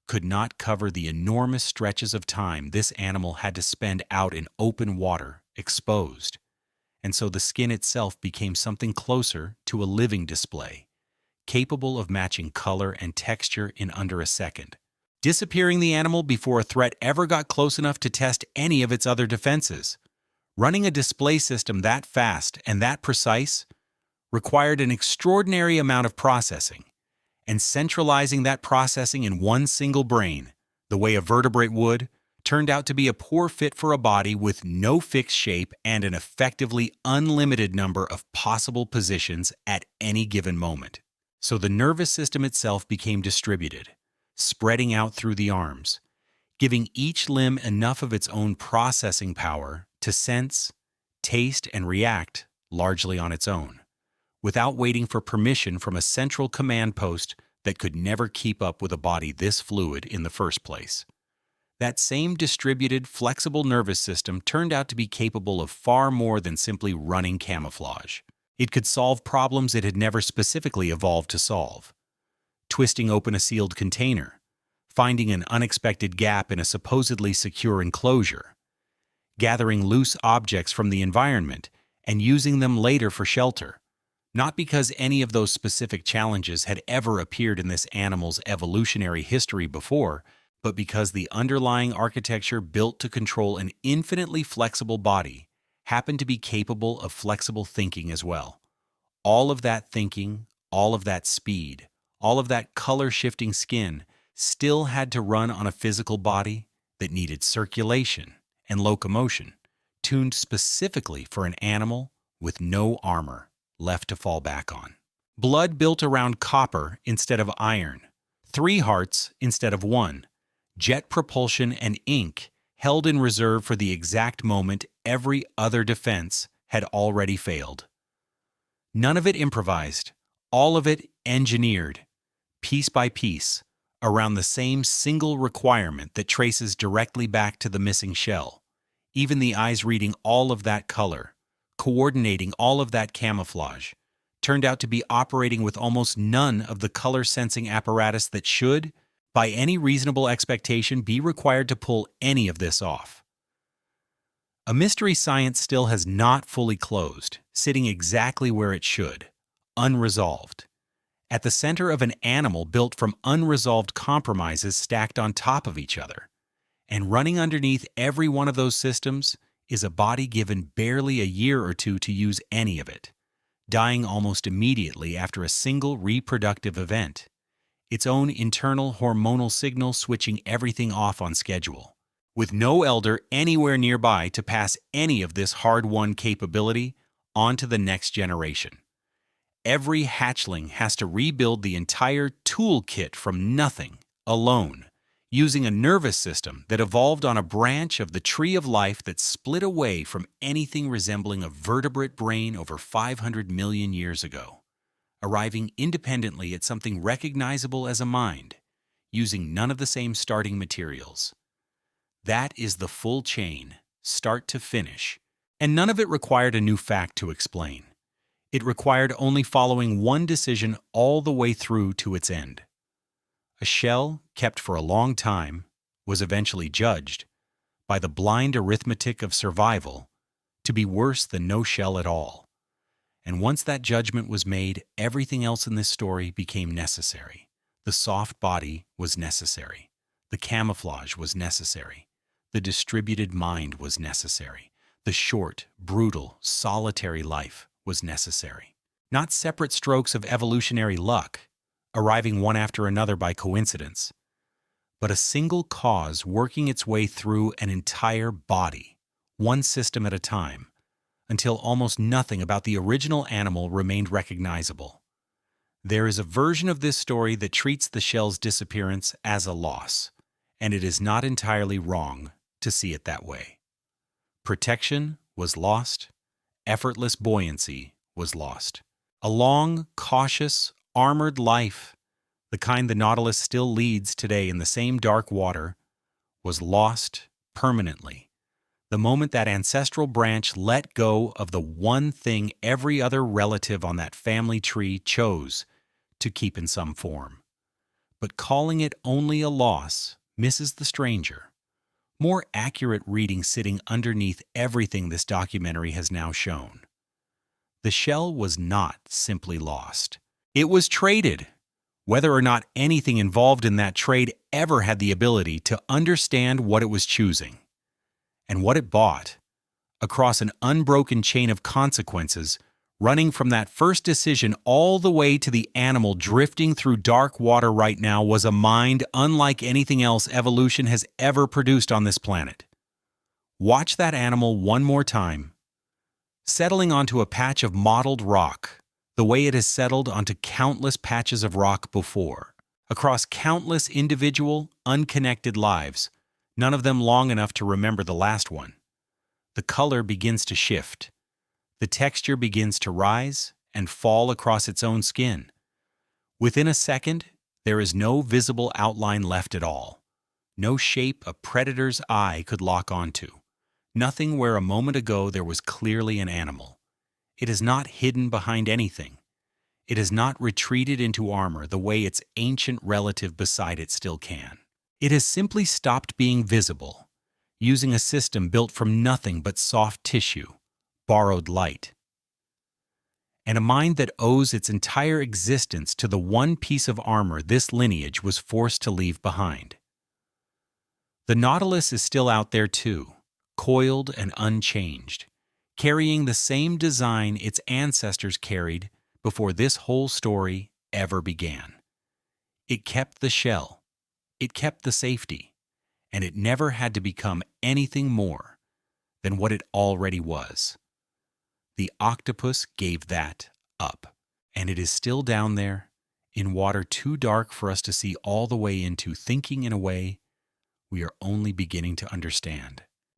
could not cover the enormous stretches of time this animal had to spend out in open water, exposed. And so the skin itself became something closer to a living display, capable of matching color and texture in under a second, disappearing the animal before a threat ever got close enough to test any of its other defenses. Running a display system that fast and that precise required an extraordinary amount of processing, and centralizing that processing in one single brain, the way a vertebrate would, turned out to be a poor fit for a body with no fixed shape and an effectively unlimited number of possible positions at any given moment. So the nervous system itself became distributed, spreading out through the arms, giving each limb enough of its own processing power to sense, taste, and react largely on its own, without waiting for permission from a central command post that could never keep up with a body this fluid in the first place. That same distributed, flexible nervous system turned out to be capable of far more than simply running camouflage. It could solve problems it had never specifically evolved to solve. Twisting open a sealed container, finding an unexpected gap in a supposedly secure enclosure, gathering loose objects from the environment and using them later for shelter, not because any of those specific challenges had ever appeared in this animal's evolutionary history before, but because the underlying architecture built to control an infinitely flexible body happened to be capable of flexible thinking as well. All of that thinking, all of that speed, all of that color-shifting skin still had to run on a physical body that needed circulation and locomotion, tuned specifically for an animal with no armor left to fall back on. Blood built around copper instead of iron, 3 hearts instead of 1, jet propulsion and ink held in reserve for the exact moment every other defense had already failed. None of it improvised, all of it engineered, piece by piece, around the same single requirement that traces directly back to the missing shell. Even the eyes reading all of that color, coordinating all of that camouflage, turned out to be operating with almost none of the color-sensing apparatus that should, by any reasonable expectation, be required to pull any of this off. A mystery science still has not fully closed, sitting exactly where it should, unresolved, at the center of an animal built from unresolved compromises stacked on top of each other. And running underneath every one of those systems is a body given barely a year or two to use any of it, dying almost immediately after a single reproductive event, its own internal hormonal signal switching everything off on schedule, with no elder anywhere nearby to pass any of this hard-won capability on to the next generation. Every hatchling has to rebuild the entire toolkit from nothing, alone, using a nervous system that evolved on a branch of the tree of life that split away from anything resembling a vertebrate brain over 500 million years ago, arriving independently at something recognizable as a mind, using none of the same starting materials. That is the full chain, start to finish, and none of it required a new fact to explain. It required only following one decision all the way through to its end. A shell, kept for a long time, was eventually judged, by the blind arithmetic of survival, to be worse than no shell at all. And once that judgment was made, everything else in this story became necessary. The soft body was necessary. The camouflage was necessary. The distributed mind was necessary. The short, brutal, solitary life was necessary. Not separate strokes of evolutionary luck, arriving one after another by coincidence, but a single cause working its way through an entire body, one system at a time, until almost nothing about the original animal remained recognizable. There is a version of this story that treats the shell's disappearance as a loss, and it is not entirely wrong to see it that way. Protection was lost, effortless buoyancy was lost. A long, cautious, armored life, the kind the Nautilus still leads today in the same dark water, was lost permanently the moment that ancestral branch let go of the one thing every other relative on that family tree chose to keep in some form. But calling it only a loss misses the stranger. More accurate reading sitting underneath everything this documentary has now shown. The shell was not simply lost. It was traded. Whether or not anything involved in that trade ever had the ability to understand what it was choosing and what it bought, across an unbroken chain of consequences, running from that first decision all the way to the animal drifting through dark water right now, was a mind unlike anything else evolution has ever produced on this planet. Watch that animal one more time, settling onto a patch of mottled rock, the way it has settled onto countless patches of rock before, across countless individual, unconnected lives, none of them long enough to remember the last one. The color begins to shift. The texture begins to rise and fall across its own skin. Within a second, there is no visible outline left at all. No shape a predator's eye could lock onto. Nothing where a moment ago there was clearly an animal. It is not hidden behind anything. It has not retreated into armor the way its ancient relative beside it still can. It has simply stopped being visible, using a system built from nothing but soft tissue, borrowed light, and a mind that owes its entire existence to the one piece of armor this lineage was forced to leave behind. The Nautilus is still out there too, coiled and unchanged, carrying the same design its ancestors carried before this whole story ever began. It kept the shell. It kept the safety, and it never had to become anything more than what it already was. The octopus gave that up, and it is still down there, in water too dark for us to see all the way into, thinking in a way we are only beginning to understand.